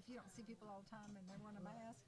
you don't see people all the time and they're wearing a mask.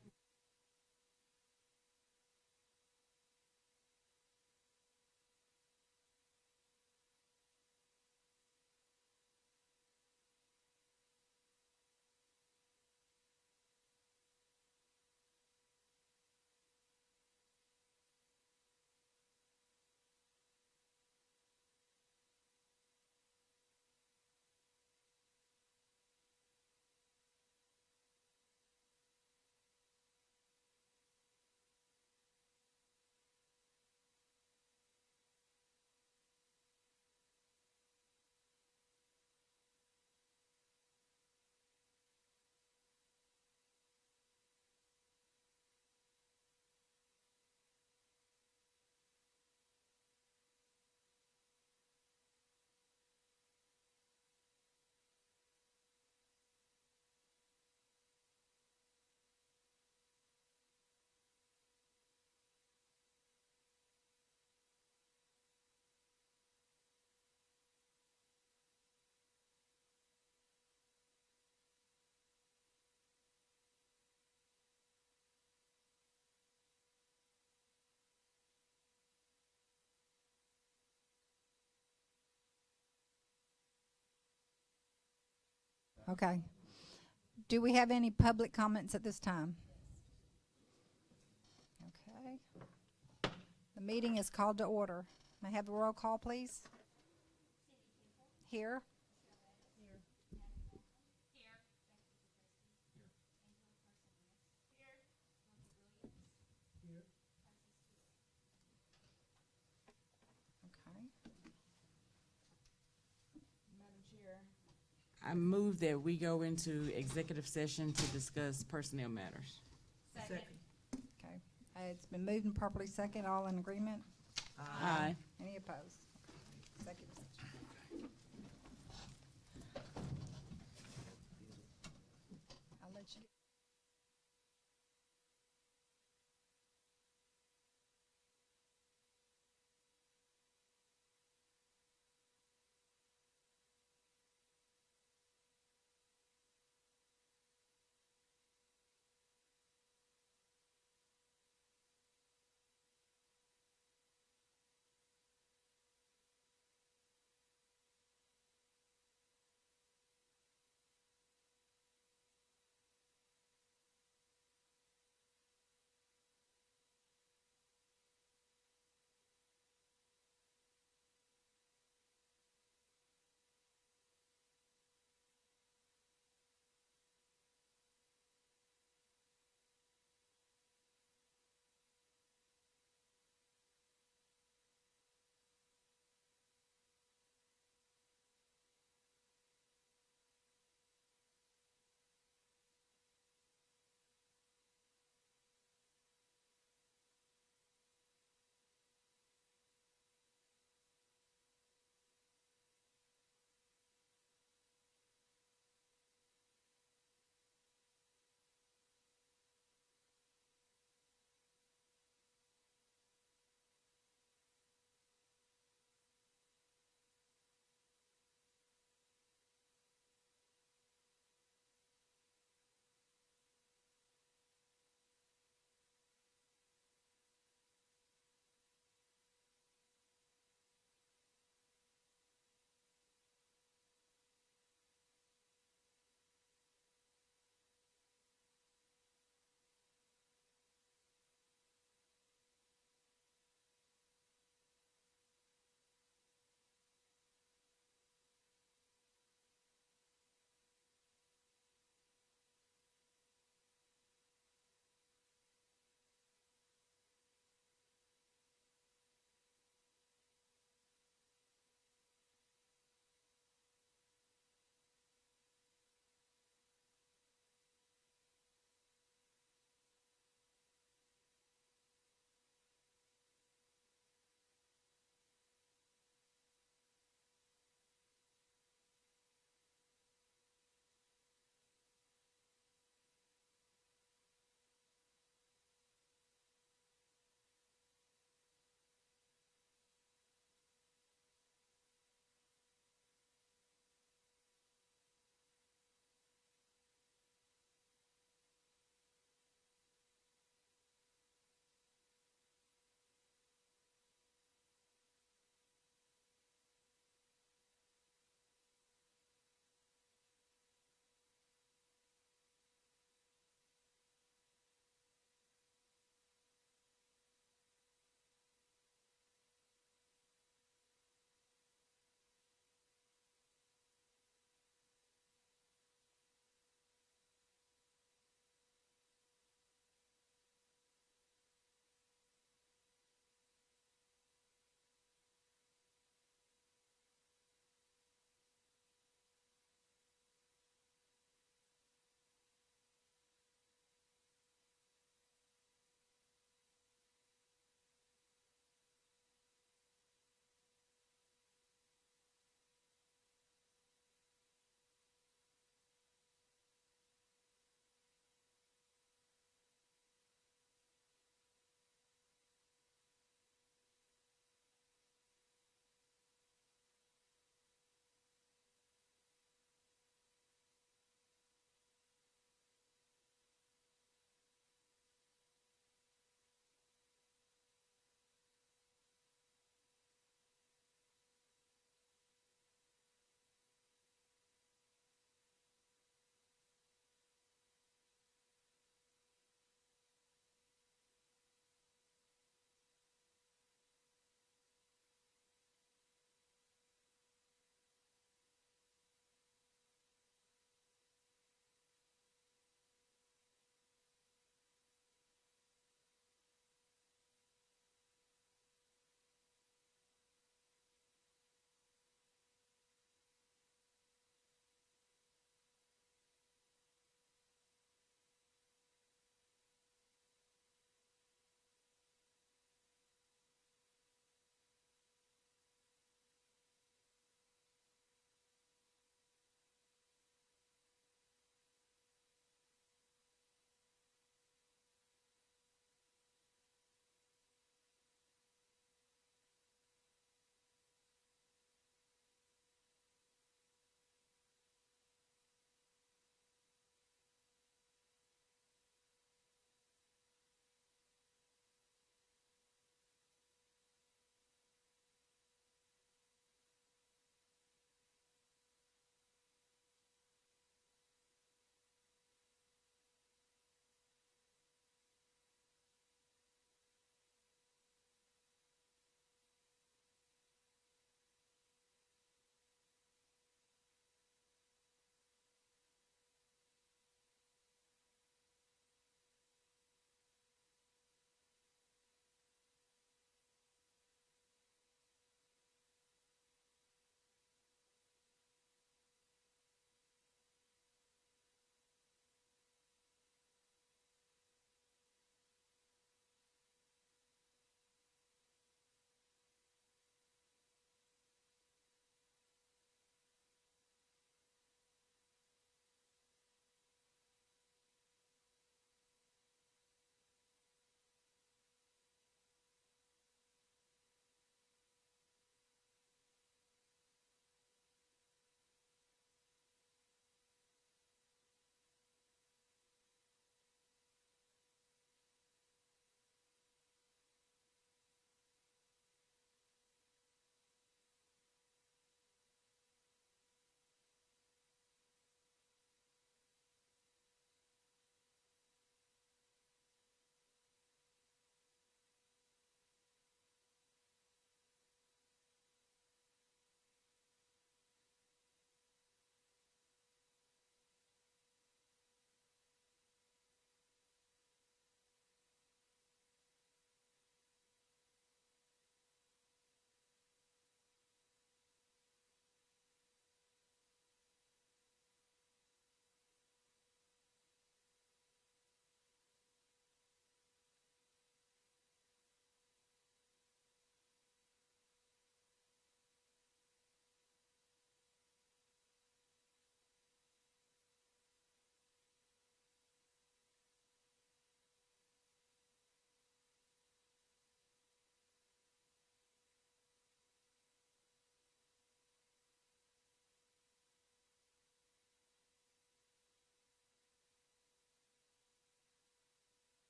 Okay. Do we have any public comments at this time? Okay. The meeting is called to order. May I have a roll call, please? Here. Okay. Madam Chair, I move that we go into executive session to discuss personnel matters. Second. Okay. It's been moved and properly second. All in agreement? Aye. Any opposed? Executive session. I'll let you.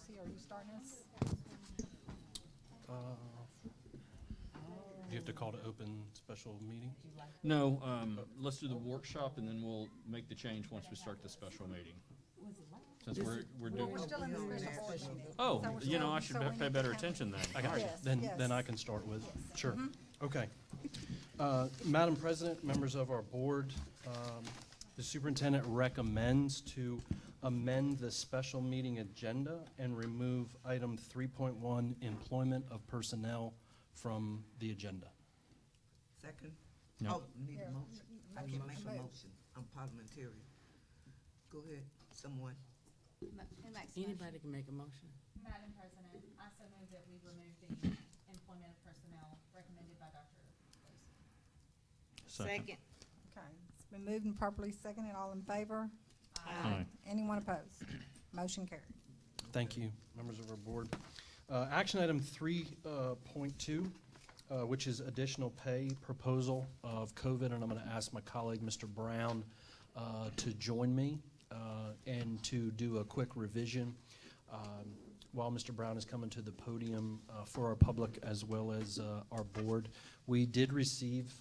Pelosi, are you starting us? Do you have to call to open special meeting? No, let's do the workshop and then we'll make the change once we start the special meeting. Since we're We're doing, still in the special board meeting. oh, So we're you know, still- I should so we pay need to better have- attention then. I got you. Yes, Then yes. I can start with, Yes. sure. Okay. Madam President, members of our board, the superintendent recommends to amend the special meeting agenda and remove item 3.1, employment of personnel, from the agenda. Second? No. Oh, need Here, a motion. I make can it make a move. motion. I'm parliamentarian. Go ahead, someone. Anybody can make a motion. Madam President, I so move that we remove the employment of personnel recommended by Dr. Pelosi. Second. Okay, it's been moved and properly seconded. All in favor? Aye. Anyone opposed? Motion carried. Thank you, members of our board. Action item 3.2, which is additional pay proposal of COVID, and I'm going to ask my colleague, Mr. Brown, to join me and to do a quick revision. While Mr. Brown is coming to the podium for our public as well as our board, we did receive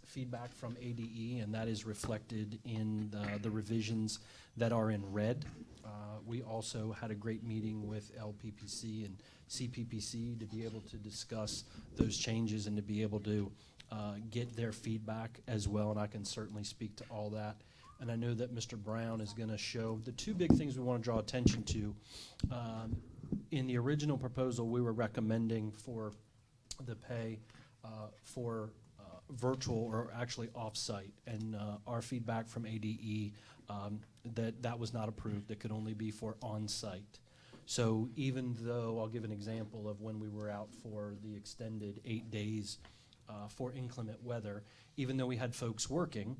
feedback from ADE, and that is reflected in the revisions that are in red. We also had a great meeting with LPPC and CPPC to be able to discuss those changes and to be able to get their feedback as well, and I can certainly speak to all that. And I know that Mr. Brown is going to show the two big things we want to draw attention to. In the original proposal, we were recommending for the pay for virtual or actually off-site, and our feedback from ADE that was not approved. It could only be for on-site. So even though, I'll give an example of when we were out for the extended 8 days for inclement weather, even though we had folks working,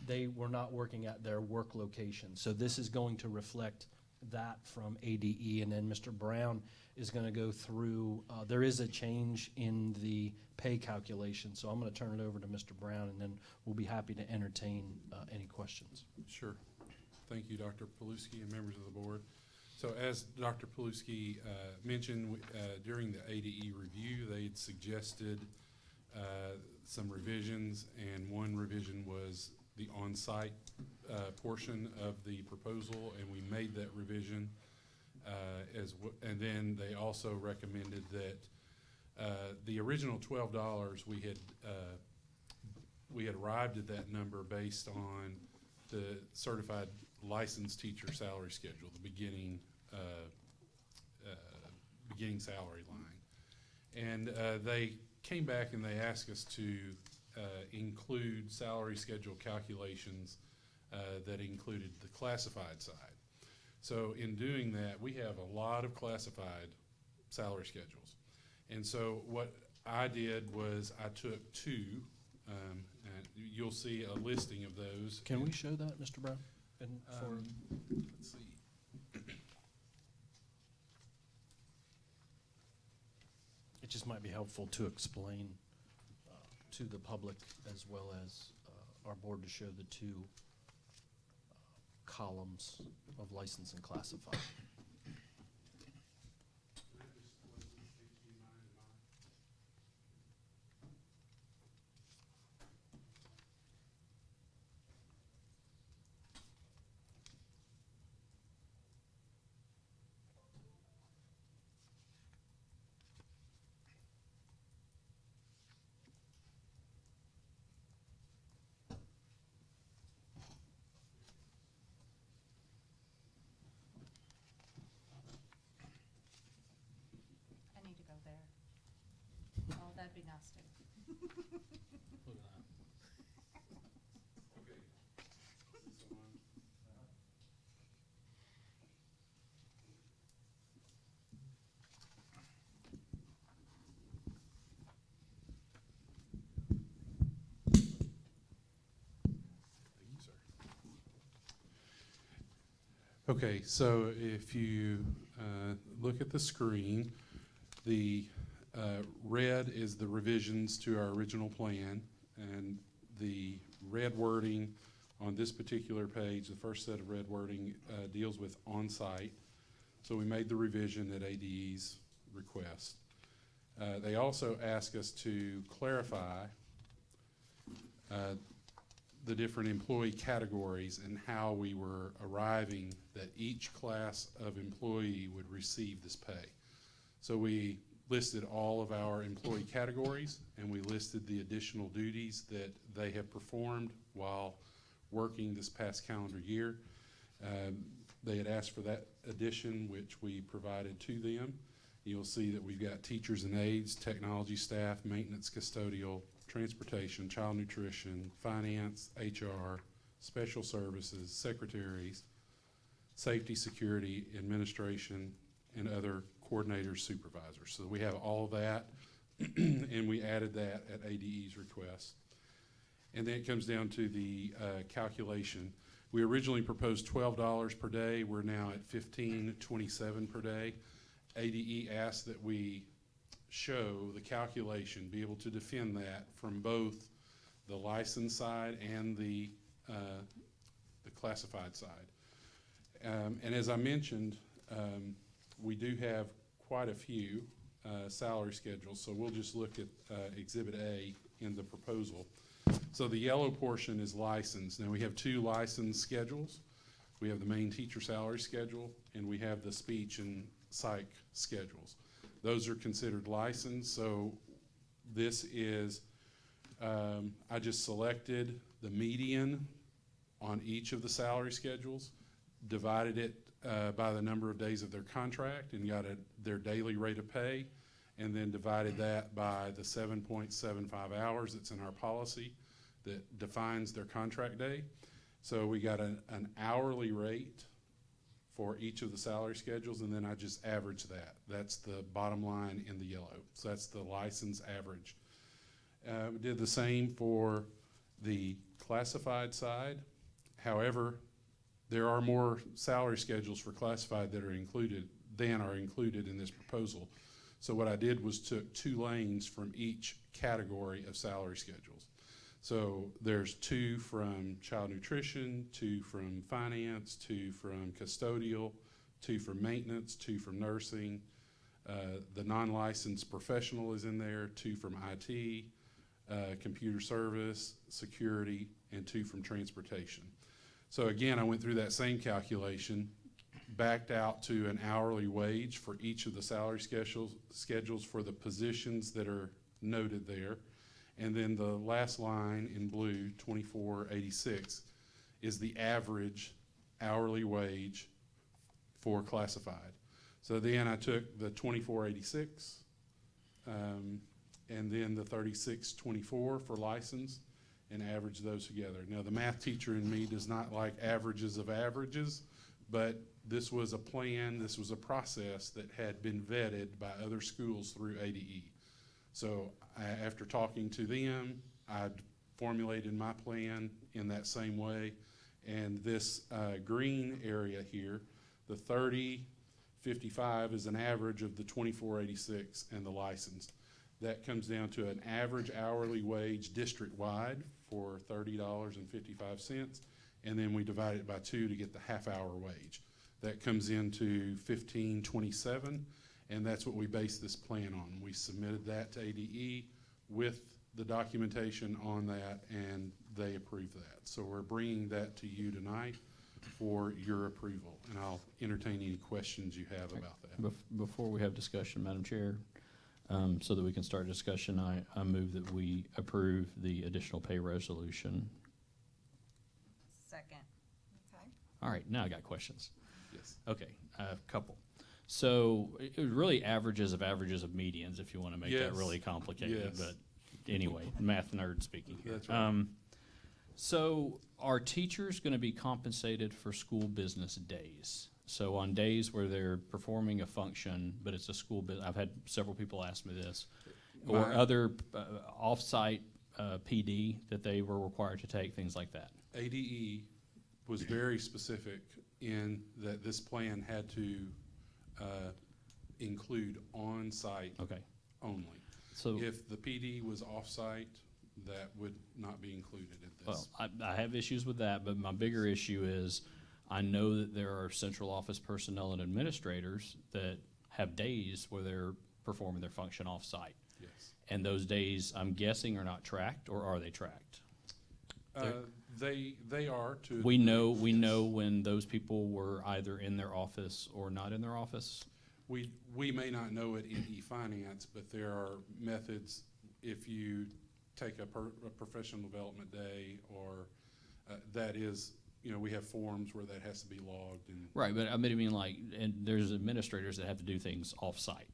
they were not working at their work location. So this is going to reflect that from ADE, and then Mr. Brown is going to go through, there is a change in the pay calculation, so I'm going to turn it over to Mr. Brown, and then we'll be happy to entertain any questions. Sure. Thank you, Dr. Paluski and members of the board. So as Dr. Paluski mentioned, during the ADE review, they had suggested some revisions, and one revision was the on-site portion of the proposal, and we made that revision. And then they also recommended that the original $12 we had arrived at that number based on the certified licensed teacher salary schedule, the beginning salary line. And they came back and they asked us to include salary schedule calculations that included the classified side. So in doing that, we have a lot of classified salary schedules. And so what I did was I took two, and you'll see a listing of those. Can we show that, Mr. Brown? And for Let's see. it just might be helpful to explain to the public as well as our board to show the two columns of license and classified. I need to go there. Oh, that'd be nice too. Look at that. Okay. Thank you, sir. Okay, so if you look at the screen, the red is the revisions to our original plan, and the red wording on this particular page, the first set of red wording, deals with on-site. So we made the revision at ADE's request. They also asked us to clarify the different employee categories and how we were arriving that each class of employee would receive this pay. So we listed all of our employee categories, and we listed the additional duties that they have performed while working this past calendar year. They had asked for that addition, which we provided to them. You'll see that we've got teachers and aides, technology staff, maintenance, custodial, transportation, child nutrition, finance, HR, special services, secretaries, safety, security, administration, and other coordinators, supervisors. So we have all of that, and we added that at ADE's request. And then it comes down to the calculation. We originally proposed $12 per day. We're now at $15.27 per day. ADE asked that we show the calculation, be able to defend that from both the license side and the classified side. And as I mentioned, we do have quite a few salary schedules, so we'll just look at Exhibit A in the proposal. So the yellow portion is licensed. Now we have two license schedules. We have the main teacher salary schedule, and we have the speech and psych schedules. Those are considered licensed, so this is, I just selected the median on each of the salary schedules, divided it by the number of days of their contract, and got their daily rate of pay, and then divided that by the 7.75 hours that's in our policy that defines their contract day. So we got an hourly rate for each of the salary schedules, and then I just averaged that. That's the bottom line in the yellow. So that's the license average. We did the same for the classified side. However, there are more salary schedules for classified that are included in this proposal. So what I did was took 2 lanes from each category of salary schedules. So there's 2 from child nutrition, 2 from finance, 2 from custodial, 2 from maintenance, 2 from nursing. The non-licensed professional is in there, 2 from IT, computer service, security, and 2 from transportation. So again, I went through that same calculation, backed out to an hourly wage for each of the salary schedules for the positions that are noted there. And then the last line in blue, 2486, is the average hourly wage for classified. So then I took the 2486 and then the 3624 for license and averaged those together. Now the math teacher in me does not like averages of averages, but this was a plan, this was a process that had been vetted by other schools through ADE. So after talking to them, I formulated my plan in that same way. And this green area here, the 3055 is an average of the 2486 and the licensed. That comes down to an average hourly wage district-wide for $30.55. And then we divide it by 2 to get the half-hour wage. That comes into $15.27. And that's what we based this plan on. We submitted that to ADE with the documentation on that, and they approved that. So we're bringing that to you tonight for your approval, and I'll entertain any questions you have about that. Before we have discussion, Madam Chair, so that we can start discussion, I move that we approve the additional pay resolution. Second. Okay. All right, now I got questions. Yes. Okay, a couple. So it was really averages of medians, if you want to make that Yes. really complicated. Yes. But anyway, math nerd speaking here. That's right. So are teachers going to be compensated for school business days? So on days where they're performing a function, but it's a school business, I've had several people ask me this, or My- other off-site PD that they were required to take, things like that. ADE was very specific in that this plan had to include on-site Okay. only. So, If the PD was off-site, that would not be included in this. well, I have issues with that, but my bigger issue is I know that there are central office personnel and administrators that have days where they're performing their function off-site. Yes. And those days, I'm guessing, are not tracked, or are they tracked? They are to. We know when those people were either in their office or not in their office. We may not know it in e-finance, but there are methods. If you take a professional development day, or that is, we have forms where that has to be logged. And Right, but I mean, like, and there's administrators that have to do things off-site,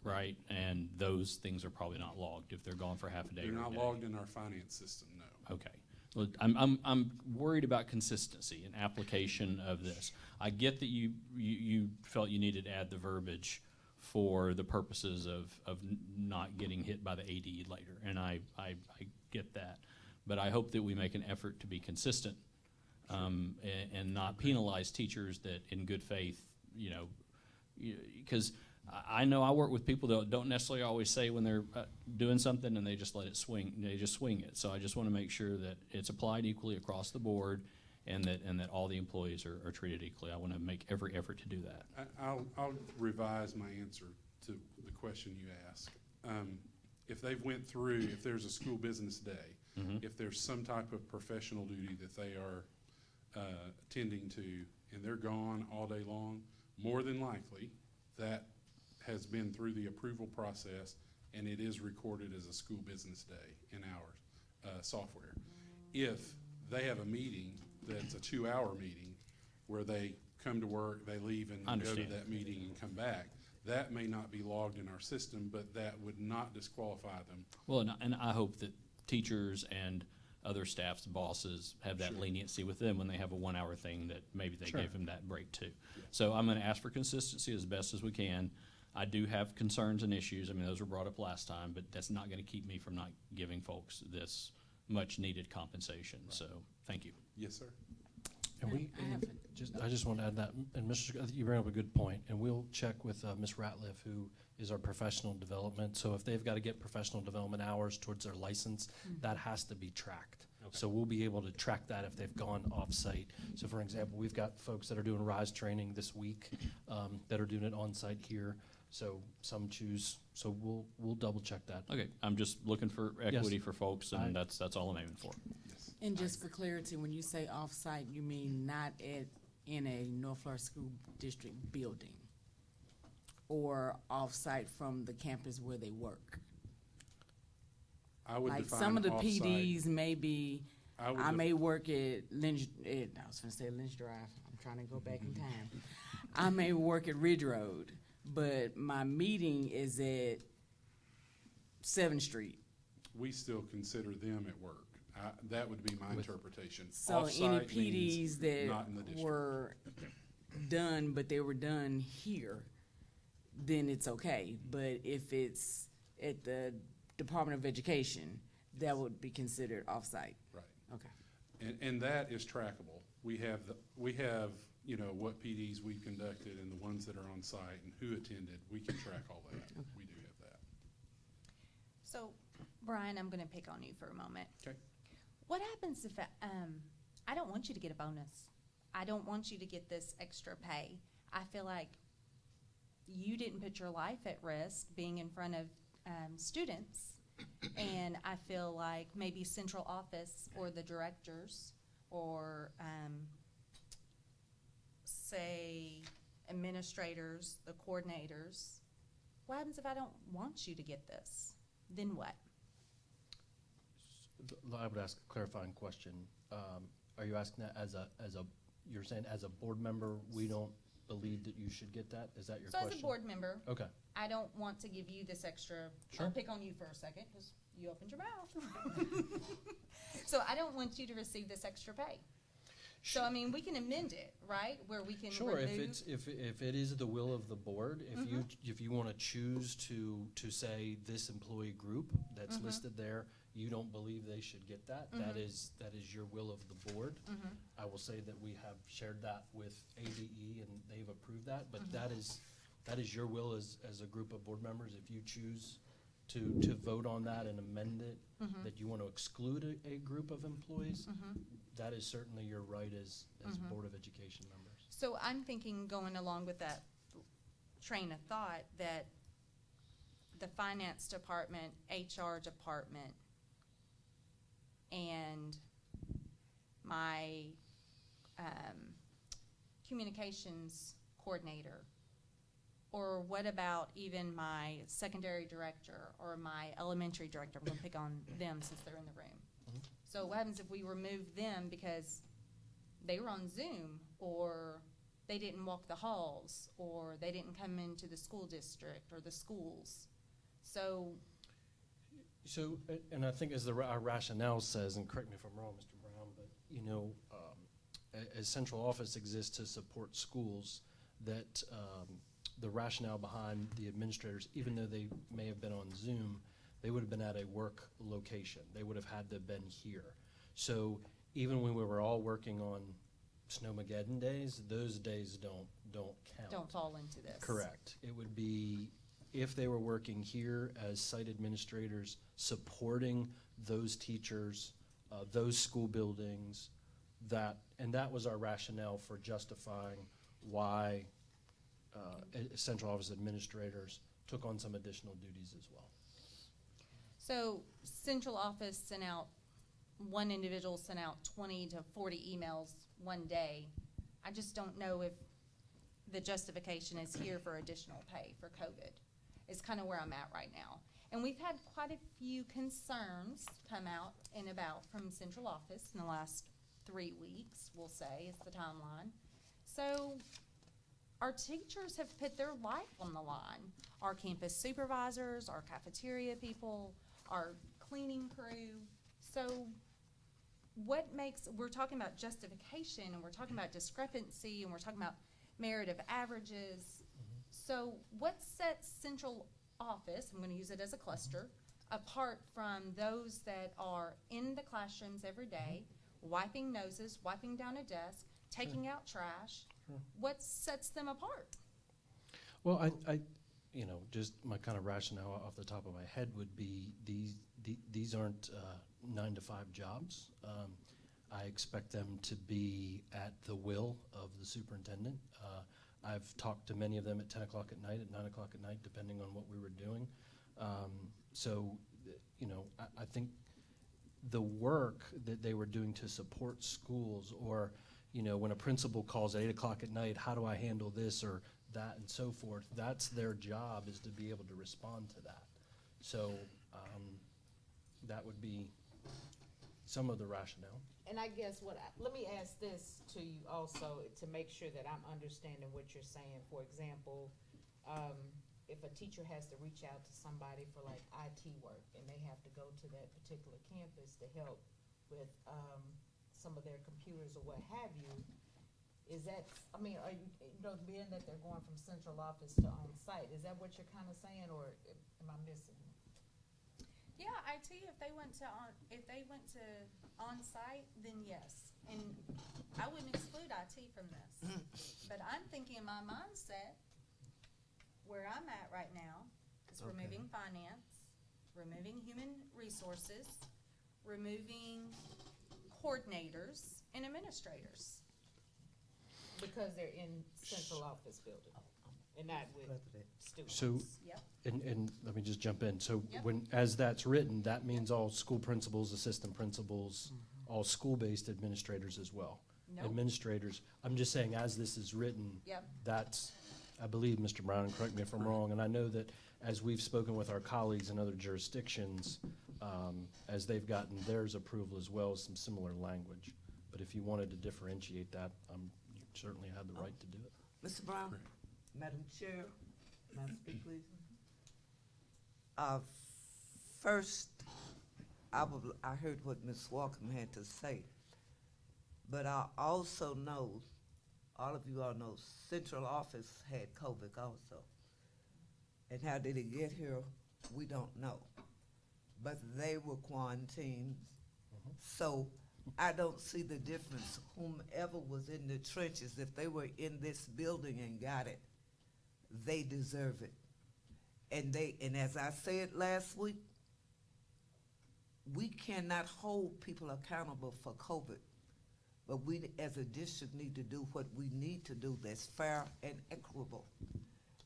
right? And those things are probably not logged if they're gone for half a day. they're or a not day. logged in our finance system, no. Okay. Well, I'm worried about consistency and application of this. I get that you felt you needed to add the verbiage for the purposes of not getting hit by the AD later, and I get that. But I hope that we make an effort to be consistent and not penalize teachers that, in good faith, because I know I work with people that don't necessarily always say when they're doing something, and they just let it swing. They just swing it. So I just want to make sure that it's applied equally across the board, and that all the employees are treated equally. I want to make every effort to do that. I'll revise my answer to the question you asked. If they've went through, if there's a school business day, if there's some type of professional duty that they are attending to, and they're gone all day long, more than likely that has been through the approval process, and it is recorded as a school business day in our software. If they have a meeting that's a 2-hour meeting where they come to work, they leave and go to that meeting and come back, that may not be logged in our system, but that would not disqualify them. Well, and I hope that teachers and other staff's bosses have that Sure. leniency with them when they have a 1-hour thing, that maybe they Sure. gave them that break too. Yeah. So I'm going to ask for consistency as best as we can. I do have concerns and issues. I mean, those were brought up last time, but that's not going to keep me from not giving folks this much needed compensation. Right. So thank you. Yes, sir. And I just want to add that, and you bring up a good point, and we'll check with Ms. Ratliff, who is our professional development. So if they've got to get professional development hours towards their license, that has to be tracked. Okay. So we'll be able to track that if they've gone off-site. So for example, we've got folks that are doing RISE training this week that are doing it on-site here. So some choose, so we'll double check that. Okay, I'm just looking for equity for folks, and that's all I'm aiming for. Yes. And just for clarity, when you say off-site, you mean not in a North Florida School District building, or off-site from the campus where they work? I would Like define some of the off-site. PDs may be, I would may work at Lynch, I was gonna say Lynch Drive, I'm trying to go back in time. I may work at Ridge Road, but my meeting is at 7th Street. we still consider them at work. That would be my interpretation. So any Off-site means PDs not in the that district. were done, but they were done here, then it's okay. But if it's at the Department of Education, that would be considered off-site. Right. Okay. And that is trackable. We have, what PDs we've conducted and the ones that are on site and who attended. We can track all that. We do have that. So, Brian, I'm gonna pick on you for a moment. Okay. What happens if, I don't want you to get a bonus? I don't want you to get this extra pay. I feel like you didn't put your life at risk being in front of students. And I feel like maybe central office or the directors or, say, administrators, the coordinators. What happens if I don't want you to get this? Then what? I would ask a clarifying question. Are you asking that you're saying as a board member, we don't believe that you should get that? Is that your So question? as a board member, Okay. I don't want to give you this extra, Sure. I'll pick on you for a second because you opened your mouth. So I don't want you to receive this extra pay. So, I mean, we can amend it, right? Where we can Sure, remove. if it is the will of the board, if you want to choose to say this employee group that's listed there, you don't believe they should get that, that is your will of the board. I will say that we have shared that with ADE and they've approved that, but that is your will as a group of board members. If you choose to vote on that and amend it, that you want to exclude a group of employees, that is certainly your right as Mhm. Board of Education members. So I'm thinking, going along with that train of thought, that the finance department, HR department, and my communications coordinator, or what about even my secondary director or my elementary director? I'm gonna pick on them since they're in the room. Mhm. So what happens if we remove them because they were on Zoom, or they didn't walk the halls, or they didn't come into the school district or the schools? So, So, and I think as our rationale says, and correct me if I'm wrong, Mr. Brown, but, you know, as central office exists to support schools, that the rationale behind the administrators, even though they may have been on Zoom, they would have been at a work location. They would have had to have been here. So even when we were all working on Snowmageddon days, those days don't count. don't fall into this. Correct. It would be if they were working here as site administrators, supporting those teachers, those school buildings, and that was our rationale for justifying why central office administrators took on some additional duties as well. So central office sent out, one individual sent out 20 to 40 emails one day. I just don't know if the justification is here for additional pay for COVID. It's kind of where I'm at right now. And we've had quite a few concerns come out and about from central office in the last 3 weeks, we'll say, is the timeline. So our teachers have put their life on the line. Our campus supervisors, our cafeteria people, our cleaning crew. So what makes, we're talking about justification, and we're talking about discrepancy, and we're talking about merit of averages. So what sets central office, I'm going to use it as a cluster, apart from those that are in the classrooms every day, wiping noses, wiping down a desk, taking out trash? What sets them apart? Well, I you know, just my kind of rationale off the top of my head would be these aren't 9 to 5 jobs. I expect them to be at the will of the superintendent. I've talked to many of them at 10 o'clock at night, at 9 o'clock at night, depending on what we were doing. You know, I think the work that they were doing to support schools, or, you know, when a principal calls at 8 o'clock at night, how do I handle this or that and so forth, that's their job, is to be able to respond to that. So that would be some of the rationale. And I guess let me ask this to you also to make sure that I'm understanding what you're saying. For example, if a teacher has to reach out to somebody for like IT work and they have to go to that particular campus to help with some of their computers or what have you, is that, I mean, are you know, being that they're going from central office to on-site, is that what you're kind of saying, or am I missing? Yeah, IT, if they went to on-site, then yes. And I wouldn't exclude IT from this. But I'm thinking in my mindset, where I'm at right now, is Okay. removing finance, removing human resources, removing coordinators and administrators. Because they're in central office building and not with students. So, Yep. and let me just jump in. So Yep. as that's written, that means all school principals, assistant principals, all school-based administrators as well. Nope. Administrators, I'm just saying, as this is written, Yep. that's, I believe, Mr. Brown, and correct me if I'm wrong, and I know that as we've spoken with our colleagues in other jurisdictions, as they've gotten theirs approval as well, some similar language. But if you wanted to differentiate that, you certainly had the right to do it. Mr. Brown, Madam Chair, may I speak, please? First, I heard what Ms. Walkham had to say, but I also know, all of you all know, central office had COVID also. And how did it get here? We don't know. But they were quarantined, so I don't see the difference. Whomever was in the trenches, if they were in this building and got it, they deserve it. And as I said last week, we cannot hold people accountable for COVID but we as a district need to do what we need to do that's fair and equitable.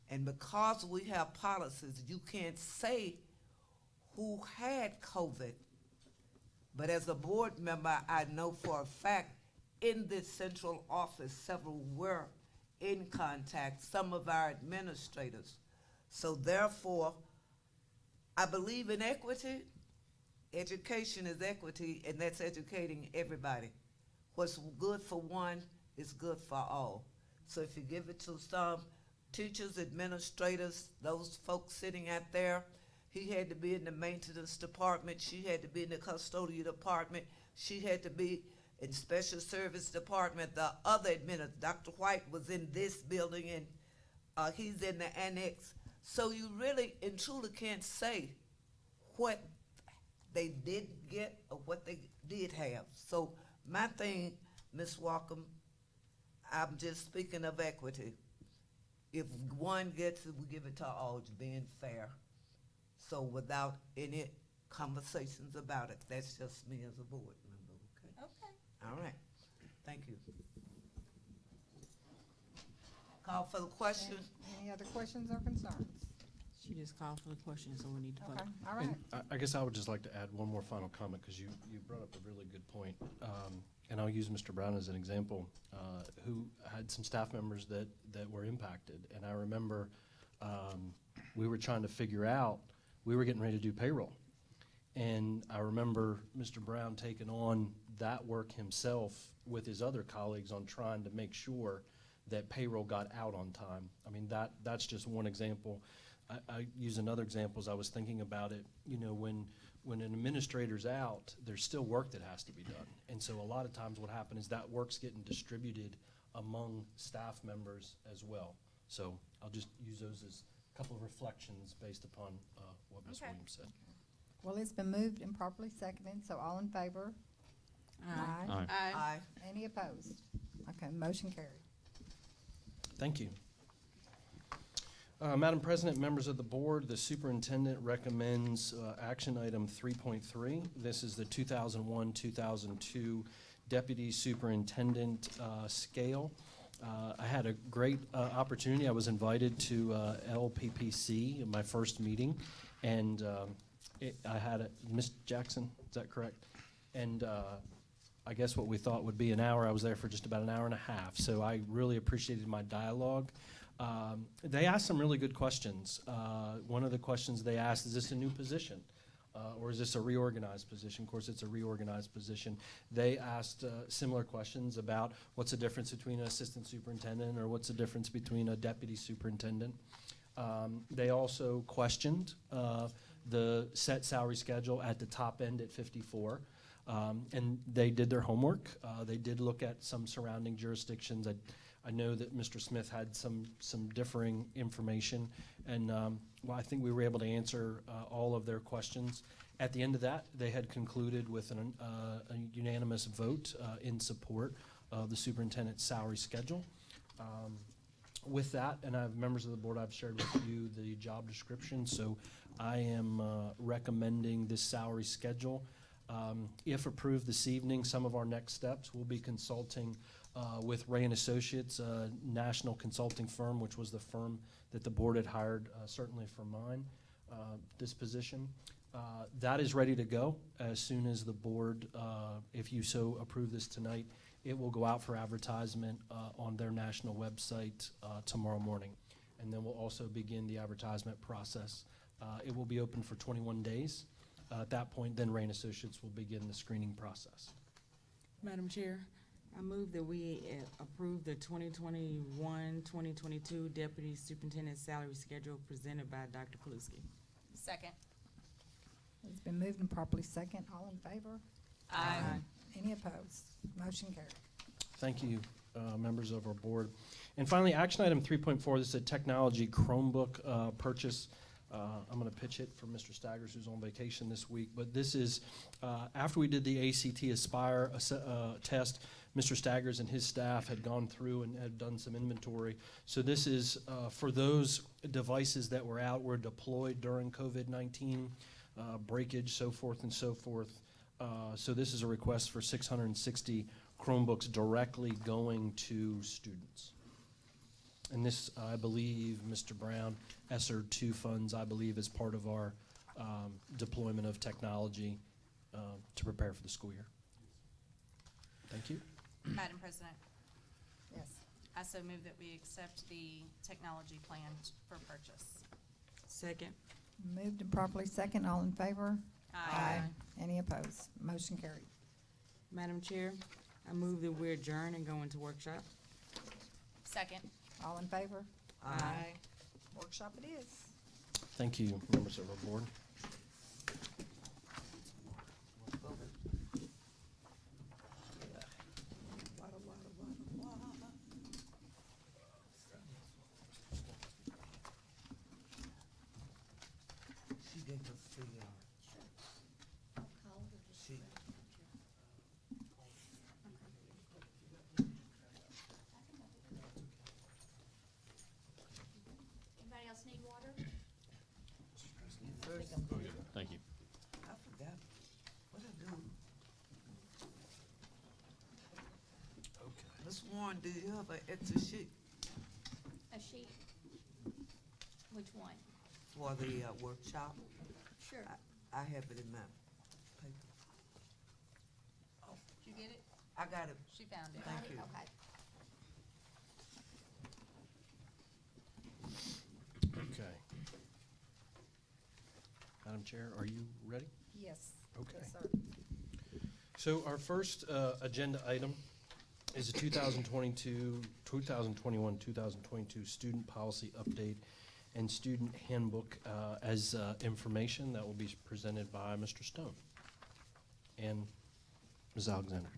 And because we have policies, you can't say who had COVID. But as a board member, I know for a fact in this central office, several were in contact, some of our administrators. So therefore, I believe in equity. Education is equity, and that's educating everybody. What's good for one is good for all. So if you give it to some teachers, administrators, those folks sitting out there, he had to be in the maintenance department, she had to be in the custodial department, she had to be in special service department, the other administrator, Dr. White was in this building, and he's in the annex. So you really and truly can't say what they did get or what they did have. So my thing, Ms. Walker, I'm just speaking of equity. If one gets it, we give it to all, being fair. So without any conversations about it, that's just me as a board member, okay? Okay. All right, thank you. Call for the question. Any other questions or concerns? She just called for the question, so we need to vote. Okay, all right. And I guess I would just like to add one more final comment, because you brought up a really good point. And I'll use Mr. Brown as an example, who had some staff members that were impacted. And I remember we were trying to figure out, we were getting ready to do payroll. And I remember Mr. Brown taking on that work himself with his other colleagues on trying to make sure that payroll got out on time. I mean, that's just one example. I use another example as I was thinking about it. You know, when an administrator's out, there's still work that has to be done. And so a lot of times what happens is that work's getting distributed among staff members as well. So I'll just use those as a couple of reflections based upon what Ms. Okay. Williams said. Well, it's been moved and properly seconded, so all in favor? Aye. Aye. Aye. Any opposed? Okay, motion carried. Thank you. Madam President, members of the board, the superintendent recommends action item 3.3. This is the 2001-2002 deputy superintendent scale. I had a great opportunity. I was invited to LPPC, my first meeting, and I had Ms. Jackson, is that correct? And I guess what we thought would be an hour, I was there for just about an hour and a half. So I really appreciated my dialogue. They asked some really good questions. One of the questions they asked, is this a new position? Or is this a reorganized position? Of course, it's a reorganized position. They asked similar questions about what's the difference between an assistant superintendent, or what's the difference between a deputy superintendent. They also questioned the set salary schedule at the top end at 54. And they did their homework. They did look at some surrounding jurisdictions. I know that Mr. Smith had some differing information, and well, I think we were able to answer all of their questions. At the end of that, they had concluded with a unanimous vote in support of the superintendent's salary schedule. With that, and I have members of the board, I've shared with you the job description, so I am recommending this salary schedule. If approved this evening, some of our next steps will be consulting with Ray & Associates, a national consulting firm, which was the firm that the board had hired, certainly for mine, this position. That is ready to go as soon as the board, if you so approve this tonight, it will go out for advertisement on their national website tomorrow morning. And then we'll also begin the advertisement process. It will be open for 21 days. At that point, then Ray & Associates will begin the screening process. Madam Chair, I move that we approve the 2021-2022 Deputy Superintendent Salary Schedule presented by Dr. Paluski. Second. It's been moved and properly second. All in favor? Aye. Any opposed? Motion carried. Thank you, members of our board. And finally, action item 3.4, this is a technology Chromebook purchase. I'm going to pitch it for Mr. Staggers, who's on vacation this week. But this is, after we did the ACT Aspire test, Mr. Staggers and his staff had gone through and had done some inventory. So this is for those devices that were out, were deployed during COVID-19, breakage, so forth and so forth. So this is a request for 660 Chromebooks directly going to students. And this, I believe, Mr. Brown, ESSER 2 funds, I believe, is part of our deployment of technology to prepare for the school year. Thank you. Madam President, Yes. I so move that we accept the technology plan for purchase. Second. Moved and properly second. All in favor? Aye. Any opposed? Motion carried. Madam Chair, I move that we adjourn and go into workshop. Second. All in favor? Aye. Workshop it is. Thank you, members of our board. She gave us the, she, Anybody else need water? first, Thank you. I forgot, what I do? Okay. Ms. Warren, do you have an extra sheet A sheet? Which one? for the workshop? Sure. I have it in my paper. Did you get it? I got it. She found it. Thank you. Okay. Okay. Madam Chair, are you ready? Yes. Okay. Yes, sir. So our first agenda item is a 2021, 2022 student policy update and student handbook as information that will be presented by Mr. Stone and Ms. Alexander.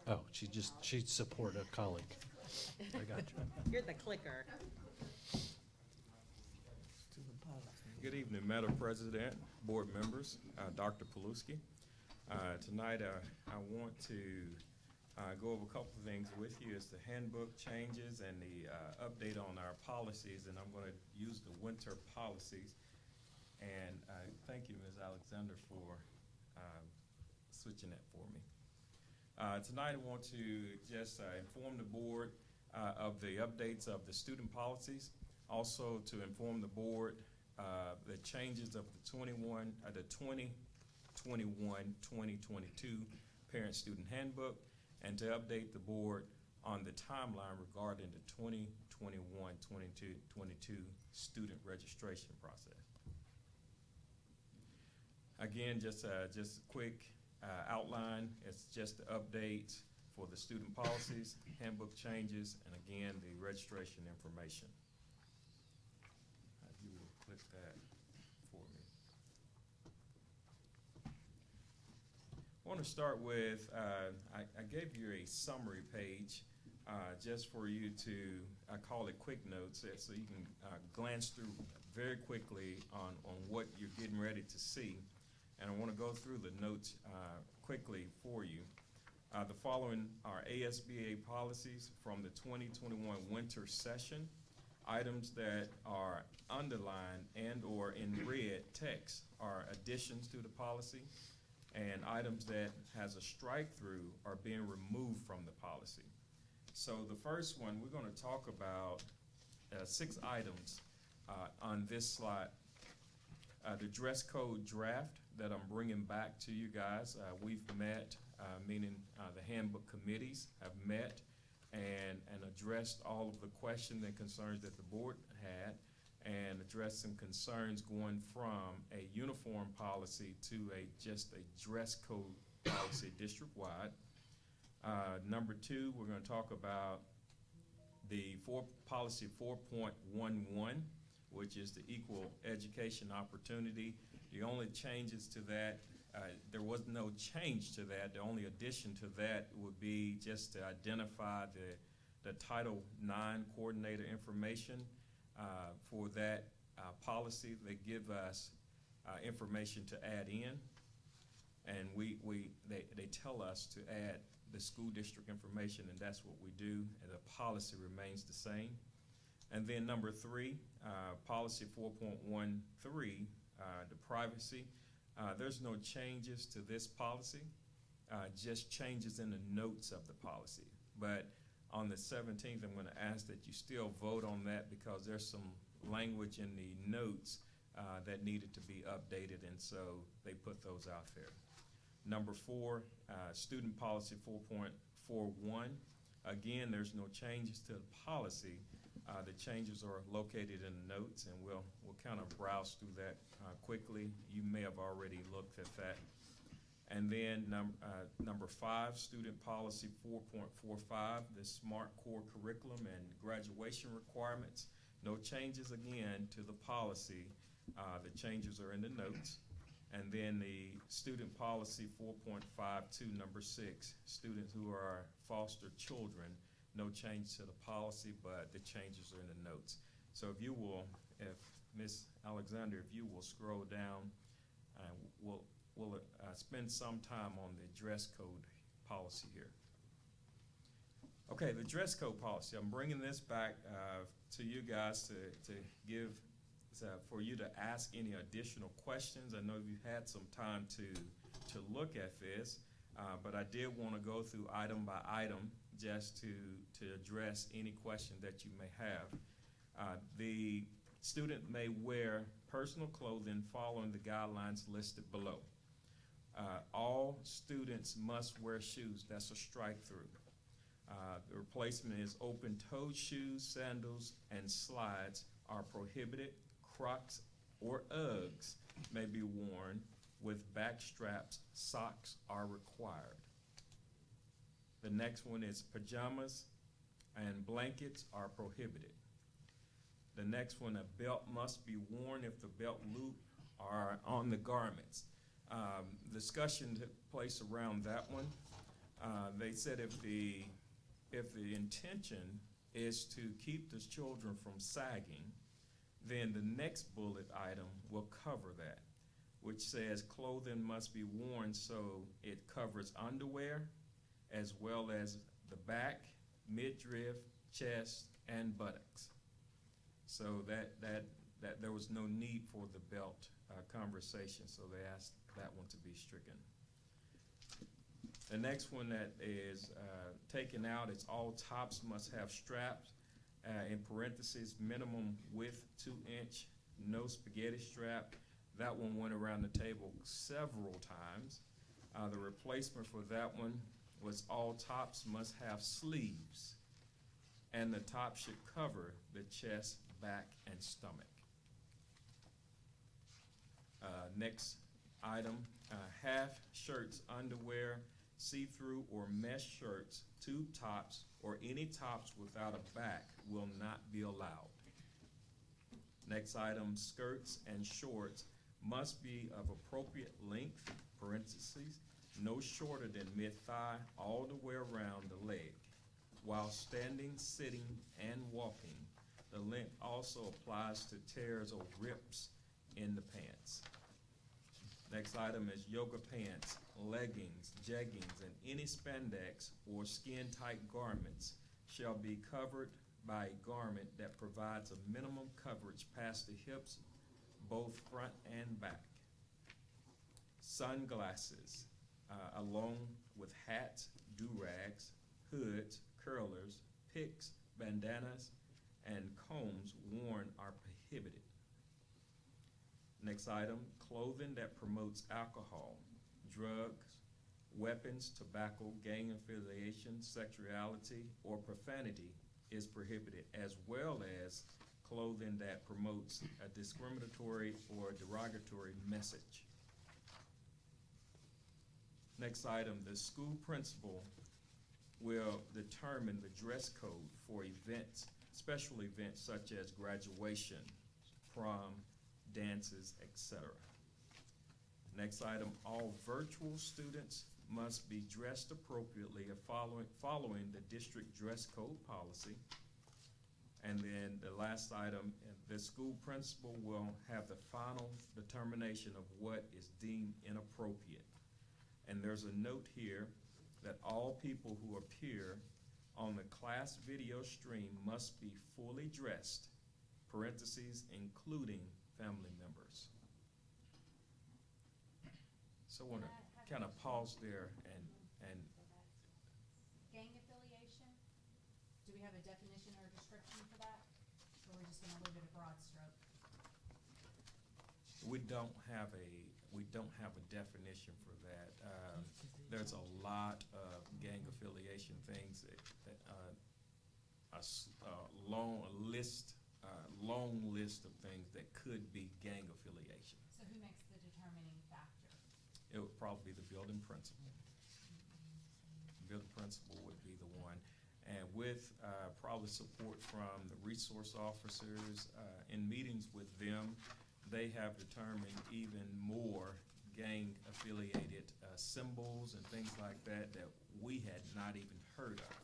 Oh, she support a colleague. I got you. You're the clicker. Student policy. Good evening, Madam President, board members, Dr. Paluski. Tonight, I want to go over a couple of things with you. It's the handbook changes and the update on our policies, and I'm going to use the winter policies. And thank you, Ms. Alexander, for switching that for me. Tonight, I want to just inform the board of the updates of the student policies, also to inform the board the changes of the 2021-2022 Parent-Student Handbook, and to update the board on the timeline regarding the 2021-2022 student registration process. Again, just a quick outline. It's just the updates for the student policies, handbook changes, and again, the registration information. If you will click that for me. I want to start with, I gave you a summary page just for you to, I call it quick notes, so you can glance through very quickly on what you're getting ready to see. And I want to go through the notes quickly for you. The following are ASBA policies from the 2021 winter session. Items that are underlined and or in red text are additions to the policy, and items that has a strike through are being removed from the policy. So the first one, we're going to talk about 6 items on this slide. The dress code draft that I'm bringing back to you guys. We've met, meaning the handbook committees have met and addressed all of the questions and concerns that the board had, and addressed some concerns going from a uniform policy to just a dress code policy district-wide. Number 2, we're going to talk about the policy 4.11, which is the equal education opportunity. The only changes to that, there was no change to that. The only addition to that would be just to identify the Title IX coordinator information for that policy. They give us information to add in, and they tell us to add the school district information, and that's what we do, and the policy remains the same. And then number 3, policy 4.13, the privacy. There's no changes to this policy. just changes in the notes of the policy. But on the 17th, I'm going to ask that you still vote on that because there's some language in the notes that needed to be updated, and so they put those out there. Number 4, student policy 4.41. Again, there's no changes to the policy. The changes are located in the notes, and we'll kind of browse through that quickly. You may have already looked at that. And then number 5, student policy 4.45, the SMART core curriculum and graduation requirements. No changes again to the policy. The changes are in the notes. And then the student policy 4.52, number 6, students who are foster children. No change to the policy, but the changes are in the notes. So if you will, if Ms. Alexander, if you will scroll down, we'll spend some time on the dress code policy here. Okay, the dress code policy. I'm bringing this back to you guys to give, for you to ask any additional questions. I know you've had some time to look at this, but I did want to go through item by item just to address any question that you may have. The student may wear personal clothing following the guidelines listed below. All students must wear shoes. That's a strike through. The replacement is open-toed shoes, sandals, and slides are prohibited. Crocs or Uggs may be worn with back straps. Socks are required. The next one is pajamas and blankets are prohibited. The next one, a belt must be worn if the belt loop are on the garments. Discussion took place around that one. They said if the intention is to keep the children from sagging, then the next bullet item will cover that, which says clothing must be worn so it covers underwear as well as the back, midriff, chest, and buttocks. So that there was no need for the belt conversation, so they asked that one to be stricken. The next one that is taken out is all tops must have straps. In parentheses, minimum width 2-inch, no spaghetti strap. That one went around the table several times. The replacement for that one was all tops must have sleeves, and the top should cover the chest, back, and stomach. Next item, half shirts, underwear, see-through or mesh shirts, tube tops, or any tops without a back will not be allowed. Next item, skirts and shorts must be of appropriate length, parentheses, no shorter than mid-thigh, all the way around the leg. While standing, sitting, and walking, the length also applies to tears or rips in the pants. Next item is yoga pants, leggings, jeggings, and any spandex or skin-tight garments shall be covered by a garment that provides a minimum coverage past the hips, both front and back. Sunglasses, along with hats, do-rags, hoods, curlers, picks, bandanas, and combs worn are prohibited. Next item, clothing that promotes alcohol, drugs, weapons, tobacco, gang affiliation, sexuality, or profanity is prohibited, as well as clothing that promotes a discriminatory or derogatory message. Next item, the school principal will determine the dress code for events, special events such as graduation, prom, dances, etc. Next item, all virtual students must be dressed appropriately following the district dress code policy. And then the last item, the school principal will have the final determination of what is deemed inappropriate. And there's a note here that all people who appear on the class video stream must be fully dressed, parentheses, including family members. So I want to kind of pause there and and Gang affiliation, do we have a definition or a description for that? Or we're just gonna leave it a broad stroke? we don't have a definition for that. There's a lot of gang affiliation things that long list of things that could be gang affiliation. So who makes the determining factor? It would probably be the building principal. Building principal would be the one. And with probably support from the resource officers, in meetings with them, they have determined even more gang affiliated symbols and things like that we had not even heard of.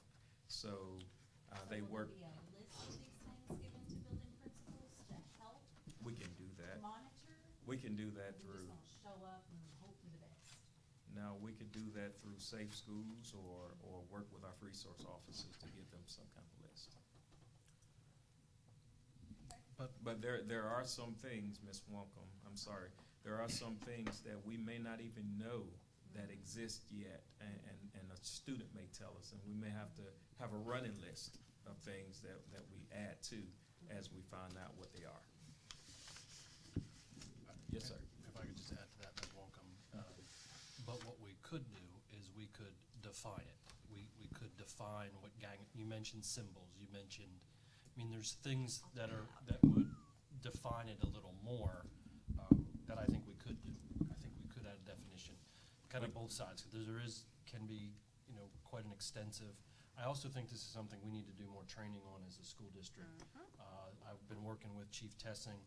So they work. Will there be a list of these things given to building principals to help We can do that. monitor? We can do that We through. just don't show up and hope for the best. No, we could do that through Safe Schools or work with our resource officers to give them some kind of list. But there are some things, Ms. Wonkum, I'm sorry, there are some things that we may not even know that exist yet, and a student may tell us, and we may have to have a running list of things that we add to as we find out what they are. Yes, sir. If I could just add to that, Ms. Wonkum, but what we could do is we could define it. We could define what gang, you mentioned symbols, you mentioned, I mean, there's things that would define it a little more, that I think we could do. I think we could add a definition, kind of both sides, because can be, quite an extensive. I also think this is something we need to do more training on as a school district. I've been working with Chief Tessing.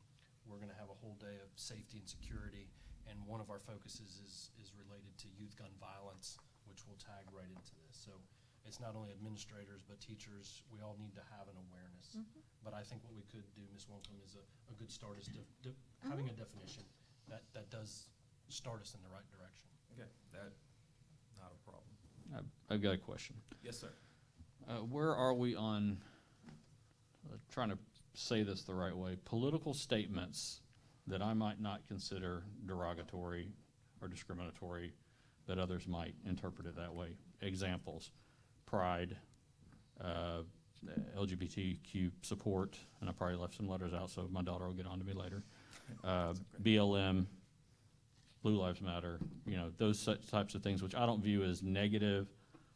We're gonna have a whole day of safety and security, and one of our focuses is related to youth gun violence, which will tag right into this. So it's not only administrators, but teachers. We all need to have an awareness. But I think what we could do, Ms. Wonkum, is a good start is having a definition that does start us in the right direction. Okay, that, not a problem. I've got a question. Yes, sir. Where are we on, trying to say this the right way, political statements that I might not consider derogatory or discriminatory, that others might interpret it that way? Examples: pride, LGBTQ support, and I probably left some letters out, so my daughter will get on to me later. BLM, Blue Lives Matter, those such types of things, which I don't view as negative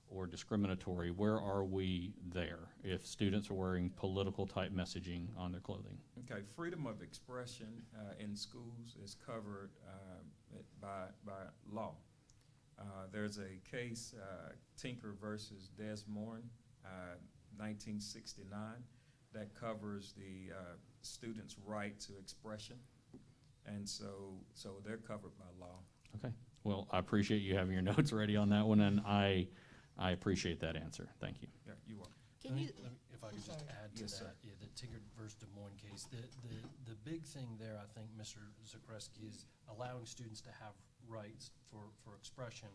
or discriminatory. Where are we there if students are wearing political type messaging on their clothing? Okay, freedom of expression in schools is covered by law. There's a case, Tinker versus Des Moines, 1969, that covers the students' right to expression, and so they're covered by law. Okay. Well, I appreciate you having your notes ready on that one, and I appreciate that answer. Thank you. Yeah, you are. Let me, if I could just add to Yes, sir. that, the Tinker versus Des Moines case, the big thing there, I think, Mr. Zakreski, is allowing students to have rights for expression.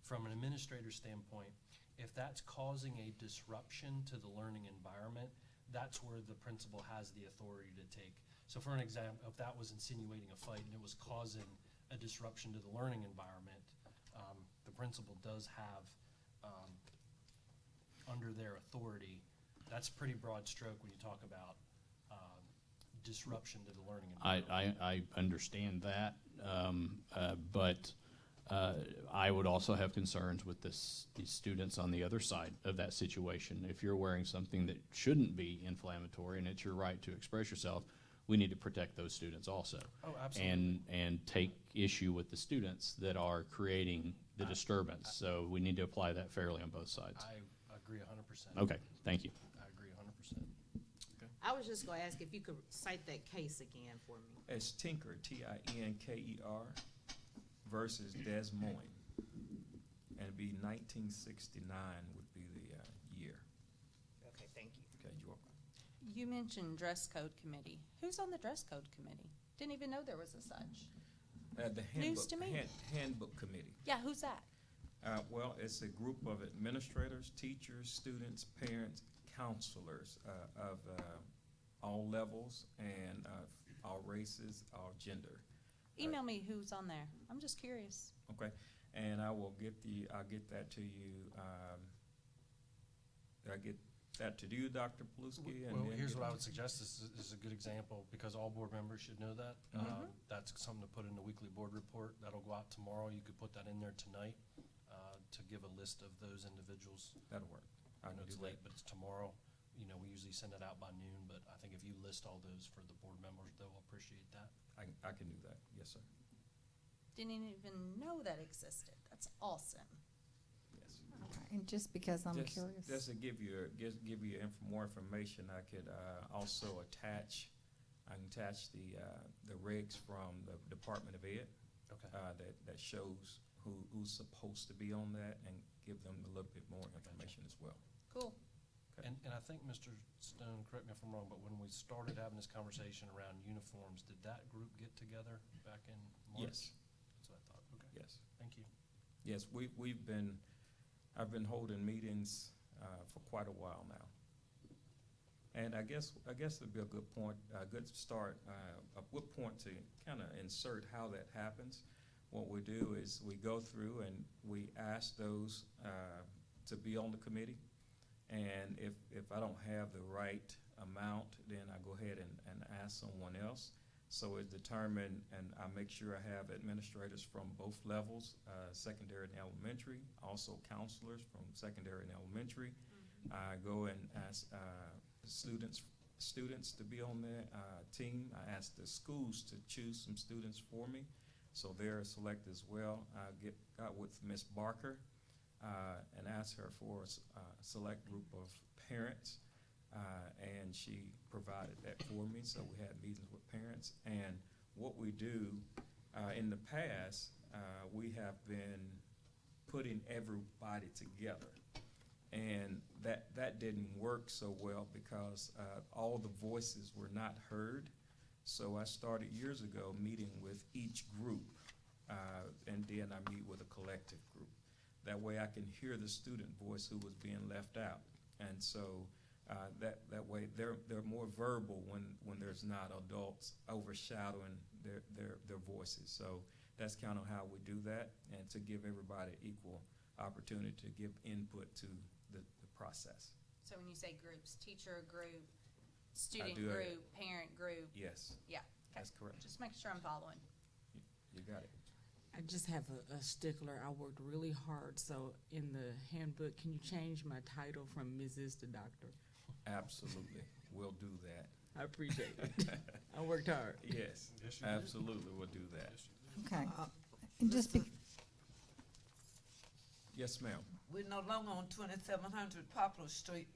From an administrator standpoint, if that's causing a disruption to the learning environment, that's where the principal has the authority to take. So for an example, if that was insinuating a fight and it was causing a disruption to the learning environment, the principal does have, under their authority, that's pretty broad stroke when you talk about disruption to the learning environment. I understand that, but I would also have concerns with these students on the other side of that situation. If you're wearing something that shouldn't be inflammatory and it's your right to express yourself, we need to protect those students also. Oh, absolutely. And take issue with the students that are creating the disturbance. So we need to apply that fairly on both sides. I agree 100%. Okay, thank you. I agree 100%. I was just gonna ask if you could cite that case again for me. It's Tinker, Tinker, versus Des Moines, and it'd be 1969 would be the year. Okay, thank you. Okay, you're welcome. You mentioned dress code committee. Who's on the dress code committee? Didn't even know there was a such. The News handbook, to me. handbook committee. Yeah, who's that? Well, it's a group of administrators, teachers, students, parents, counselors of all levels and all races, all gender. Email me who's on there. I'm just curious. Okay. and I'll get that to you, I get that to you, Dr. Paluski? And Well, then here's get what I it would suggest. This is a good example because all board members should know that. That's something to put in the weekly board report. That'll go out tomorrow. You could put that in there tonight to give a list of those individuals. That'll work. I I know can it's do late, that. but it's tomorrow. You know, we usually send it out by noon, but I think if you list all those for the board members, they'll appreciate that. I can do that, yes, sir, Didn't even know that existed. That's awesome. yes. Okay, and just because I'm Just- curious. Just to give you, more information, I could also attach, the regs from the Department of Ed Okay. that shows who's supposed to be on that and give them a little bit more information as well. Cool. Okay. And I think, Mr. Stone, correct me if I'm wrong, but when we started having this conversation around uniforms, did that group get together back in March? Yes, That's what I thought. Okay. yes. Thank you. Yes, I've been holding meetings for quite a while now. And I guess it'd be a good point, a good start, a good point to kind of insert how that happens. What we do is we go through and we ask those to be on the committee. And if I don't have the right amount, then I go ahead and ask someone else. So it's determined, and I make sure I have administrators from both levels, secondary and elementary, also counselors from secondary and elementary. I go and ask students to be on the team. I ask the schools to choose some students for me, so they're selected as well. I got with Miss Barker and asked her for a select group of parents. And she provided that for me, so we had meetings with parents. And what we do, in the past, we have been putting everybody together. And that didn't work so well because all the voices were not heard. So I started years ago meeting with each group, and then I meet with a collective group. That way I can hear the student voice who was being left out. And so that way they're more verbal when there's not adults overshadowing their voices. So that's kind of how we do that, and to give everybody equal opportunity to give input to the process. So when you say groups, teacher group, student do it. group, parent group, Yes, yeah. Okay. that's correct. Just make sure I'm following. You got it. I just have a stickler. I worked really hard, so in the handbook, can you change my title from Mrs. to Doctor? Absolutely. We'll do that. I appreciate it. I worked hard. Yes, Yes, you did. absolutely, we'll do that. Okay, and just be, Yes, ma'am. We're no longer on 2700 Poplar Street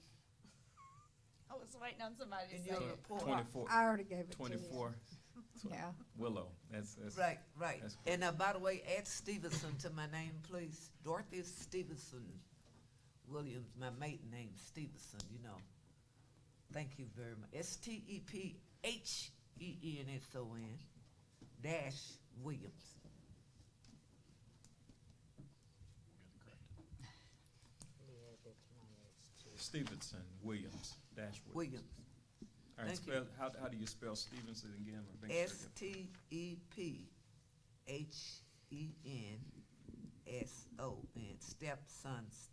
I was waiting on somebody to in say your it. report. 24, I already gave it to you. 24 Yeah, Willow. That's Right. That's correct. And by the way, add Stevenson to my name, please. Dorothy Stevenson Williams, my maiden name, Stevenson, you know. Thank you very much. STEPHENSON dash Williams. Let me add that to my list too. Stevenson Williams dash Williams. Williams. All right, Thank you. how do you spell Stevenson again? Make sure I get- STEPHENSON, stepsons.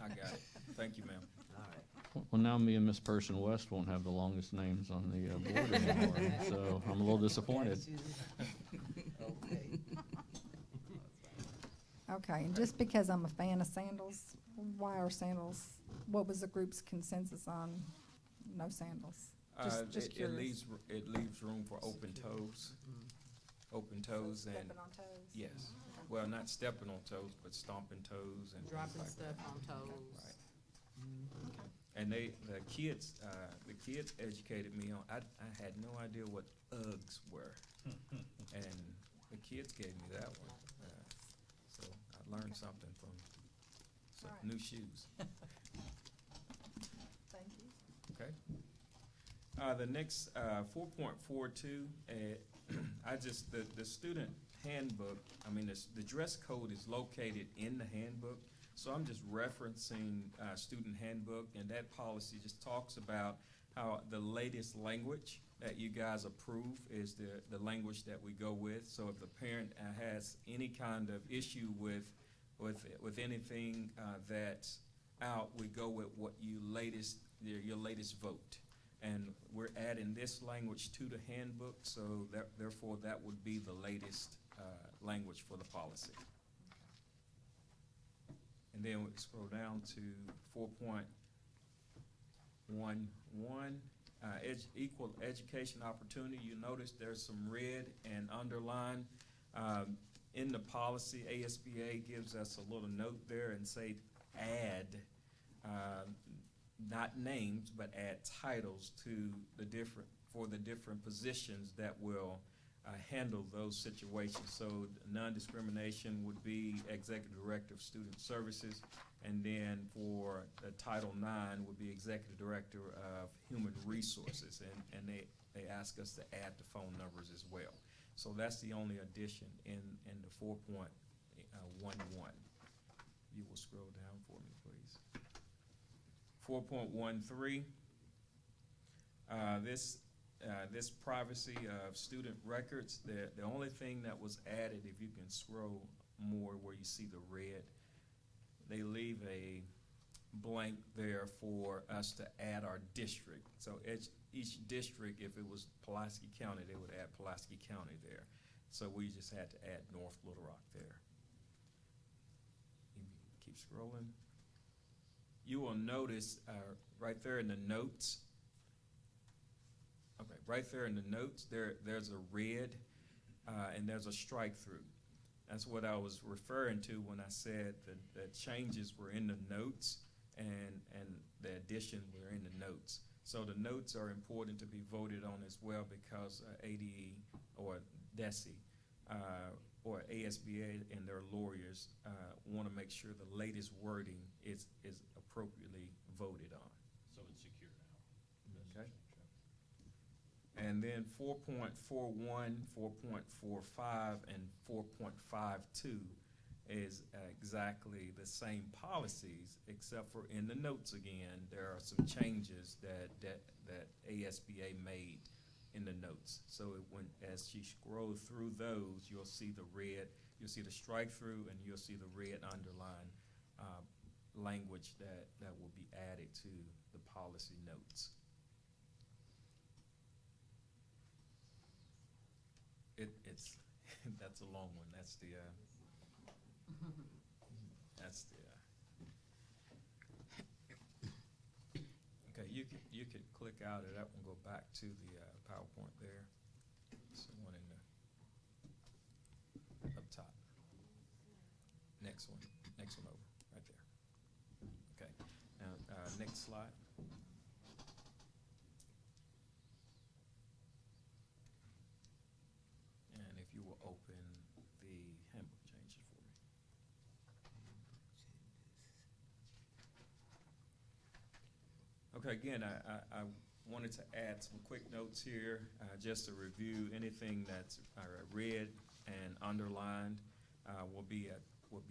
I got it. Thank you, ma'am. All right. Well, now me and Miss Person West won't have the longest names on the board anymore, so I'm a little disappointed. Got you. Okay. okay, and just because I'm a fan of sandals, why are sandals, what was the group's consensus on no sandals? Just It curious. leaves room for open toes. Open toes and, Stepping on toes? yes. Well, not stepping on toes, but stomping toes and things Dropping like stuff that. on toes. Right. And the kids educated me on, I had no idea what Uggs were. And the kids gave me that one. So I learned something from some Alright. new shoes. Thank you. Okay. The next, 4.42, the student handbook, the dress code is located in the handbook, so I'm just referencing student handbook, and that policy just talks about how the latest language that you guys approve is the language that we go with. So if the parent has any kind of issue with anything that's out, we go with what your latest vote. And we're adding this language to the handbook, so therefore that would be the latest language for the policy. And then we scroll down to 4.11, equal education opportunity. You notice there's some red and underlined. In the policy, ASBA gives us a little note there and say add, not names, but add titles to the different positions that will handle those situations. So non-discrimination would be Executive Director of Student Services, and then for Title IX would be Executive Director of Human Resources, and they ask us to add the phone numbers as well. So that's the only addition in the 4.11. You will scroll down for me, please. 4.13. This privacy of student records, the only thing that was added, if you can scroll more where you see the red, they leave a blank there for us to add our district. So each district, if it was Pulaski County, they would add Pulaski County there. So we just had to add North Little Rock there. You keep scrolling. You will notice right there in the notes, okay, right there in the notes, there's a red and there's a strike through. That's what I was referring to when I said that changes were in the notes and the addition were in the notes. So the notes are important to be voted on as well, because ADE or DESE or ASBA and their lawyers want to make sure the latest wording is appropriately voted on. So it's secure now. Okay. And then 4.41, 4.45, and 4.52 is exactly the same policies, except for in the notes again, there are some changes that ASBA made in the notes. So as you scroll through those, you'll see the red, you'll see the strike through, and you'll see the red underline language that will be added to the policy notes. It's that's a long one. That's the okay. You could click out of that one. Go back to the PowerPoint there. It's the one in the up top. Next one over right there. Okay. Now next slide. And if you will open the handbook changes for me. Okay, again, I wanted to add some quick notes here, just to review anything that's red and underlined will be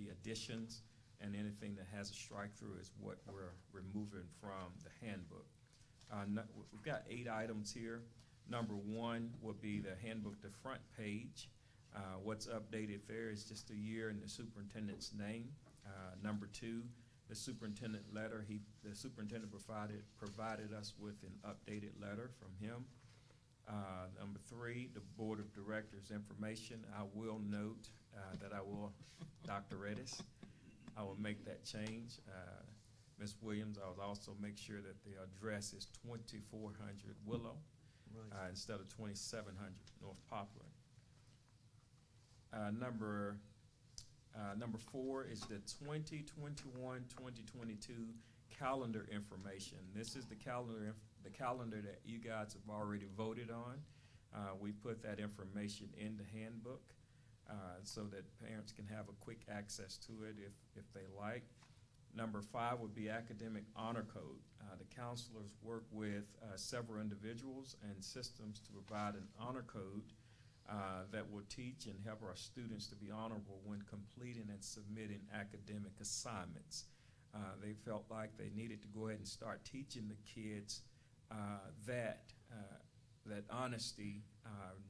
additions, and anything that has a strike through is what we're removing from the handbook. We've got 8 items here. Number 1 would be the handbook, the front page. What's updated there is just a year and the superintendent's name. Number 2, the superintendent letter. The superintendent provided us with an updated letter from him. Number 3, the board of directors information. I will note that Dr. Redis, I will make that change. Ms. Williams, I will also make sure that the address is 2400 Willow. Right. Instead of 2700 North Poplar. Number 4 is the 2021-2022 calendar information. This is the calendar that you guys have already voted on. We put that information in the handbook so that parents can have a quick access to it if they like. Number 5 would be academic honor code. The counselors work with several individuals and systems to provide an honor code that will teach and help our students to be honorable when completing and submitting academic assignments. They felt like they needed to go ahead and start teaching the kids that honesty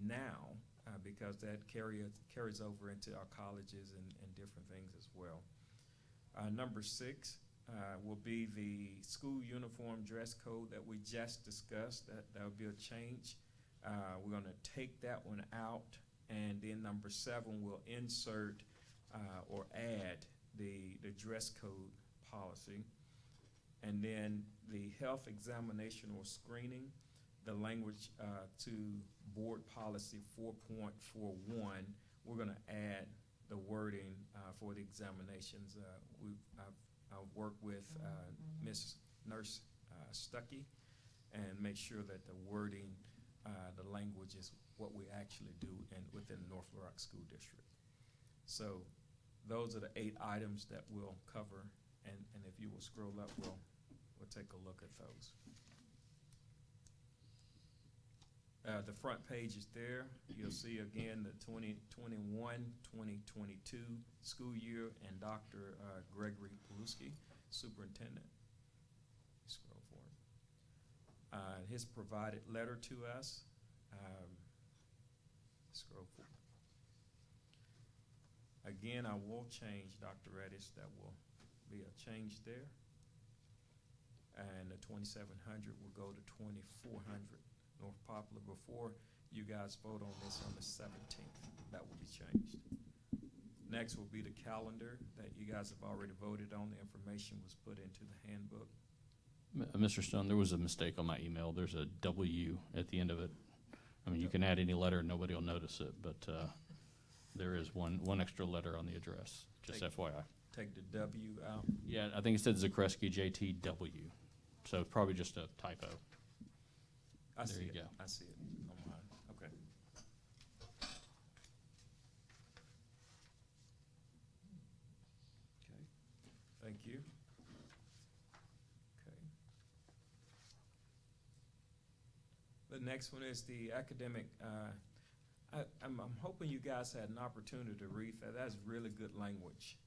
now, because that carries over into our colleges and different things as well. Number 6 will be the school uniform dress code that we just discussed. That will be a change. We're going to take that one out, and then number 7 we'll insert or add the dress code policy. And then the health examination or screening, the language to board policy 4.41, we're going to add the wording for the examinations. I've worked with Ms. Nurse Stuckey and make sure that the wording, the language is what we actually do within the North Little Rock School District. So those are the 8 items that we'll cover, and if you will scroll up, we'll take a look at those. The front page is there. You'll see again the 2021-2022 school year and Dr. Gregory Paluski, superintendent. Scroll forward. His provided letter to us. Scroll forward. Again, I will change, Dr. Reddish, that will be a change there. And the 2700 will go to 2400 North Poplar before you guys vote on this on the 17th. That will be changed. Next will be the calendar that you guys have already voted on. The information was put into the handbook. Mr. Stone, there was a mistake on my email. There's a W at the end of it. I mean, you can add any letter and nobody will notice it, but there is one extra letter on the address, just FYI. Take the W out. Yeah, I think it said Zakreski JTW, so probably just a typo. I There see you it. go. I see it on mine. Okay. Okay. Thank you. Okay. The next one is the academic. I'm hoping you guys had an opportunity to read that. That's really good language.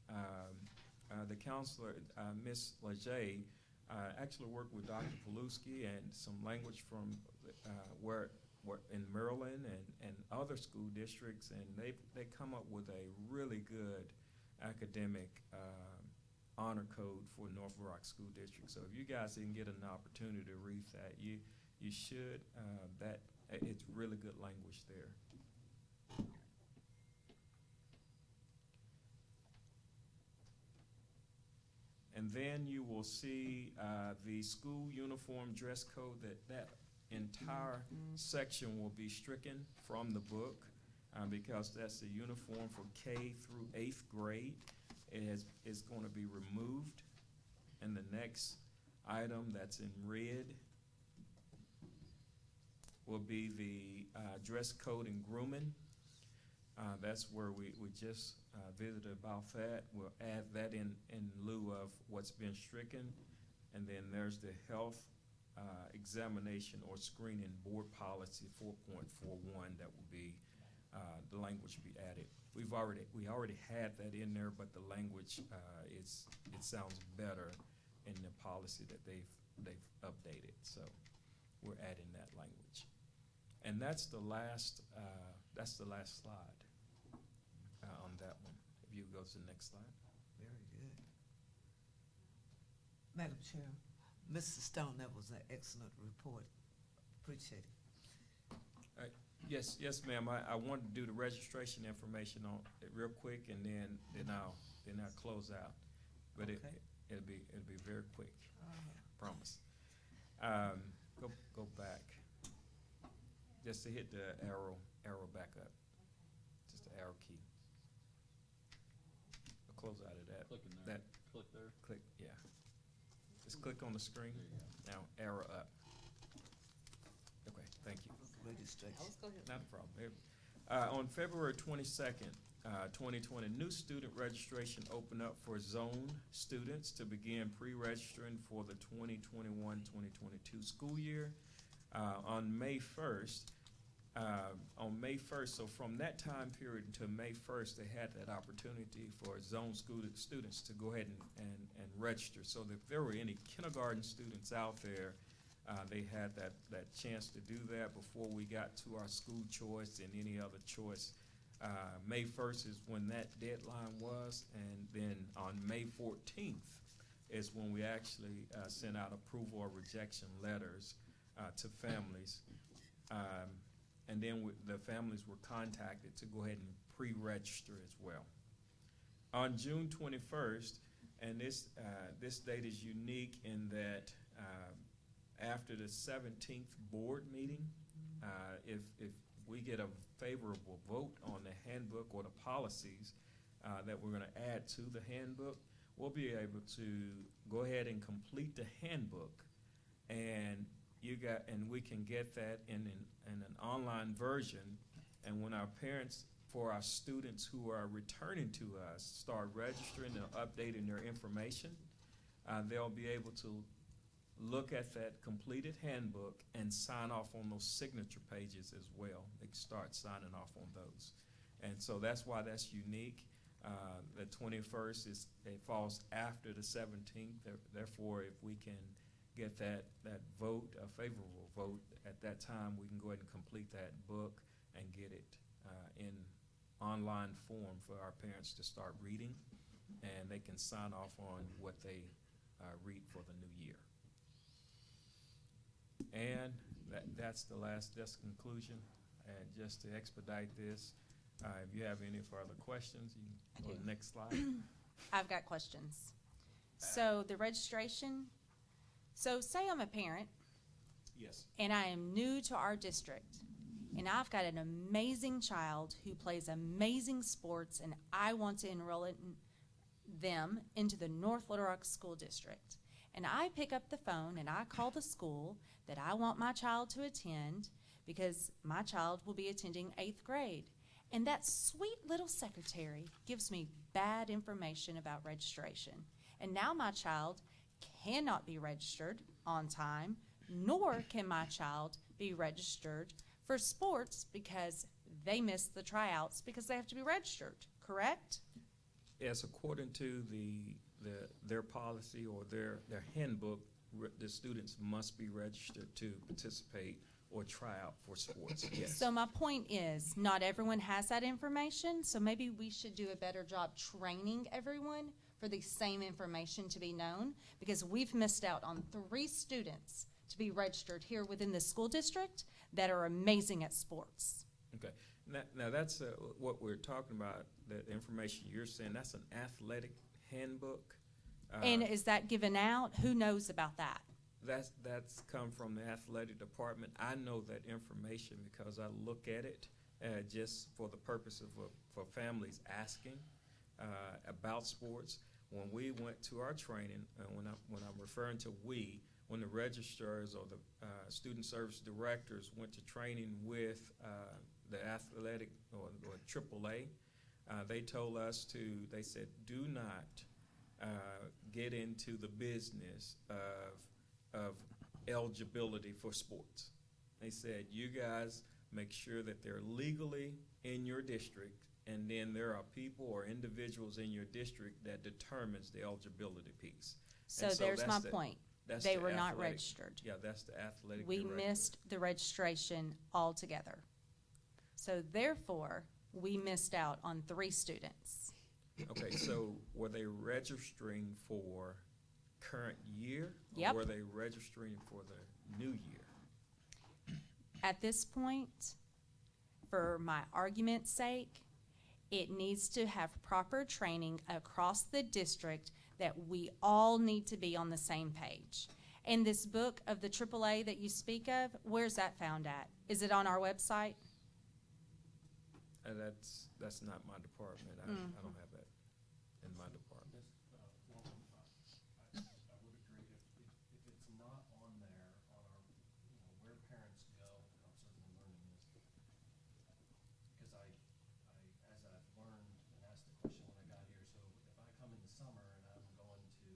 The counselor, Ms. Leger, actually worked with Dr. Paluski and some language from where in Maryland and other school districts, and they come up with a really good academic honor code for North Little Rock School District. So if you guys didn't get an opportunity to read that, you should. It's really good language there. And then you will see the school uniform dress code. That entire section will be stricken from the book because that's the uniform for K through 8th grade. It's going to be removed. And the next item that's in red will be the dress code and grooming. That's where we just visited about that. We'll add that in lieu of what's been stricken. And then there's the health examination or screening board policy 4.41 that will be, the language be added. We already had that in there, but the language, it sounds better in the policy that they've updated. So we're adding that language. And that's the last slide on that one. If you go to the next slide. Very good. Madam Chair, Mr. Stone, that was an excellent report. Appreciate it. Yes, ma'am. I wanted to do the registration information on it real quick, and then I'll close out. But Okay. it'll be very quick. Promise. Go back. Just to hit the arrow back up. Just the arrow key. I'll close out of that. Click in there. Click there. Click, yeah. Just click on the screen. Now arrow up. Okay, thank you. Registration. Not a problem. On February 22nd, 2020, new student registration opened up for zone students to begin pre-registering for the 2021-2022 school year. On May 1st, so from that time period until May 1st, they had that opportunity for zone students to go ahead and register. So if there were any kindergarten students out there They had that chance to do that before we got to our school choice and any other choice. May 1st is when that deadline was, and then on May 14th is when we actually sent out approval or rejection letters to families. And then the families were contacted to go ahead and pre-register as well. On June 21st, and this date is unique in that after the 17th board meeting, if we get a favorable vote on the handbook or the policies that we're going to add to the handbook, we'll be able to go ahead and complete the handbook, and we can get that in an online version. And when our parents, for our students who are returning to us, start registering and updating their information, they'll be able to look at that completed handbook and sign off on those signature pages as well. They can start signing off on those. And so that's why that's unique. The 21st it falls after the 17th. Therefore, if we can get that vote, a favorable vote at that time, we can go ahead and complete that book and get it in online form for our parents to start reading, and they can sign off on what they read for the new year. And that's the conclusion. And just to expedite this, if you have any further questions, you can go to the next slide. I've got questions. So the registration, so say I'm a parent Yes. and I am new to our district, and I've got an amazing child who plays amazing sports, and I want to enroll them into the North Little Rock School District. And I pick up the phone and I call the school that I want my child to attend because my child will be attending 8th grade. And that sweet little secretary gives me bad information about registration. And now my child cannot be registered on time, nor can my child be registered for sports because they missed the tryouts because they have to be registered, correct? Yes, according to their policy or their handbook, the students must be registered to participate or try out for sports. Yes. So my point is, not everyone has that information, so maybe we should do a better job training everyone for the same information to be known, because we've missed out on 3 students to be registered here within the school district that are amazing at sports. Okay. Now that's what we're talking about, the information you're saying, that's an athletic handbook. And is that given out? Who knows about that? That's come from the athletic department. I know that information because I look at it just for the purpose of for families asking about sports. When we went to our training, when I'm referring to we, when the registrars or the student service directors went to training with the athletic or AAA, they told us they said, do not get into the business of eligibility for sports. They said, you guys make sure that they're legally in your district, and then there are people or individuals in your district that determines the eligibility piece. So And there's my that's point. that's They the were not athletic- registered. Yeah, that's the athletic We director. missed the registration altogether. So therefore, we missed out on 3 students. Okay, so were they registering for current year? Yep. Or were they registering for the new year? At this point, for my argument's sake, it needs to have proper training across the district that we all need to be on the same page. And this book of the AAA that you speak of, where's that found at? Is it on our website? That's not my department. I don't have that in my department. I would agree if it's not on there on our, where parents go, and I'm certainly learning this, because as I've learned and asked the question when I got here, so if I come in the summer and I'm going to,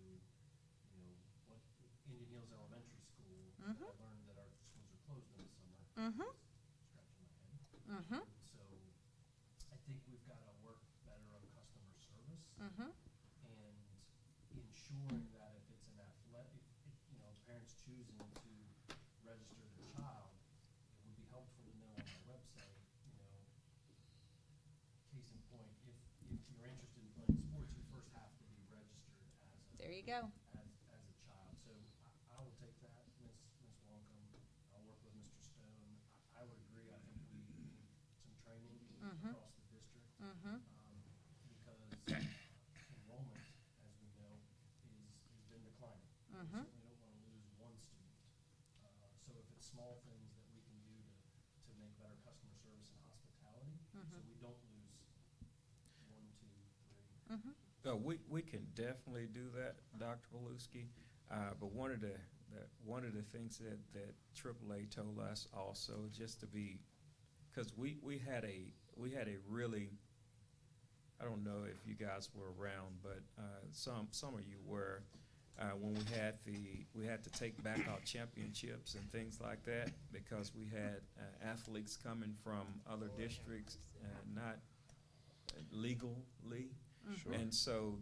what Indian Hills Elementary School, Mhm. I learned that our schools are closed in the summer. Mm-hmm. Scratching my head. Mm-hmm. So I think we've got to work better on customer service. Mm-hmm. And ensuring that if it's an athletic, parents choosing to you go. as a child. So I will take that, Ms. Wonkum. I'll work with Mr. Stone. I would agree. I think we need some training Mhm. across the district. Mm-hmm. Because enrollment, as we know, has been declining. We Mhm. certainly don't want to lose one student. So if it's small things that we can do to make better customer service and hospitality, so we don't lose 1, 2, 3. Mm-hmm. We can definitely do that, Dr. Paluski. But one of the things that AAA told us also, just to be, because we had a really, I don't know if you guys were around, but some of you were, when we had to take back our championships and things like that, because we had athletes coming from other districts, not legally. Sure. And so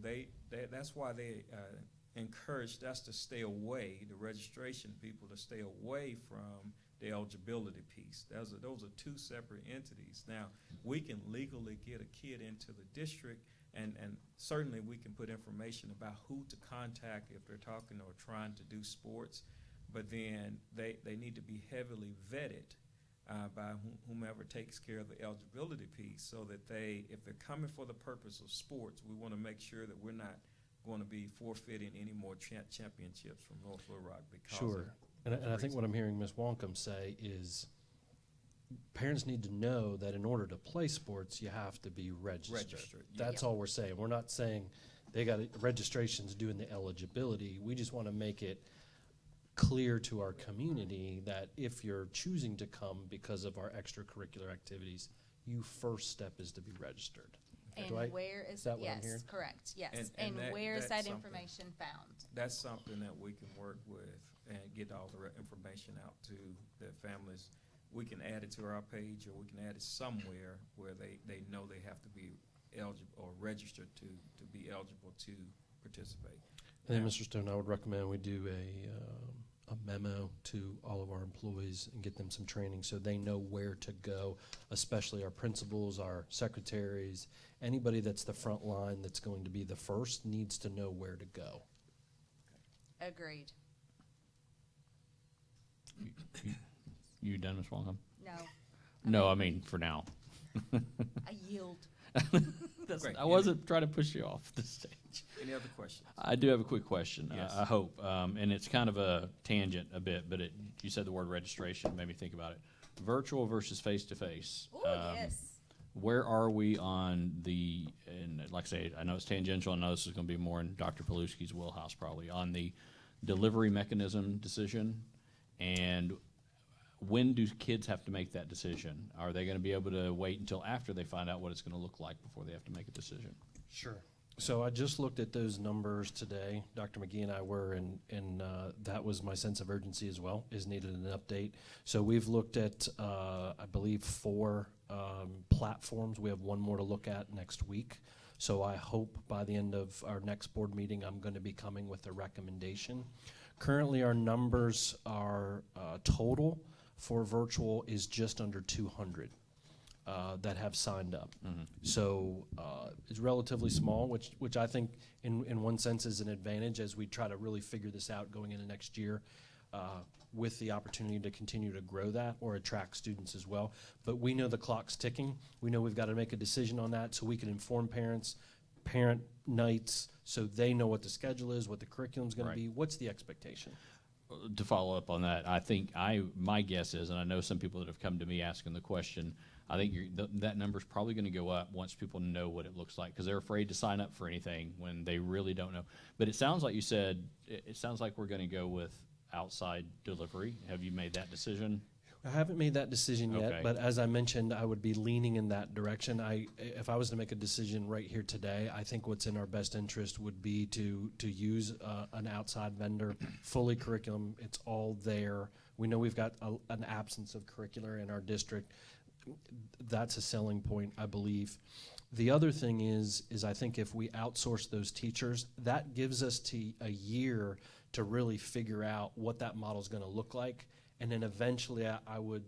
that's why they encouraged us to stay away, the registration people to stay away from the eligibility piece. Those are two separate entities. Now, we can legally get a kid into the district, and certainly we can put information about who to contact if they're talking or trying to do sports, but then they need to be heavily vetted by whomever takes care of the eligibility piece, so that if they're coming for the purpose of sports, we want to make sure that we're not going to be forfeiting any more championships from North Little Rock because Sure. And I think what I'm hearing Ms. Wonkum say is parents need to know that in order to play sports, you have to be registered. That's all we're saying. We're not saying they got registrations doing the eligibility. We just want to make it clear to our community that if you're choosing to come because of our extracurricular activities, your first step is to be registered. And Do I- where is, is that what I'm yes, hearing? correct, yes. And And where is that's that something. information found? That's something that we can work with and get all the information out to the families. We can add it to our page, or we can add it somewhere where they know they have to be eligible or registered to be eligible to participate. And then, Now- Mr. Stone, I would recommend we do a memo to all of our employees and get them some training so they know where to go, especially our principals, our secretaries, anybody that's the front line that's going to be the first needs to know where to go. Agreed. You done, Ms. Wongham? No, No, I mean, for now. I yield. Great. I wasn't trying to push you off the stage. Any other questions? I do have a quick question. Yes. I hope, and it's kind of a tangent a bit, but you said the word registration, made me think about it. Virtual versus face-to-face. Oh, yes. Where are we on and like I say, I know it's tangential, I know this is going to be more in Dr. Paluski's wheelhouse probably, on the delivery mechanism decision, and when do kids have to make that decision? Are they going to be able to wait until after they find out what it's going to look like before they have to make a decision? Sure. So I just looked at those numbers today. Dr. McGee and I were, and that was my sense of urgency as well, is needed an update. So we've looked at, I believe, 4 platforms. We have one more to look at next week. So I hope by the end of our next board meeting, I'm going to be coming with a recommendation. Currently, our numbers are total for virtual is just under 200 that have signed up. Mm-hmm. So it's relatively small, which I think in one sense is an advantage as we try to really figure this out going into next year with the opportunity to continue to grow that or attract students as well. But we know the clock's ticking. We know we've got to make a decision on that so we can inform parents, parent nights, so they know what the schedule is, what the curriculum's going Right. to be, what's the expectation. To follow up on that, I think my guess is, and I know some people that have come to me asking the question, I think that number's probably going to go up once people know what it looks like, because they're afraid to sign up for anything when they really don't know. But it sounds like you said, it sounds like we're going to go with outside delivery. Have you made that decision? I haven't made that decision yet, Okay. but as I mentioned, I would be leaning in that direction. If I was to make a decision right here today, I think what's in our best interest would be to use an outside vendor, fully curriculum. It's all there. We know we've got an absence of curricular in our district. That's a selling point, I believe. The other thing is I think if we outsource those teachers, that gives us a year to really figure out what that model is going to look like. And then eventually I would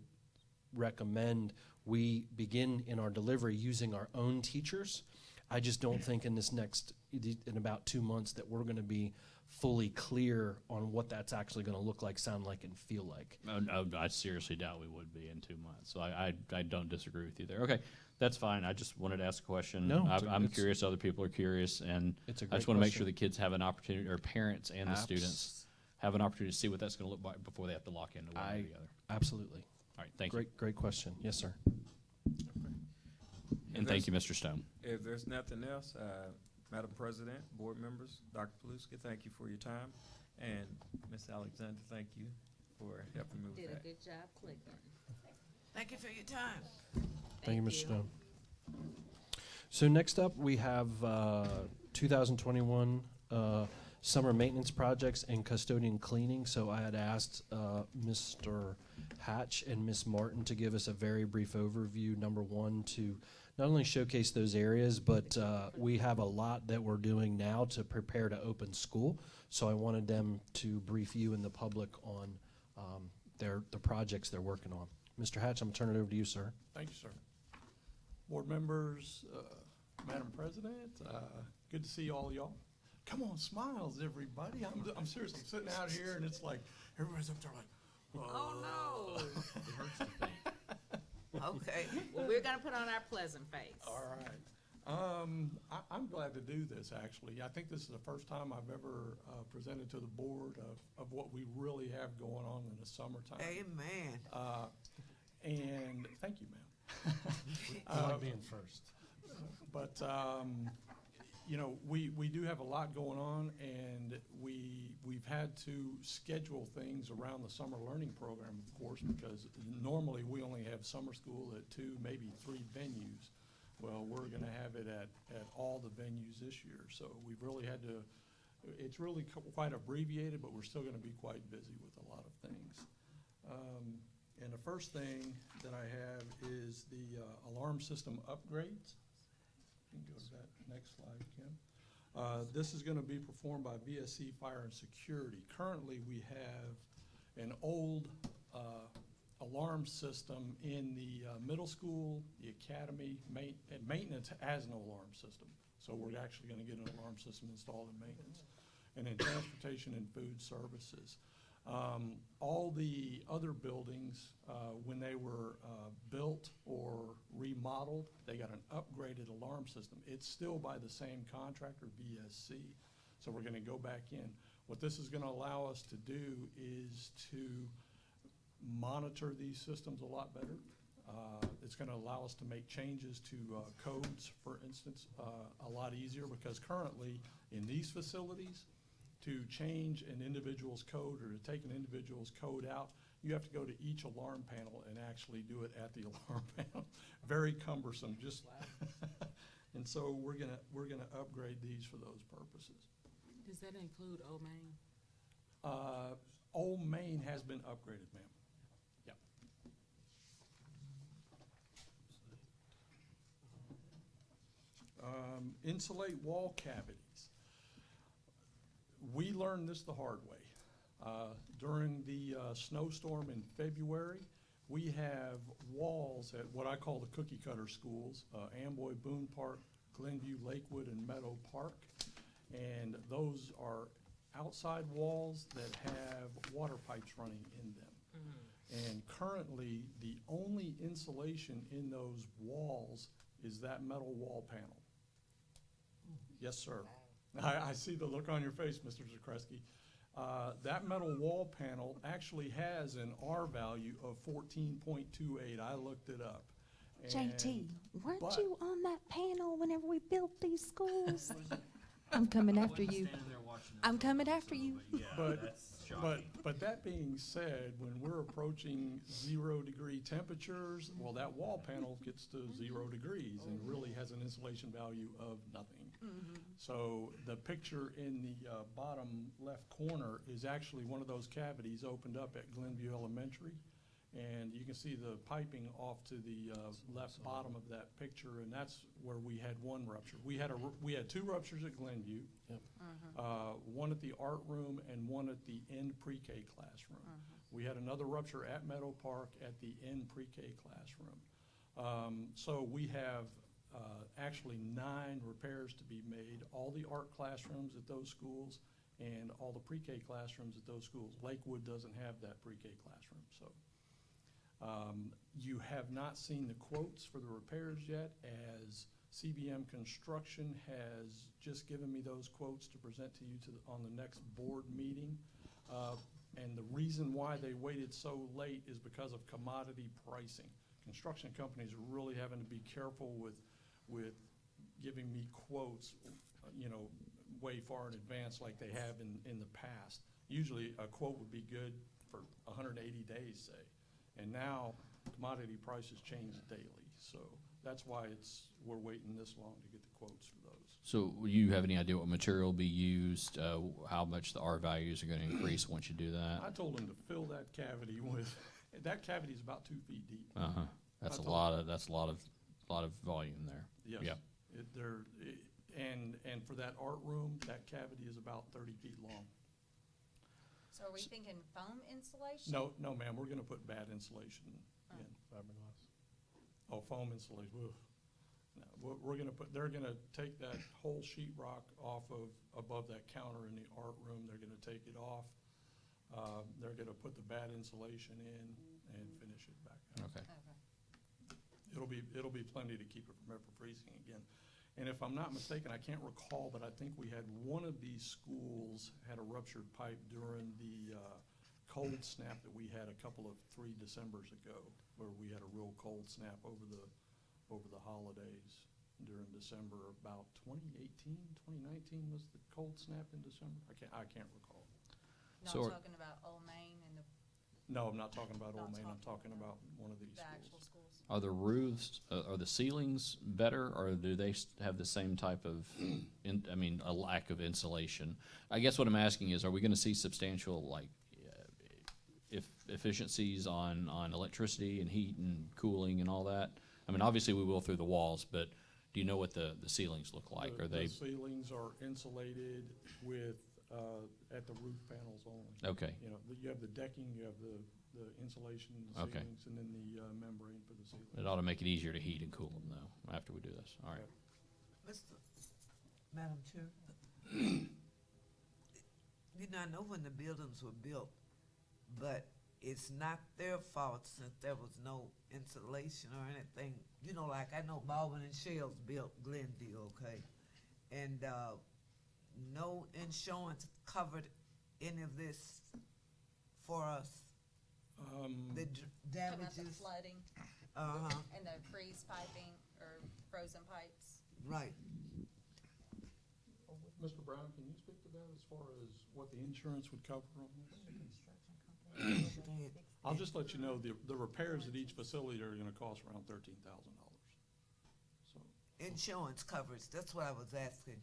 recommend we begin in our delivery using our own teachers. I just don't think in about 2 months that we're going to be fully clear on what that's actually going to look like, sound like, and feel like. I seriously doubt we would be in 2 months. So I don't disagree with you there. Okay, that's fine. I just wanted to ask a question. No, I'm it's- curious. Other people are curious, and It's a I great just want to make sure question. the kids have an opportunity, or parents and the students have an opportunity to see what that's going to look like before they have to lock into one or the other. Absolutely. All right, thank you. Great question. Yes, sir. And thank you, Mr. Stone. If there's nothing else, Madam President, board members, Dr. Paluski, thank you for your time. And Ms. Alexander, thank you for helping me with Did a that. good job clicking. Thank you for your time. Thank you, Mr. Stone. So next up, we have 2021 summer maintenance projects and custodian cleaning. So I had asked Mr. Hatch and Ms. Martin to give us a very brief overview. Number one, to not only showcase those areas, but we have a lot that we're doing now to prepare to open school. So I wanted them to brief you and the public on the projects they're working on. Mr. Hatch, I'm going to turn it over to you, sir. Thank you, sir. Board members, Madam President, good to see all y'all. Come on, smiles, everybody. I'm serious. I'm sitting out here, and it's like everybody's up there like, Oh, no. It hurts to think. Okay. Well, we're gonna put on our pleasant face. all right. I'm glad to do this, actually. I think this is the first time I've ever presented to the board of what we really have going on in the summertime. Amen. And thank you, ma'am. I like being first. But, you know, we do have a lot going on, and we've had to schedule things around the summer learning program, of course, because normally we only have summer school at 2, maybe 3 venues. Well, we're going to have it at all the venues this year, so we've really had to, it's really quite abbreviated, but we're still going to be quite busy with a lot of things. And the first thing that I have is the alarm system upgrades. You can go to that next slide, Kim. This is going to be performed by VSC Fire and Security. Currently, we have an old alarm system in the middle school, the academy, and maintenance has no alarm system. So we're actually going to get an alarm system installed in maintenance. And in transportation and food services. All the other buildings, when they were built or remodeled, they got an upgraded alarm system. It's still by the same contractor, VSC. So we're going to go back in. What this is going to allow us to do is to monitor these systems a lot better. It's going to allow us to make changes to codes, for instance, a lot easier, because currently in these facilities, to change an individual's code or to take an individual's code out, you have to go to each alarm panel and actually do it at the alarm panel. Very cumbersome. Just and so we're gonna upgrade these for those purposes. Does that include Old Main? Old Main has been upgraded, ma'am. Yep. Insulate wall cavities. We learned this the hard way. During the snowstorm in February, we have walls at what I call the cookie cutter schools, Amboy, Boone Park, Glenview, Lakewood, and Meadow Park. And those are outside walls that have water pipes running in them. And currently, the only insulation in those walls is that metal wall panel. Yes, sir. I see the look on your face, Mr. Zakreski. That metal wall panel actually has an R value of 14.28. I looked it up. JT, weren't but- you on that panel whenever we built these schools? I'm coming after you. I'm coming after you. But that being said, when we're approaching 0-degree temperatures, well, that wall panel gets to 0 degrees and really has an insulation value of nothing. So the picture in the bottom left corner is actually one of those cavities opened up at Glenview Elementary. And you can see the piping off to the left bottom of that picture, and that's where we had one rupture. We had 2 ruptures at Glenview, one at the art room and one at the end pre-K classroom. We had another rupture at Meadow Park at the end pre-K classroom. So we have actually 9 repairs to be made. All the art classrooms at those schools and all the pre-K classrooms at those schools. Lakewood doesn't have that pre-K classroom, so. You have not seen the quotes for the repairs yet, as CBM Construction has just given me those quotes to present to you on the next board meeting. And the reason why they waited so late is because of commodity pricing. Construction companies are really having to be careful with giving me quotes, way far in advance like they have in the past. Usually a quote would be good for 180 days, say. And now commodity prices change daily. So that's why we're waiting this long to get the quotes for those. So will you have any idea what material will be used, how much the R values are going to increase once you do that? I told them to fill that cavity with, that cavity is about 2 feet deep. Uh-huh. That's a lot of volume there. Yes. Yep. And for that art room, that cavity is about 30 feet long. So are we thinking foam insulation? No, ma'am, we're gonna put bad insulation in. Fiberglass. Oh, foam insulation, ugh. No, they're gonna take that whole sheetrock off of, above that counter in the art room, they're gonna take it off. They're gonna put the bad insulation in and finish it back up. Okay. Okay. It'll be plenty to keep it from ever freezing again. And if I'm not mistaken, I can't recall, but I think we had one of these schools had a ruptured pipe during the cold snap that we had a couple of 3 Decembers ago, where we had a real cold snap over the holidays during December. About 2018, 2019 was the cold snap in December. I can't recall. Not So talking about Old Main and No, I'm not talking about Old Not Main. I'm talking talking about one of these the actual schools. schools. Are the roofs, are the ceilings better, or do they have the same type of, a lack of insulation? I guess what I'm asking is, are we going to see substantial, efficiencies on electricity and heat and cooling and all that? I mean, obviously we will through the walls, but do you know what the ceilings look like? Are they? The ceilings are insulated with, at the roof panels only. Okay. You have the decking, you have the insulation, the Okay. ceilings, and then the membrane for the ceiling. It ought to make it easier to heat and cool them, though, after we do this. All right. Madam Chair, I know when the buildings were built, but it's not their fault since there was no insulation or anything. Like I know Baldwin and Shells built Glenview, okay? And no insurance covered any of this for us. The Talking about the damages. flooding and the freeze piping or frozen pipes. Right. Mr. Brown, can you speak to that as far as what the insurance would cover on this? I'll just let you know, the repairs at each facility are gonna cost around $13,000. So, Insurance coverage, that's what I was asking.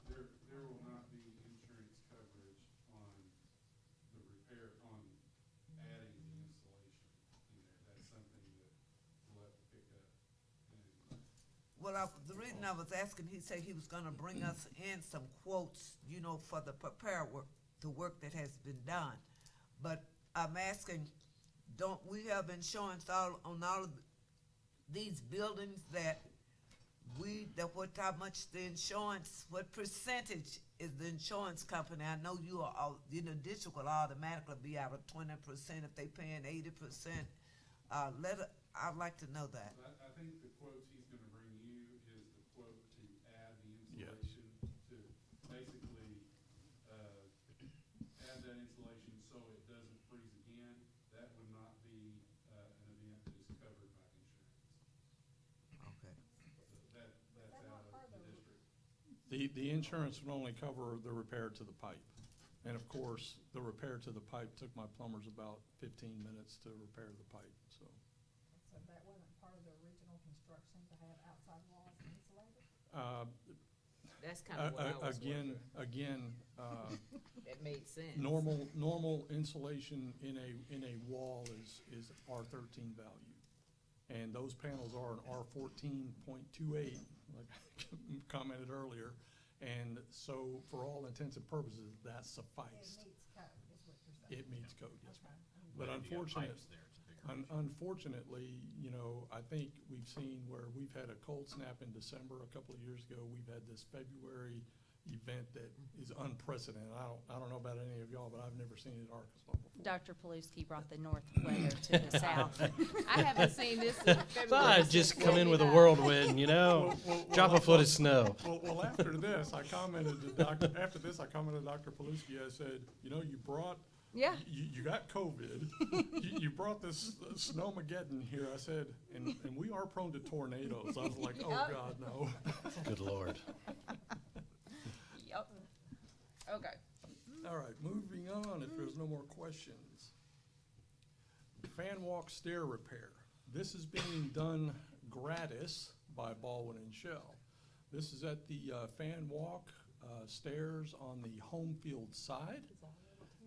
There will not be insurance coverage on the repair, on adding the installation in there. That's something that we'll have to pick up. Well, the reason I was asking, he said he was gonna bring us in some quotes, for the prepare work, the work that has been done. But I'm asking, don't we have insurance on all of these buildings how much the insurance, what percentage is the insurance company? I know you are, the district will automatically be out of 20% if they paying 80%. I'd like to know that. I think the quotes he's gonna bring you is the quote to add the insulation, to basically, add that insulation so it doesn't freeze again. That would not be, an event that is covered by insurance. Okay. So that's out of the district. the insurance would only cover the repair to the pipe. And of course, the repair to the pipe took my plumbers about 15 minutes to repair the pipe, so. So that wasn't part of the original construction to have outside walls insulated? That's kind of what I was wondering. Again, That made sense. normal insulation in a wall is R13 value. And those panels are an R14.28, like I commented earlier. And so for all intents and purposes, that sufficed. It meets code, is what you're saying? It meets code, yes, ma'am. Okay. But unfortunately, I think we've seen where we've had a cold snap in December a couple of years ago. We've had this February event that is unprecedented. I don't know about any of y'all, but I've never seen it in Arkansas before. Dr. Paluski brought the north weather to the south. I haven't seen this in February. I'd just come in with a whirlwind, you know, drop a foot of snow. Well, after this, I commented to Dr. Paluski, I said, you know, you brought, Yeah. you got COVID, you brought this snowmageddon here, I said, and we are prone to tornadoes. I was like, oh, Yep. God, no. Good Lord. Yep. Okay. All right, moving on, if there's no more questions. Fan walk stair repair. This is being done gratis by Baldwin and Shell. This is at the fan walk stairs on the home field side.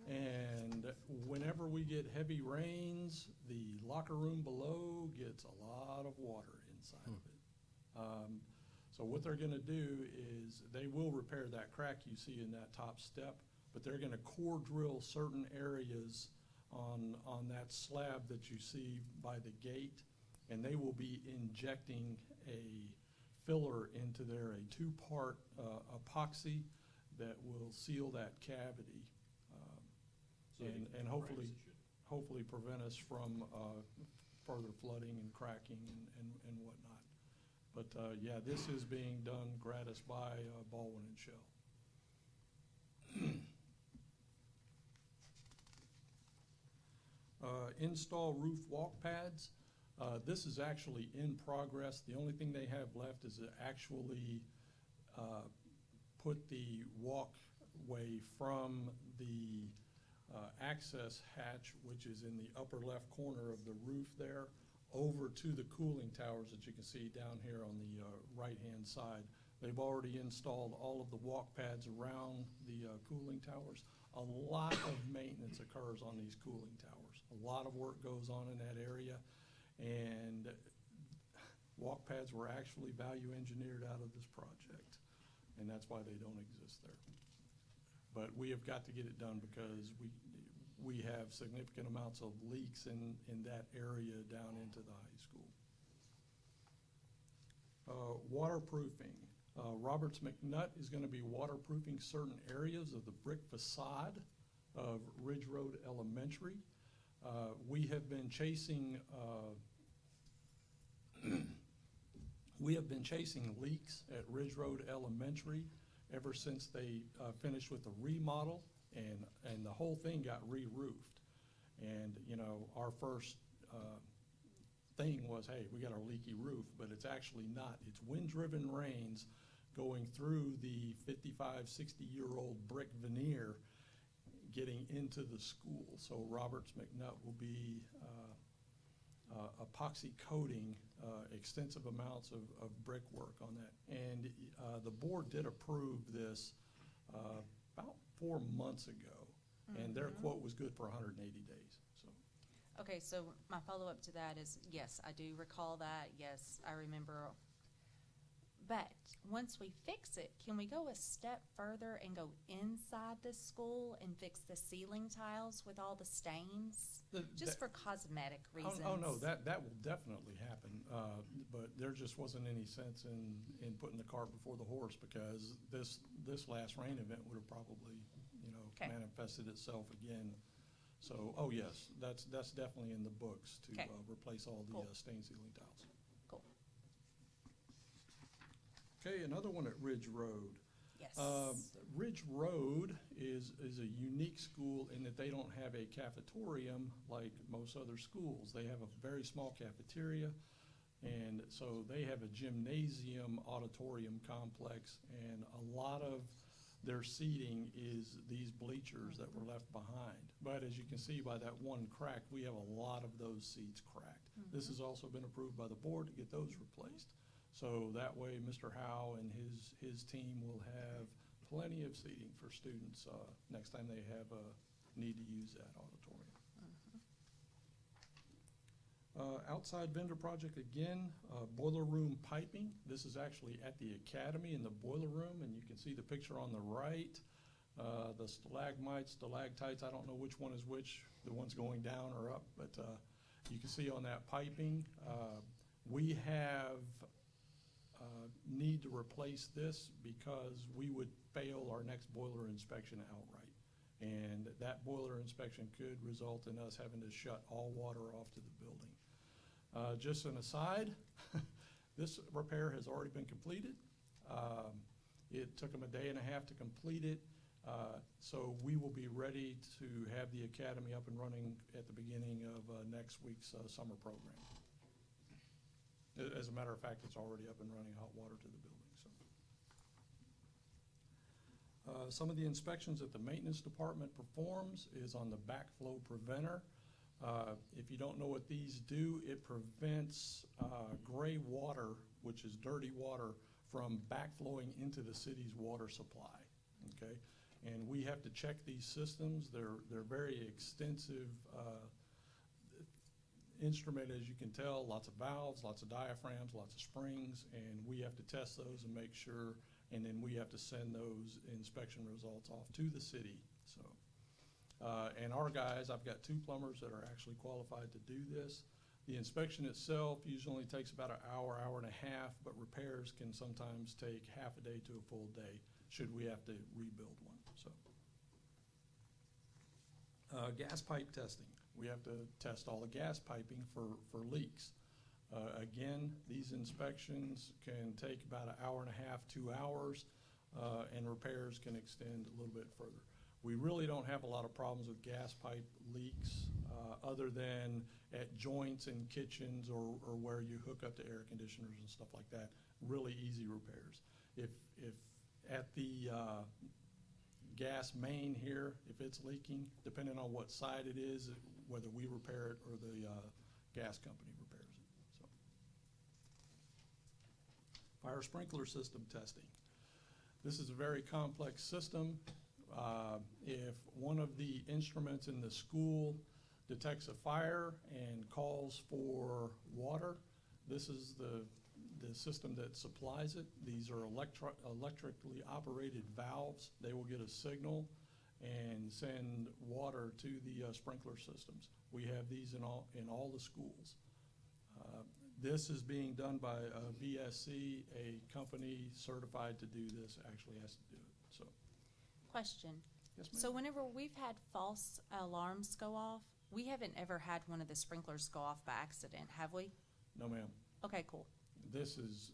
And whenever we get heavy rains, the locker room below gets a lot of water inside of it. So what they're gonna do is they will repair that crack you see in that top step, but they're gonna core drill certain areas on that slab that you see by the gate, and they will be injecting a filler into there, a two-part epoxy that will seal that cavity. And hopefully prevent us from further flooding and cracking and whatnot. But yeah, this is being done gratis by Baldwin and Shell. Install roof walk pads. This is actually in progress. The only thing they have left is to actually put the walkway from the access hatch, which is in the upper left corner of the roof there, over to the cooling towers that you can see down here on the right-hand side. They've already installed all of the walk pads around the cooling towers. A lot of maintenance occurs on these cooling towers. A lot of work goes on in that area, and walk pads were actually value engineered out of this project, and that's why they don't exist there. But we have got to get it done because we have significant amounts of leaks in that area down into the high school. Waterproofing. Roberts McNutt is going to be waterproofing certain areas of the brick facade of Ridge Road Elementary. We have been chasing leaks at Ridge Road Elementary ever since they finished with the remodel, and the whole thing got re-roofed. And you know, our first thing was, hey, we got our leaky roof, but it's actually not. It's wind-driven rains going through the 55, 60-year-old brick veneer getting into the school. So Roberts McNutt will be epoxy coating extensive amounts of brickwork on that. And the board did approve this about 4 months ago, and their quote was good for 180 days. So. Okay, so my follow-up to that is, yes, I do recall that. Yes, I remember. But once we fix it, can we go a step further and go inside the school and fix the ceiling tiles with all the stains? Just for cosmetic reasons. Oh no, that will definitely happen. But there just wasn't any sense in putting the cart before the horse, because this last rain event would have probably, you know, manifested itself again. So, oh yes, that's definitely in the books to replace all the stain sealing tiles. Cool. Okay, another one at Ridge Road. Yes. Ridge Road is a unique school in that they don't have a cafetorium like most other schools. They have a very small cafeteria, and so they have a gymnasium auditorium complex, and a lot of their seating is these bleachers that were left behind. But as you can see by that one crack, we have a lot of those seats cracked. This has also been approved by the board to get those replaced. So that way, Mr. Howe and his team will have plenty of seating for students next time they have a need to use that auditorium. Outside vendor project again, boiler room piping. This is actually at the academy in the boiler room, and you can see the picture on the right. The stalagmites, stalactites, I don't know which one is which, the one's going down or up, but you can see on that piping, we have need to replace this because we would fail our next boiler inspection outright. And that boiler inspection could result in us having to shut all water off to the building. Just an aside, this repair has already been completed. It took them a day and a half to complete it. So we will be ready to have the academy up and running at the beginning of next week's summer program. As a matter of fact, it's already up and running, hot water to the building. So, some of the inspections that the maintenance department performs is on the backflow preventer. If you don't know what these do, it prevents gray water, which is dirty water, from backflowing into the city's water supply. Okay, and we have to check these systems. They're very extensive instrument, as you can tell, lots of valves, lots of diaphragms, lots of springs, and we have to test those and make sure, and then we have to send those inspection results off to the city. So, and our guys, I've got 2 plumbers that are actually qualified to do this. The inspection itself usually takes about an hour, hour and a half, but repairs can sometimes take half a day to a full day should we have to rebuild one. So, gas pipe testing. We have to test all the gas piping for leaks. Again, these inspections can take about an hour and a half, 2 hours, and repairs can extend a little bit further. We really don't have a lot of problems with gas pipe leaks other than at joints in kitchens or where you hook up to air conditioners and stuff like that. Really easy repairs. If at the gas main here, if it's leaking, depending on what side it is, whether we repair it or the gas company repairs it. So, fire sprinkler system testing. This is a very complex system. If one of the instruments in the school detects a fire and calls for water, this is the system that supplies it. These are electrically operated valves. They will get a signal and send water to the sprinkler systems. We have these in all the schools. This is being done by VSC, a company certified to do this actually has to do it. So, Question. yes, ma'am. So whenever we've had false alarms go off, we haven't ever had one of the sprinklers go off by accident, have we? No, ma'am. Okay, cool. This is,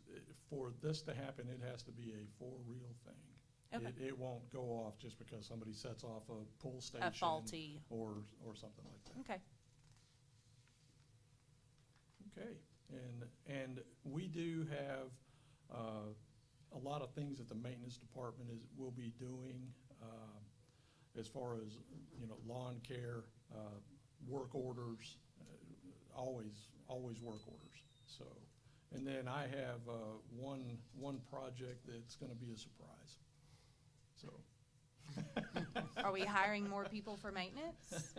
for this to happen, it has to be a for real thing. Okay. It won't go off just because somebody sets off a pull station. A faulty. Or something like that. Okay. Okay, and we do have a lot of things that the maintenance department will be doing as far as, lawn care, work orders, always work orders. So, and then I have one project that's going to be a surprise. So. Are we hiring more people for maintenance?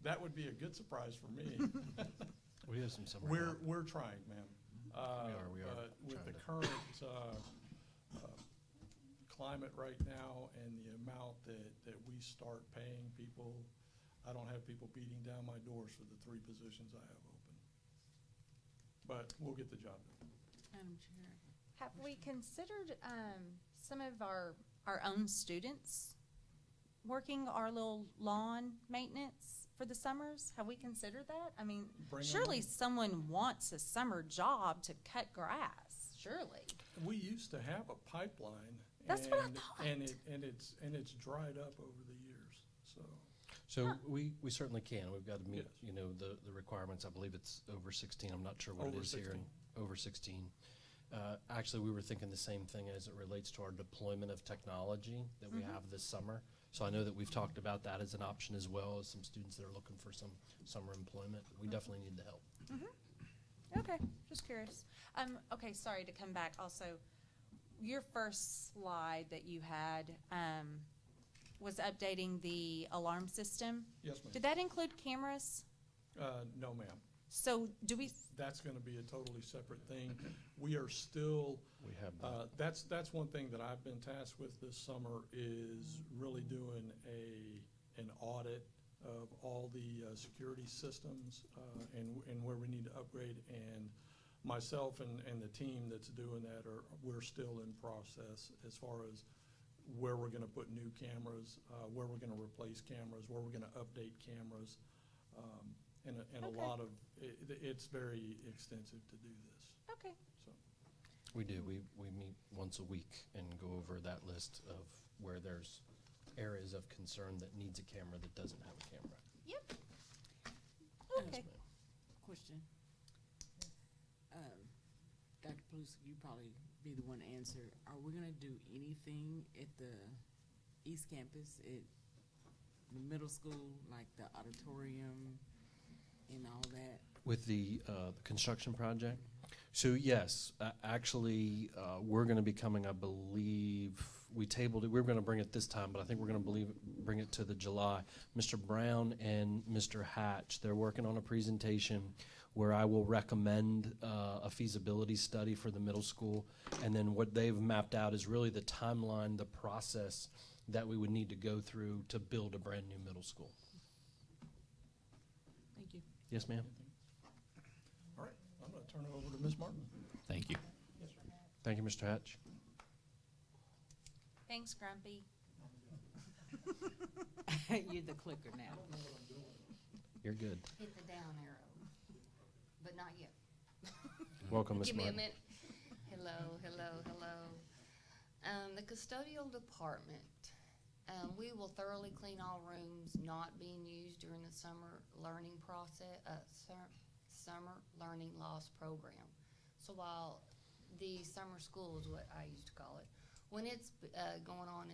That would be a good surprise for me. We have some summer. We're trying, ma'am. We are With trying the to- current climate right now and the amount that we start paying people, I don't have people beating down my doors for the 3 positions I have open. But we'll get the job done. Madam Chair. Have we considered some of our own students working our little lawn maintenance for the summers? Have we considered that? I mean, Bring 'em surely in. someone wants a summer job to cut grass, surely. We used to have a pipeline. That's what I and- thought. And it's dried up over the years, so. So we certainly can. We've got to meet, Yes. the requirements. I believe it's over 16. I'm not sure what it Over is here. 16. Over 16. Actually, we were thinking the same thing as it relates to our deployment of technology that we have this summer. So I know that we've talked about that as an option as well as some students that are looking for some summer employment. We definitely need the help. Okay, just curious. Okay, sorry to come back also. Your first slide that you had was updating the alarm system. Yes, ma'am. Did that include cameras? No, ma'am. So do we, That's going to be a totally separate thing. We are still, We have that. that's one thing that I've been tasked with this summer is really doing an audit of all the security systems and where we need to upgrade. And myself and the team that's doing that we're still in process as far as where we're gonna put new cameras, where we're gonna replace cameras, where we're gonna update cameras. And a Okay. lot of, it's very extensive to do this, Okay. so. We do. We meet once a week and go over that list of where there's areas of concern that needs a camera that doesn't have a camera. Yep. Yes, Okay. ma'am. Question. Dr. Paluski, you probably be the one to answer. Are we gonna do anything at the East Campus, at the middle school, like the auditorium and all that? With the construction project? So yes, actually, we're going to be coming, I believe, we tabled it, we were going to bring it this time, but I think we're going to bring it to the July. Mr. Brown and Mr. Hatch, they're working on a presentation where I will recommend a feasibility study for the middle school. And then what they've mapped out is really the timeline, the process that we would need to go through to build a brand new middle school. Thank you. Yes, ma'am? All right, I'm gonna turn it over to Ms. Martin. Thank you. Thank you, Mr. Hatch. Thanks, Grumpy. You're the clicker now. You're good. Hit the down arrow, but not yet. Welcome, Ms. Give me a Martin. minute. Hello, hello, hello. The custodial department, we will thoroughly clean all rooms not being used during the summer learning process, summer learning loss program. So while the summer school is what I used to call it, when it's going on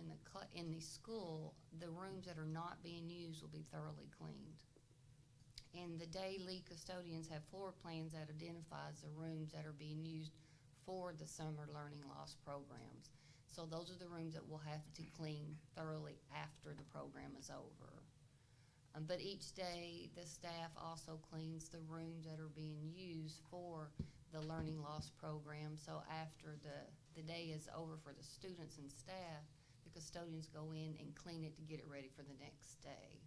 in the school, the rooms that are not being used will be thoroughly cleaned. And the daily custodians have floor plans that identifies the rooms that are being used for the summer learning loss programs. So those are the rooms that we'll have to clean thoroughly after the program is over. But each day, the staff also cleans the rooms that are being used for the learning loss program. So after the day is over for the students and staff, the custodians go in and clean it to get it ready for the next day.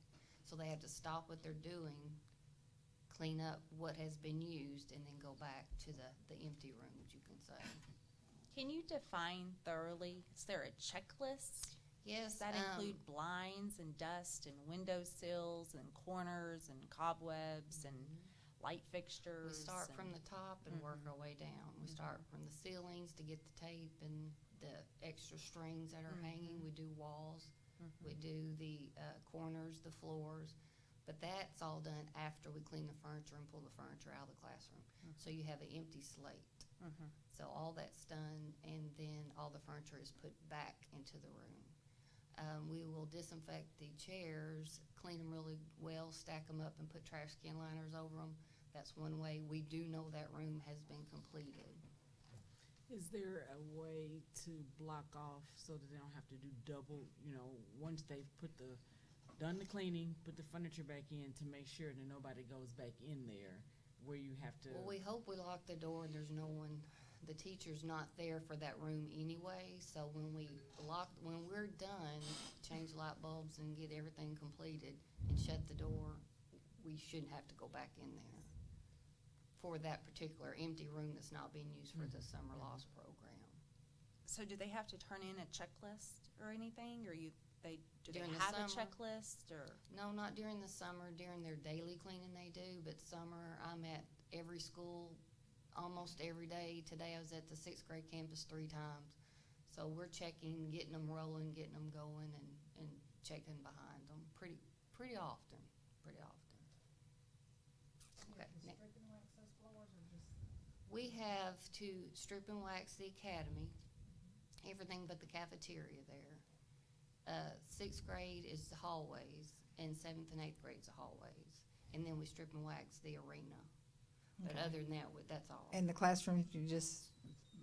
So they have to stop what they're doing, clean up what has been used, and then go back to the empty rooms, you can say. Can you define thoroughly? Is there a checklist? Yes. Does that include blinds and dust and windowsills and corners and cobwebs and light fixtures? We start from the top and work our way down. We start from the ceilings to get the tape and the extra strings that are hanging. We do walls. We do the corners, the floors. But that's all done after we clean the furniture and pull the furniture out of the classroom. So you have an empty slate. So all that's done, and then all the furniture is put back into the room. We will disinfect the chairs, clean them really well, stack them up, and put trash can liners over them. That's one way we do know that room has been completed. Is there a way to block off so that they don't have to do double, once they've done the cleaning, put the furniture back in, to make sure that nobody goes back in there where you have to? Well, we hope we lock the door and there's no one, the teacher's not there for that room anyway. So when we're done, change light bulbs and get everything completed and shut the door, we shouldn't have to go back in there for that particular empty room that's not being used for the summer loss program. So do they have to turn in a checklist or anything, or do they During the have a summer? checklist, or? No, not during the summer. During their daily cleaning they do, but summer I'm at every school almost every day. Today I was at the 6th grade campus 3 times. So we're checking, getting them rolling, getting them going, and checking behind them pretty often. Okay. We have to strip and wax the academy, everything but the cafeteria there. 6th grade is the hallways, and 7th and 8th grade is the hallways. And then we strip and wax the arena. But other than that, that's all. In the classrooms, you just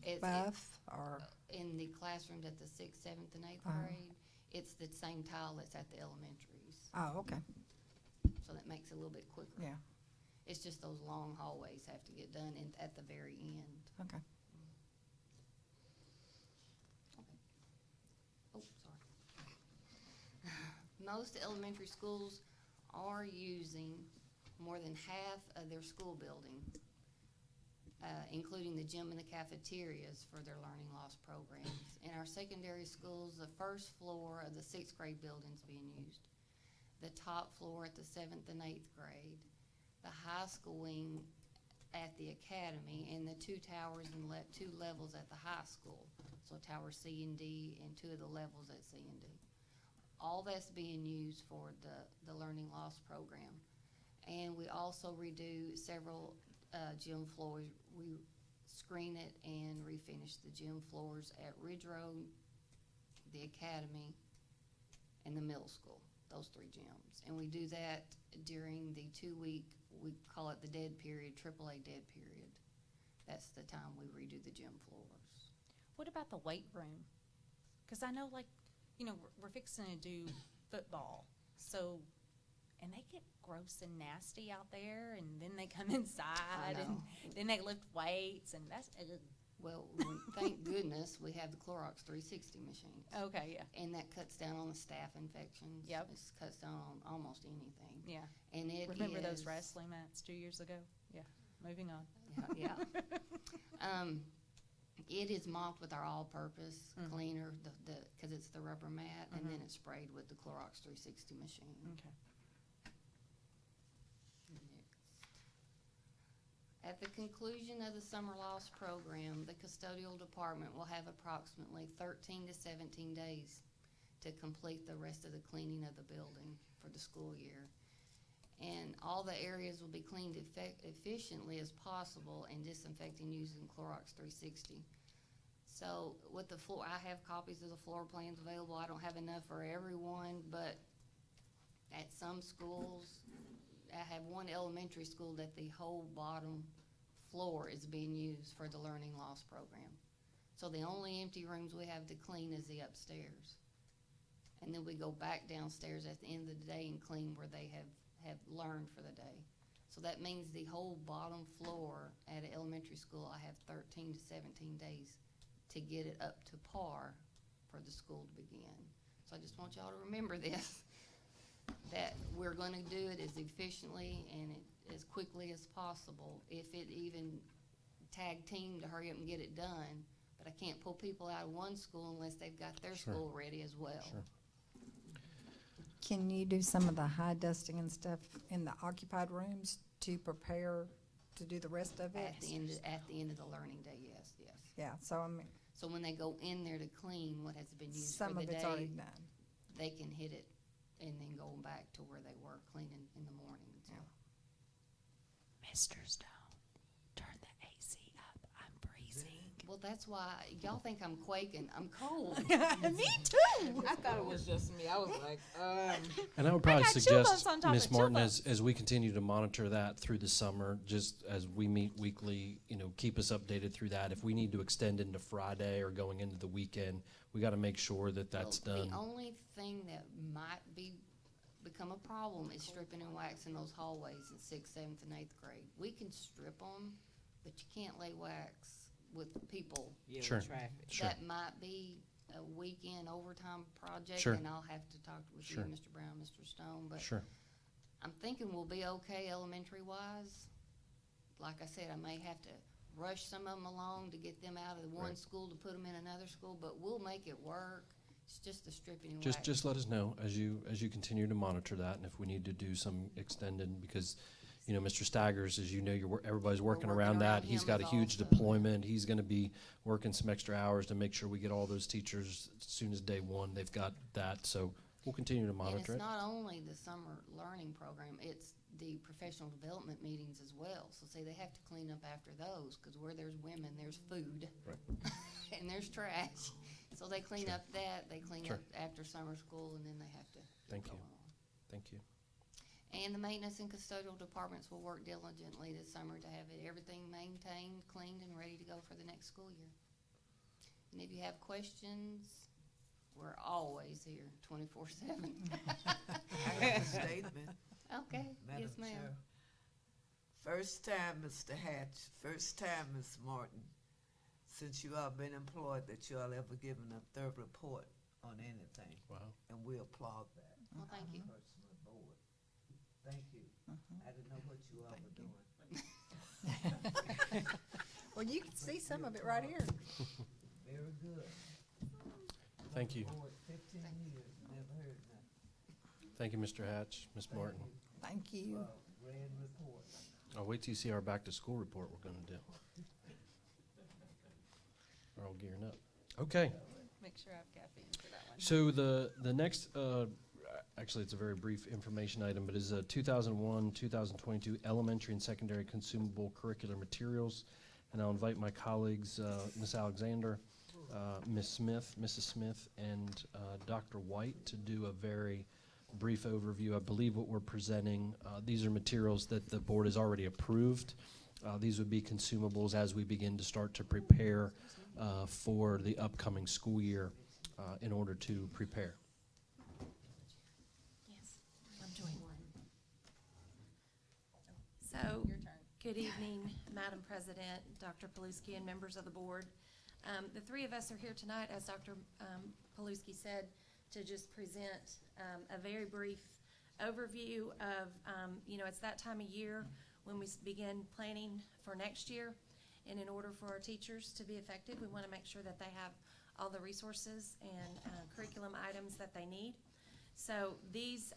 It's- buff, or? In the classrooms at the 6th, 7th, and 8th Uh-huh. grade, it's the same tile that's at the elementaries. Oh, okay, So that makes it a little bit quicker. yeah, It's just those long hallways have to get done at the very end. okay. Oh, sorry. Most elementary schools are using more than half of their school building including the gym and the cafeterias for their learning loss programs. In our secondary schools, the first floor of the 6th grade building's being used, the top floor at the 7th and 8th grade, the high school wing at the academy, and the 2 towers and 2 levels at the high school. So tower C and D and 2 of the levels at C and D. All that's being used for the learning loss program. And we also redo several gym floors. We screen it and refinish the gym floors at Ridge Road, the academy, and the middle school, those 3 gyms. And we do that during the 2-week, we call it the dead period, AAA dead period. That's the time we redo the gym floors. What about the weight room? Because I know, like, you know, we're fixing to do football, so, and they get gross and nasty out there, and then they come inside, and then they lift weights, and that's, Well, thank goodness we have the Clorox 360 machine. okay, yeah, And that cuts down on the staph infections. Yep. It cuts down on almost anything. yeah. And it Remember those is- wrestling mats 2 years ago? Yeah, moving on. Yeah. It is mopped with our all-purpose Mhm. cleaner, because it's the rubber mat, and then Mhm. it's sprayed with the Clorox 360 machine. Okay. At the conclusion of the summer loss program, the custodial department will have approximately 13 to 17 days to complete the rest of the cleaning of the building for the school year. And all the areas will be cleaned efficiently as possible and disinfecting using Clorox 360. So with the floor, I have copies of the floor plans available. I don't have enough for everyone, but at some schools, I have one elementary school that the whole bottom floor is being used for the learning loss program. So the only empty rooms we have to clean is the upstairs. And then we go back downstairs at the end of the day and clean where they have learned for the day. So that means the whole bottom floor at an elementary school, I have 13 to 17 days to get it up to par for the school to begin. So I just want y'all to remember this, that we're gonna do it as efficiently and as quickly as possible. If it even tag team to hurry up and get it done, but I can't pull people out of one school unless they've got their Sure. school ready as well. Sure. Can you do some of the high dusting and stuff in the occupied rooms to prepare to do the rest of it? At the end of the learning day, yes. Yeah, so I mean, So when they go in there to clean what has been used for some the of it's already day, done. they can hit it and then go back to where they were cleaning in the morning. So. Mr. Stone, turn the AC up. I'm freezing. Well, that's why y'all think I'm quaking. I'm cold. Me too. I thought it was just me. I was like, And I would probably got chill suggest, bumps on top Ms. of chill Martin, bumps. as we continue to monitor that through the summer, just as we meet weekly, keep us updated through that. If we need to extend into Friday or going into the weekend, we got to make sure that that's Well, done. The only thing that might become a problem is stripping and waxing those hallways in 6th, 7th, and 8th grade. We can strip them, but you can't lay wax with people. Yeah, Sure. with traffic. Sure. That might be a weekend overtime project, Sure. and I'll have to talk with Sure. you, Mr. Brown, Mr. Stone, but Sure. I'm thinking we'll be okay elementary-wise. Like I said, I may have to rush some of them along to get them out of the one Right. school to put them in another school, but we'll make it work. It's just the stripping and waxing. Just let us know as you continue to monitor that, and if we need to do some extended, because Mr. Staggers, as you know, everybody's working working around that. around He's him got a as huge also. deployment. He's going to be working some extra hours to make sure we get all those teachers as soon as day one. They've got that, so we'll continue to And monitor it's it. not only the summer learning program, it's the professional development meetings as well. So say they have to clean up after those, because where there's women, there's food. Right. And there's trash. So they clean Sure. up that, they clean Sure. up after summer school, and then they have to Thank go you. on. Thank you. And the maintenance and custodial departments will work diligently this summer to have everything maintained, cleaned, and ready to go for the next school year. And if you have questions, we're always here 24/7. I have a statement, Okay, Madam yes, ma'am. Chair. First time, Mr. Hatch, first time, Ms. Martin, since you all been employed, that you all ever given a thorough report on anything, Wow. and we applaud that. Well, thank you. Personal board. Thank you. I didn't know what you all were doing. Well, you can see some of it right here. Very good. Thank you. Board, 15 years, never heard nothing. Thank you, Mr. Hatch, Ms. Martin. Thank you. Grand report. I'll wait till you see our back-to-school report we're gonna do. We're all gearing up. Okay. Make sure I have caffeine for that one. So the next, actually, it's a very brief information item, but is a 2001-2022 elementary and secondary consumable curricular materials. And I'll invite my colleagues, Ms. Alexander, Mrs. Smith, and Dr. White to do a very brief overview. I believe what we're presenting, these are materials that the board has already approved. These would be consumables as we begin to start to prepare for the upcoming school year in order to prepare. Yes, I'm doing one. So, Your turn. good evening, Madam President, Dr. Paluski, and members of the board. The three of us are here tonight, as Dr. Paluski said, to just present a very brief overview of, it's that time of year when we begin planning for next year. And in order for our teachers to be effective, we want to make sure that they have all the resources and curriculum items that they need. So these,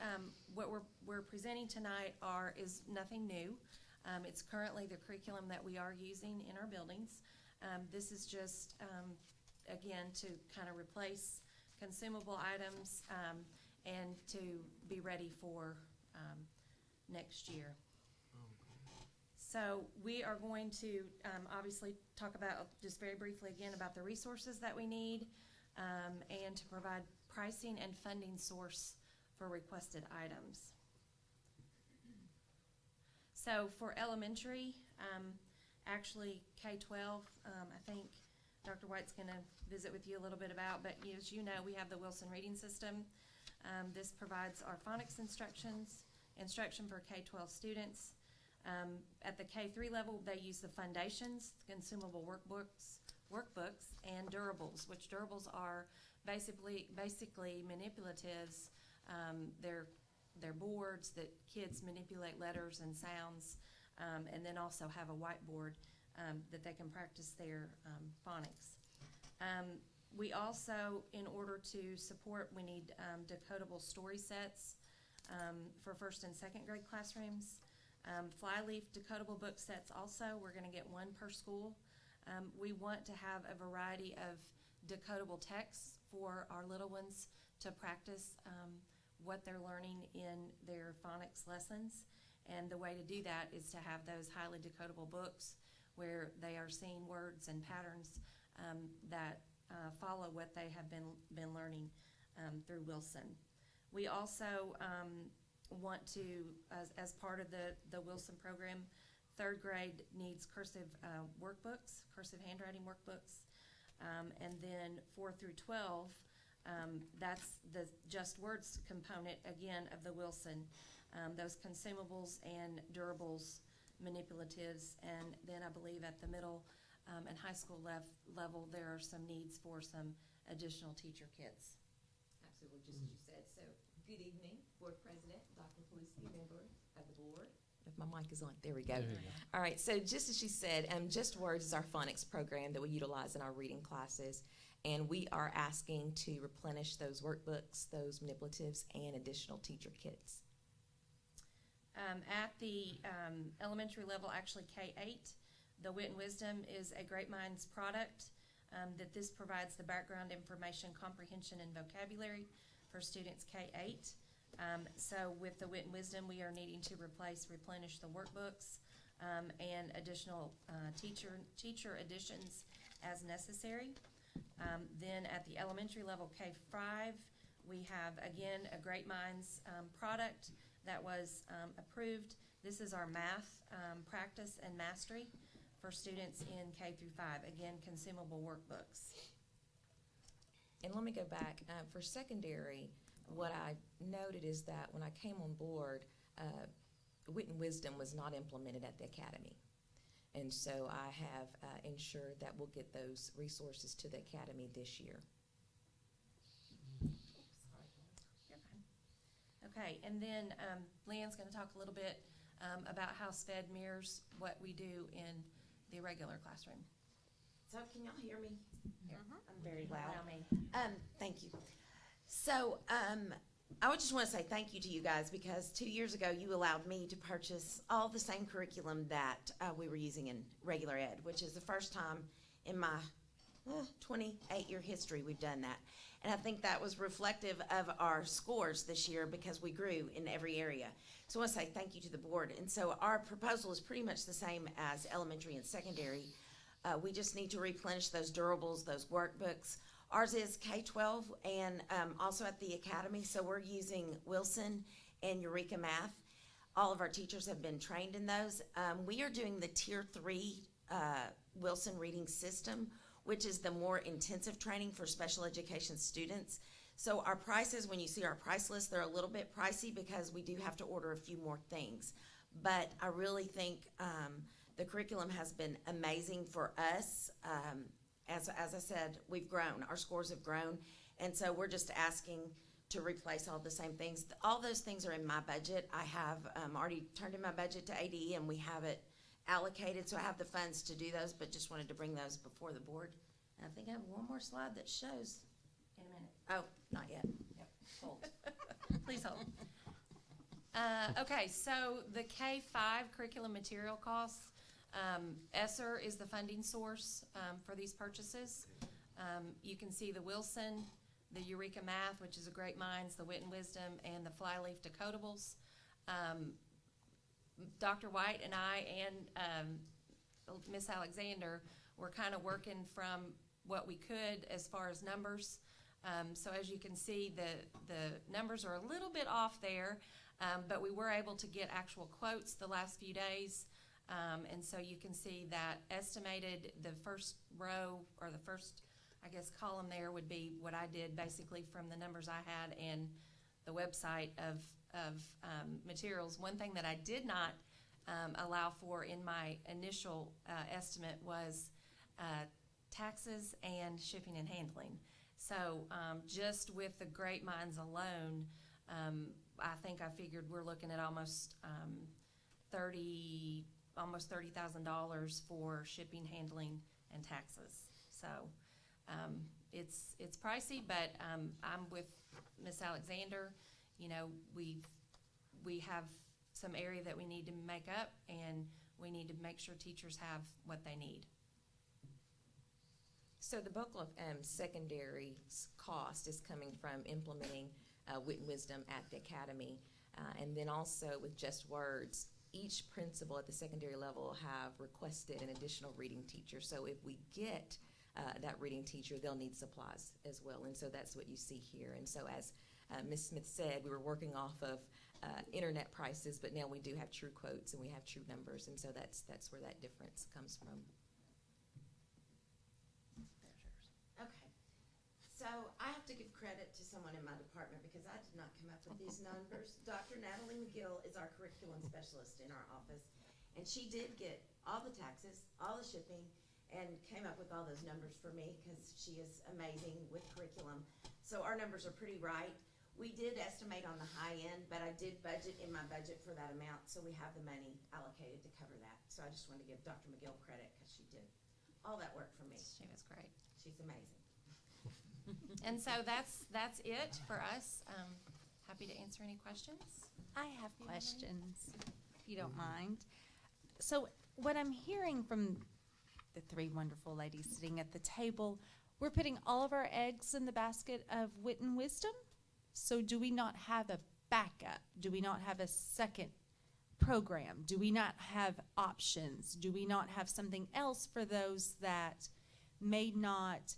what we're presenting tonight is nothing new. It's currently the curriculum that we are using in our buildings. This is just, again, to kind of replace consumable items and to be ready for next year. So we are going to obviously talk about, just very briefly again, about the resources that we need and to provide pricing and funding source for requested items. So for elementary, actually K-12, I think Dr. White's going to visit with you a little bit about, but as you know, we have the Wilson Reading System. This provides our phonics instruction for K-12 students. At the K-3 level, they use the foundations, consumable workbooks, and durables, which durables are basically manipulatives. They're boards that kids manipulate letters and sounds, and then also have a whiteboard that they can practice their phonics. We also, in order to support, we need decodable story sets for first and second grade classrooms. Flyleaf decodable book sets also, we're going to get one per school. We want to have a variety of decodable texts for our little ones to practice what they're learning in their phonics lessons. And the way to do that is to have those highly decodable books where they are seeing words and patterns that follow what they have been learning through Wilson. We also want to, as part of the Wilson program, third grade needs cursive workbooks, cursive handwriting workbooks, and then 4 through 12, that's the Just Words component, again, of the Wilson, those consumables and durables, manipulatives, and then I believe at the middle and high school level, there are some needs for some additional teacher kits. Absolutely, just as you said. So, good evening, Board President, Dr. Paluski, member of the board. If my mic is on, there we go. There you go. All right, so just as she said, Just Words is our phonics program that we utilize in our reading classes, and we are asking to replenish those workbooks, those manipulatives, and additional teacher kits. At the elementary level, actually K-8, the Wit and Wisdom is a Great Minds product that this provides the background information, comprehension, and vocabulary for students K-8. So with the Wit and Wisdom, we are needing to replenish the workbooks and additional teacher additions as necessary. Then at the elementary level K-5, we have, again, a Great Minds product that was approved. This is our math practice and mastery for students in K through 5. Again, consumable workbooks. And let me go back. For secondary, what I noted is that when I came on board, Wit and Wisdom was not implemented at the academy. And so I have ensured that we'll get those resources to the academy this year. You're fine. Okay, and then Leanne's going to talk a little bit about how SPED mirrors what we do in the irregular classroom. So can y'all hear me? Here. I'm very loud. Allow me. Thank you. So, I would just want to say thank you to you guys because 2 years ago you allowed me to purchase all the same curriculum that we were using in regular ed, which is the first time in my 28-year history we've done that. And I think that was reflective of our scores this year because we grew in every area. So I want to say thank you to the board. And so our proposal is pretty much the same as elementary and secondary. We just need to replenish those durables, those workbooks. Ours is K-12 and also at the academy, so we're using Wilson and Eureka Math. All of our teachers have been trained in those. We are doing the Tier 3 Wilson reading system, which is the more intensive training for special education students. So our prices, when you see our price list, they're a little bit pricey because we do have to order a few more things. But I really think the curriculum has been amazing for us. As I said, we've grown. Our scores have grown. And so we're just asking to replace all the same things. All those things are in my budget. I have already turned in my budget to ADE, and we have it allocated, so I have the funds to do those, but just wanted to bring those before the board. And I think I have one more slide that shows. In a minute. Oh, not yet. Yep. Hold. Please hold. Okay, so the K-5 curriculum material costs, ESSER is the funding source for these purchases. You can see the Wilson, the Eureka Math, which is a Great Minds, the Wit and Wisdom, and the Flyleaf Decodables. Dr. White and I and Miss Alexander were kind of working from what we could as far as numbers. So as you can see, the numbers are a little bit off there, but we were able to get actual quotes the last few days. And so you can see that estimated, the first row or the first, I guess, column there would be what I did basically from the numbers I had and the website of materials. One thing that I did not allow for in my initial estimate was taxes and shipping and handling. So just with the Great Minds alone, I think I figured we're looking at almost $30,000 for shipping, handling, and taxes. So it's pricey, but I'm with Miss Alexander. You know, we have some area that we need to make up, and we need to make sure teachers have what they need. So the bulk of secondary cost is coming from implementing Wit and Wisdom at the academy. And then also with Just Words, each principal at the secondary level have requested an additional reading teacher. So if we get that reading teacher, they'll need supplies as well. And so that's what you see here. And so as Ms. Smith said, we were working off of internet prices, but now we do have true quotes and we have true numbers. And so that's where that difference comes from. Okay. So I have to give credit to someone in my department because I did not come up with these numbers. Dr. Natalie McGill is our curriculum specialist in our office, and she did get all the taxes, all the shipping, and came up with all those numbers for me because she is amazing with curriculum. So our numbers are pretty right. We did estimate on the high end, but I did budget in my budget for that amount, so we have the money allocated to cover that. So I just want to give Dr. McGill credit because she did all that work for me. She was great. She's amazing. And so that's it for us. Happy to answer any questions. I have questions, if you don't mind. So what I'm hearing from the three wonderful ladies sitting at the table, we're putting all of our eggs in the basket of Wit and Wisdom. So do we not have a backup? Do we not have a second program? Do we not have options? Do we not have something else for those that may not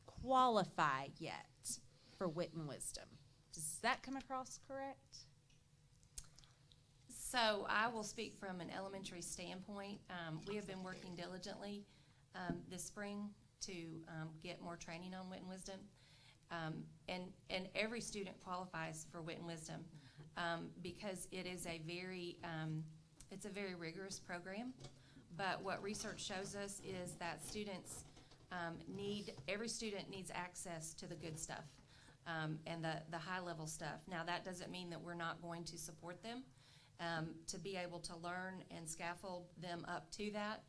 qualify yet for Wit and Wisdom? Does that come across correct? So I will speak from an elementary standpoint. We have been working diligently this spring to get more training on Wit and Wisdom. And every student qualifies for Wit and Wisdom because it is a very rigorous program. But what research shows us is that students every student needs access to the good stuff and the high level stuff. Now that doesn't mean that we're not going to support them to be able to learn and scaffold them up to that.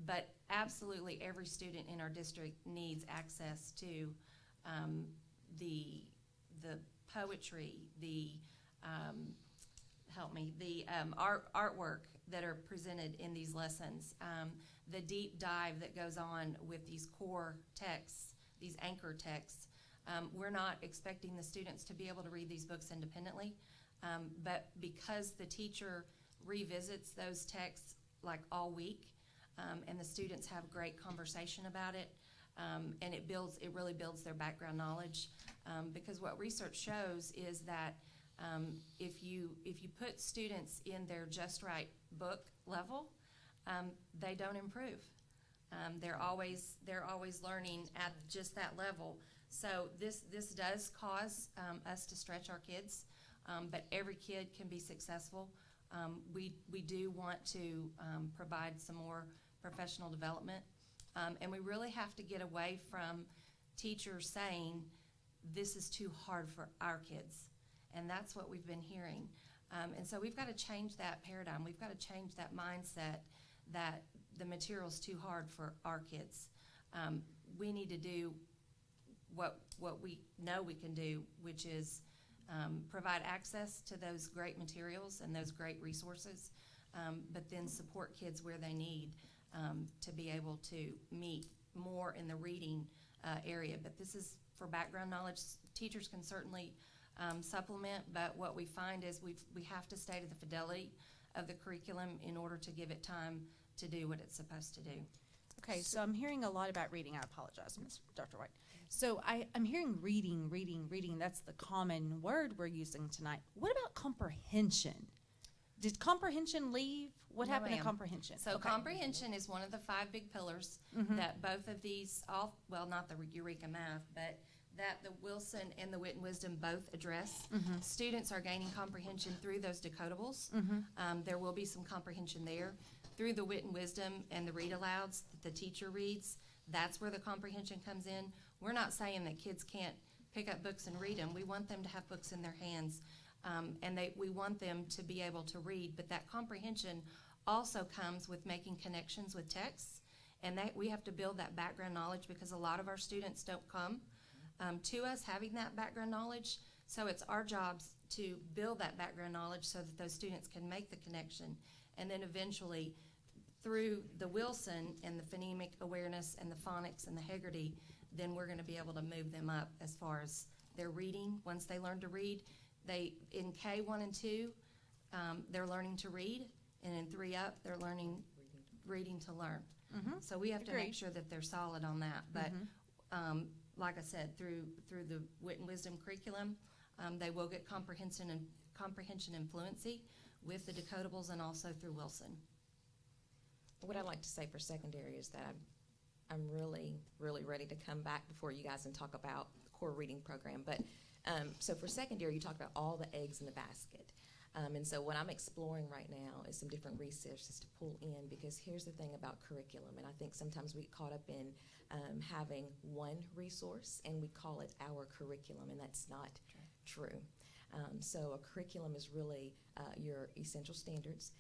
But absolutely every student in our district needs access to the poetry, the artwork that are presented in these lessons, the deep dive that goes on with these core texts, these anchor texts. We're not expecting the students to be able to read these books independently, but because the teacher revisits those texts like all week, and the students have great conversation about it, and it really builds their background knowledge. Because what research shows is that if you put students in their just right book level, they don't improve. They're always learning at just that level. So this does cause us to stretch our kids, but every kid can be successful. We do want to provide some more professional development, and we really have to get away from teachers saying this is too hard for our kids, and that's what we've been hearing. And so we've got to change that paradigm. We've got to change that mindset that the material's too hard for our kids. We need to do what we know we can do, which is provide access to those great materials and those great resources, but then support kids where they need to be able to meet more in the reading area. But this is for background knowledge. Teachers can certainly supplement, but what we find is we have to stay to the fidelity of the curriculum in order to give it time to do what it's supposed to do. Okay, so I'm hearing a lot about reading. I apologize, Ms. Dr. White. So I'm hearing reading. That's the common word we're using tonight. What about comprehension? Did comprehension leave? What happened to comprehension? So comprehension is one of the 5 big pillars that both of these, not the Eureka Math, but that the Wilson and the Wit and Wisdom both address. Students are gaining comprehension through those decodables. There will be some comprehension there. Through the Wit and Wisdom and the read alouds that the teacher reads, that's where the comprehension comes in. We're not saying that kids can't pick up books and read them. We want them to have books in their hands, and we want them to be able to read. But that comprehension also comes with making connections with texts, and that we have to build that background knowledge because a lot of our students don't come to us having that background knowledge. So it's our jobs to build that background knowledge so that those students can make the connection. And then eventually, through the Wilson and the phonemic awareness and the phonics and the Hegarty, then we're going to be able to move them up as far as their reading. Once they learn to read, in K1 and 2, they're learning to read, and in 3 up, they're learning reading to learn. So we have to make sure that they're solid on that. But like I said, through the Wit and Wisdom curriculum, they will get comprehension and fluency with the decodables and also through Wilson. What I'd like to say for secondary is that I'm really, really ready to come back before you guys and talk about the core reading program. But so for secondary, you talk about all the eggs in the basket. And so what I'm exploring right now is some different resources to pull in, because here's the thing about curriculum, and I think sometimes we get caught up in having one resource and we call it our curriculum, and that's not true. So a curriculum is really your essential standards,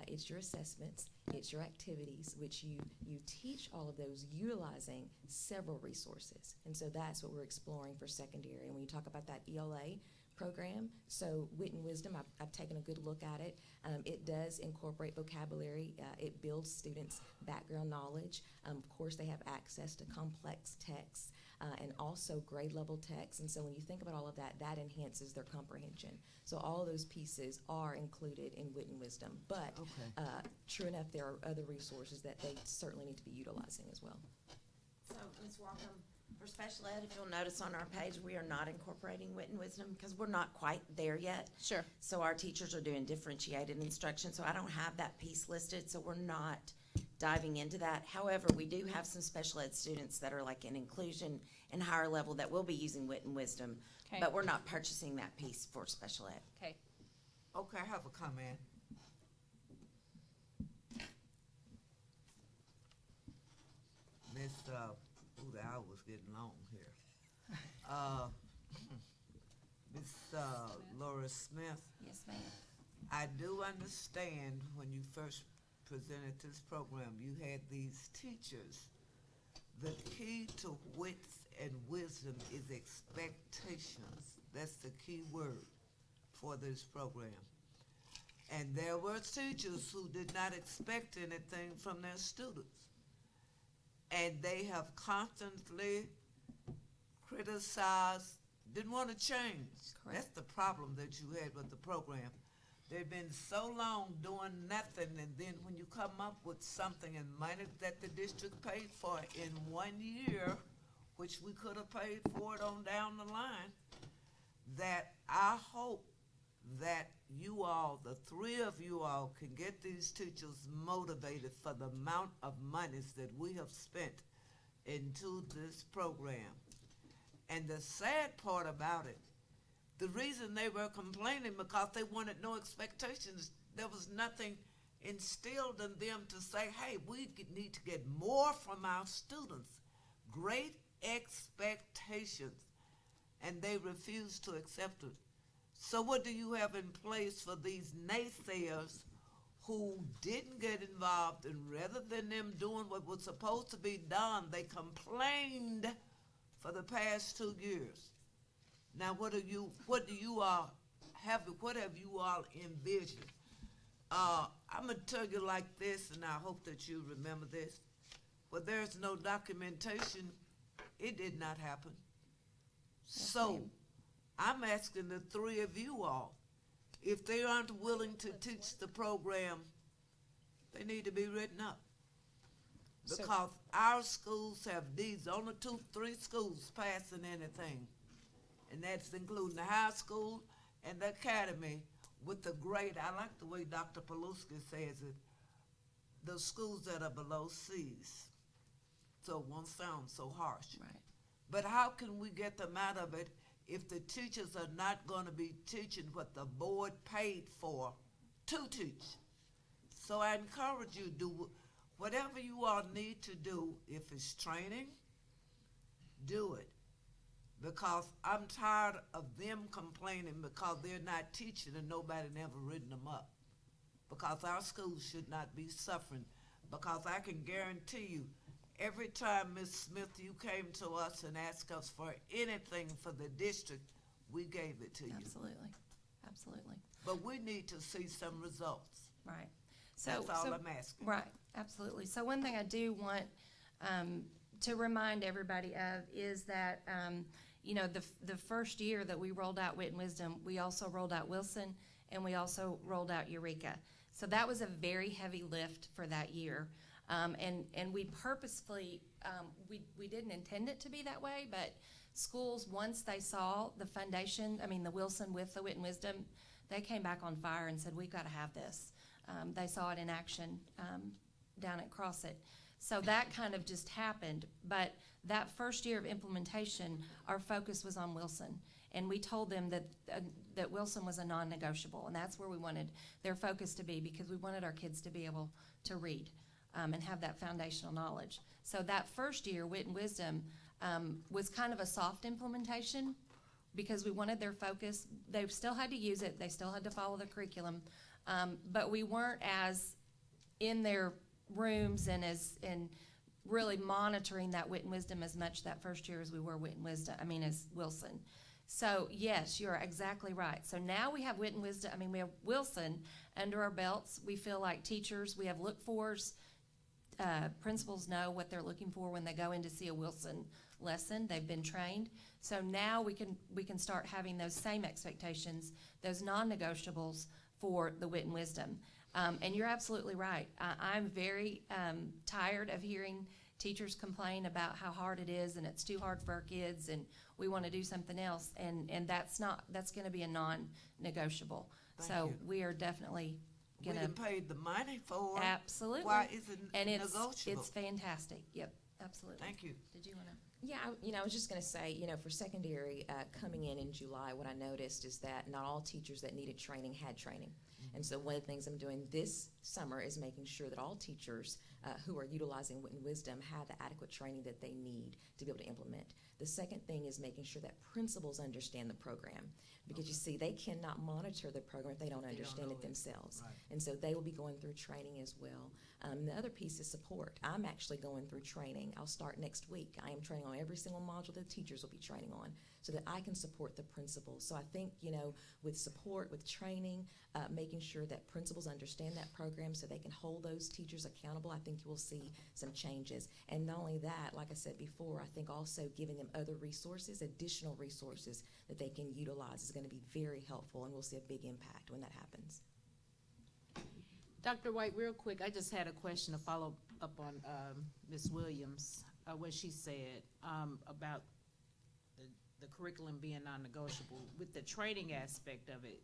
it's your assessments, it's your activities, which you teach all of those utilizing several resources. And so that's what we're exploring for secondary. And when you talk about that ELA program, so Wit and Wisdom, I've taken a good look at it. It does incorporate vocabulary. It builds students' background knowledge. Of course, they have access to complex texts and also grade level texts. And so when you think about all of that, that enhances their comprehension. So all of those pieces are included in Wit and Wisdom. But true enough, there are other resources that they certainly need to be utilizing as well. So, Ms. Walker, for special ed, if you'll notice on our page, we are not incorporating Wit and Wisdom because we're not quite there yet. Sure. So our teachers are doing differentiated instruction, so I don't have that piece listed, so we're not diving into that. However, we do have some special ed students that are like in inclusion and higher level that will be using Wit and Wisdom, but we're not purchasing that piece for special ed. Okay. Okay, I have a comment. Miss, the hour was getting long here. Miss Laura Smith. Yes, ma'am. I do understand when you first presented this program, you had these teachers. The key to wits and wisdom is expectations. That's the key word for this program. And there were teachers who did not expect anything from their students. And they have constantly criticized, didn't want to change. Correct. That's the problem that you had with the program. They've been so long doing nothing, and then when you come up with something and money that the district paid for in 1 year, which we could have paid for it on down the line, that I hope that you all, the three of you all, can get these teachers motivated for the amount of monies that we have spent into this program. And the sad part about it, the reason they were complaining because they wanted no expectations. There was nothing instilled in them to say, hey, we need to get more from our students. Great expectations. And they refused to accept it. So what do you have in place for these naysayers who didn't get involved, and rather than them doing what was supposed to be done, they complained for the past 2 years? Now, what have you all envisioned? I'm gonna tell you like this, and I hope that you remember this. Where there's no documentation, it did not happen. So, I'm asking the three of you all, if they aren't willing to teach the program, they need to be written up. Because our schools have these, only 2-3 schools passing anything. And that's including the high school and the academy with the grade. I like the way Dr. Paluski says it, the schools that are below C's. So it won't sound so harsh. Right. But how can we get them out of it if the teachers are not going to be teaching what the board paid for to teach? So I encourage you, do whatever you all need to do. If it's training, do it. Because I'm tired of them complaining because they're not teaching and nobody never written them up. Because our schools should not be suffering. Because I can guarantee you, every time, Ms. Smith, you came to us and asked us for anything for the district, we gave it to you. Absolutely, absolutely. But we need to see some results. Right. That's all I'm asking. Right, absolutely. So one thing I do want to remind everybody of is that, the first year that we rolled out Wit and Wisdom, we also rolled out Wilson, and we also rolled out Eureka. So that was a very heavy lift for that year. And we purposefully, we didn't intend it to be that way, but schools, once they saw the foundation, the Wilson with the Wit and Wisdom, they came back on fire and said, we've got to have this. They saw it in action down at CrossIt. So that kind of just happened. But that first year of implementation, our focus was on Wilson. And we told them that Wilson was a non-negotiable, and that's where we wanted their focus to be, because we wanted our kids to be able to read and have that foundational knowledge. So that first year, Wit and Wisdom, was kind of a soft implementation because we wanted their focus. They still had to use it. They still had to follow the curriculum. But we weren't as in their rooms and really monitoring that Wit and Wisdom as much that first year as we were as Wilson. So yes, you're exactly right. So now we have Wit and Wisdom, we have Wilson under our belts. We feel like teachers, we have look-fors. Principals know what they're looking for when they go in to see a Wilson lesson. They've been trained. So now we can start having those same expectations, those non-negotiables for the Wit and Wisdom. And you're absolutely right. I'm very tired of hearing teachers complain about how hard it is and it's too hard for our kids and we want to do something else. And that's going to be a non-negotiable. Thank you. We are definitely We done paid the money for it. Absolutely. Why is it and negotiable? It's fantastic. Yep, absolutely. Thank you. Did you want to? Yeah, I was just going to say, for secondary, coming in July, what I noticed is that not all teachers that needed training had training. And so one of the things I'm doing this summer is making sure that all teachers who are utilizing Wit and Wisdom have the adequate training that they need to be able to implement. The second thing is making sure that principals understand the program, because you see, they cannot monitor the program if they don't understand it themselves. Right. And so they will be going through training as well. The other piece is support. I'm actually going through training. I'll start next week. I am training on every single module that the teachers will be training on so that I can support the principals. So I think, with support, with training, making sure that principals understand that program so they can hold those teachers accountable, I think you will see some changes. And not only that, like I said before, I think also giving them other resources, additional resources that they can utilize is going to be very helpful, and we'll see a big impact when that happens. Dr. White, real quick, I just had a question to follow up on Ms. Williams, what she said about the curriculum being non-negotiable. With the training aspect of it,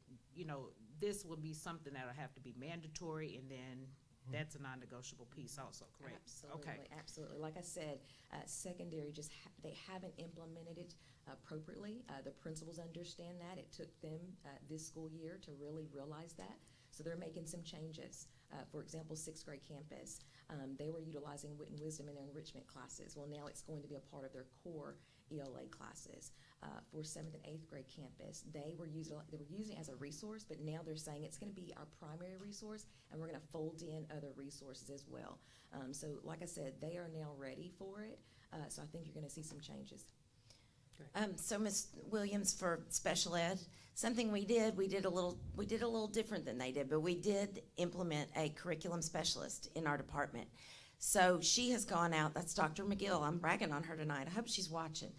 this will be something that'll have to be mandatory, and then that's a non-negotiable piece also, correct? Absolutely, Okay. absolutely. Like I said, secondary they haven't implemented it appropriately. The principals understand that. It took them this school year to really realize that. So they're making some changes. For example, 6th grade campus, they were utilizing Wit and Wisdom in their enrichment classes. Well, now it's going to be a part of their core ELA classes. For 7th and 8th grade campus, they were using it as a resource, but now they're saying it's going to be our primary resource, and we're going to fold in other resources as well. So like I said, they are now ready for it. So I think you're going to see some changes. So Ms. Williams, for special ed, something we did a little different than they did, but we did implement a curriculum specialist in our department. So she has gone out, that's Dr. McGill, I'm bragging on her tonight, I hope she's watching.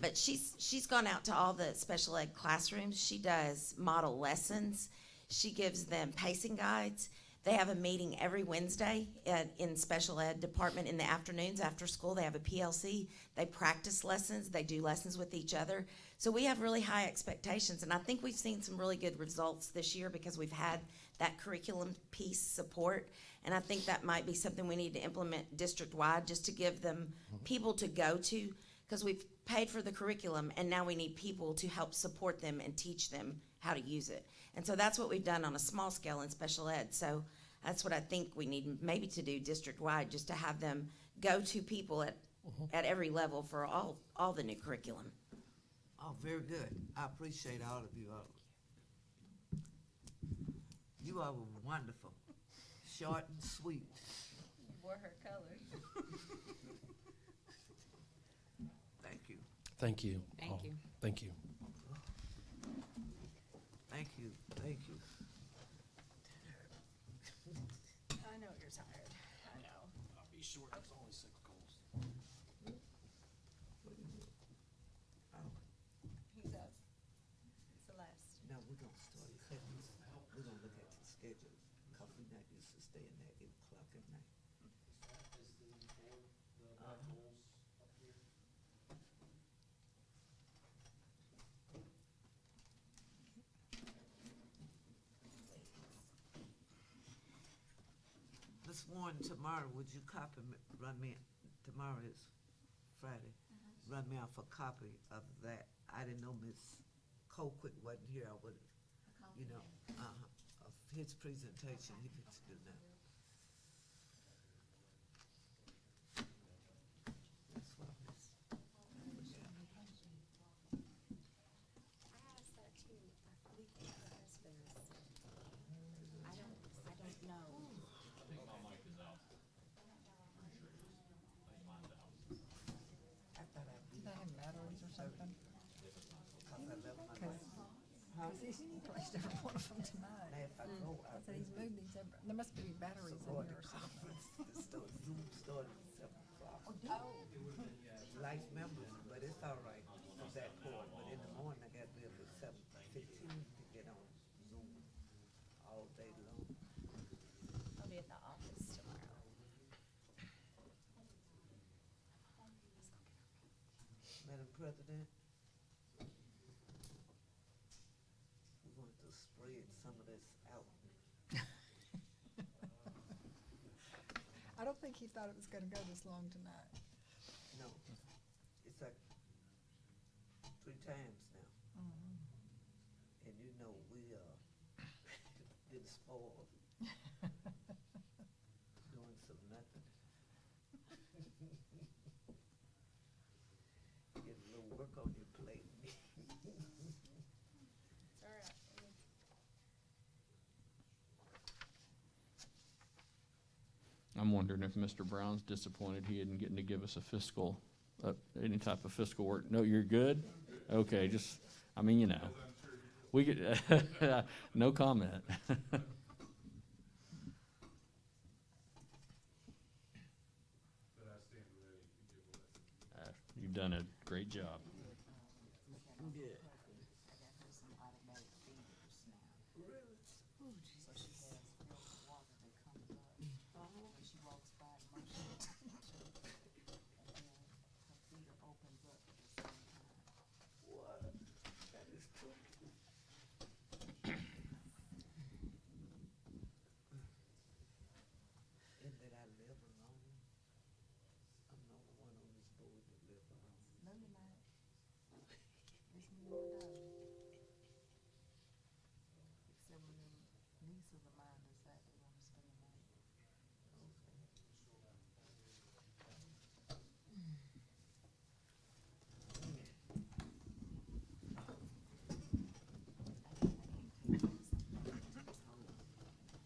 But she's gone out to all the special ed classrooms. She does model lessons. She gives them pacing guides. They have a meeting every Wednesday in special ed department in the afternoons after school. They have a PLC. They practice lessons. They do lessons with each other. So we have really high expectations, and I think we've seen some really good results this year because we've had that curriculum piece support, and I think that might be something we need to implement district-wide just to give them people to go to, because we've paid for the curriculum, and now we need people to help support them and teach them how to use it. And so that's what we've done on a small scale in special ed. So that's what I think we need maybe to do district-wide, just to have them go to people at every level for all the new curriculum. Oh, very good. I appreciate all of you all. You all were wonderful, short and sweet. You wore her colors. Thank you. Thank you. Thank all. you. Thank you. Thank you. Thank you. I know you're tired. I know. I'll be short. It's only 6 calls. Who's up? Celeste. Now, we're gonna start at 7. We're gonna look at the schedule, because we're not used to staying at 8 o'clock at night. Ms. Warren, tomorrow, would you run me, tomorrow is Friday, run me off a copy of that. I didn't know Ms. Colquitt wasn't here, I would've, of his presentation, he could do that. That's what I missed. I don't know. I thought I'd Do they have batteries or something? because I left my Cause he's placed every one of them tonight. Now, if I go, I said he's moved these, there must be batteries in support here the or something. conference, Zoom started at 7 o'clock. Life members, but it's all right for that part, but in the morning, I got to be up at 7:15 to get on Zoom all day long. I'll be at the office tomorrow. Madam President, we want to spread some of this out. I don't think he thought it was gonna go this long tonight. No, it's like 3 times now, and we been spoiled. Doing some nothing. Get a little work on your plate. It's all right. I'm wondering if Mr. Brown's disappointed he isn't getting to give us a fiscal, any type of fiscal work. No, you're good? Okay, just, I mean, you know, we could, no comment. You've done a great job. Good. What? That is true. And that I live alone. I'm the only one on this board that live alone. No, you're not. It's me and my daughter. Except when them nieces of mine decide they wanna spend the night.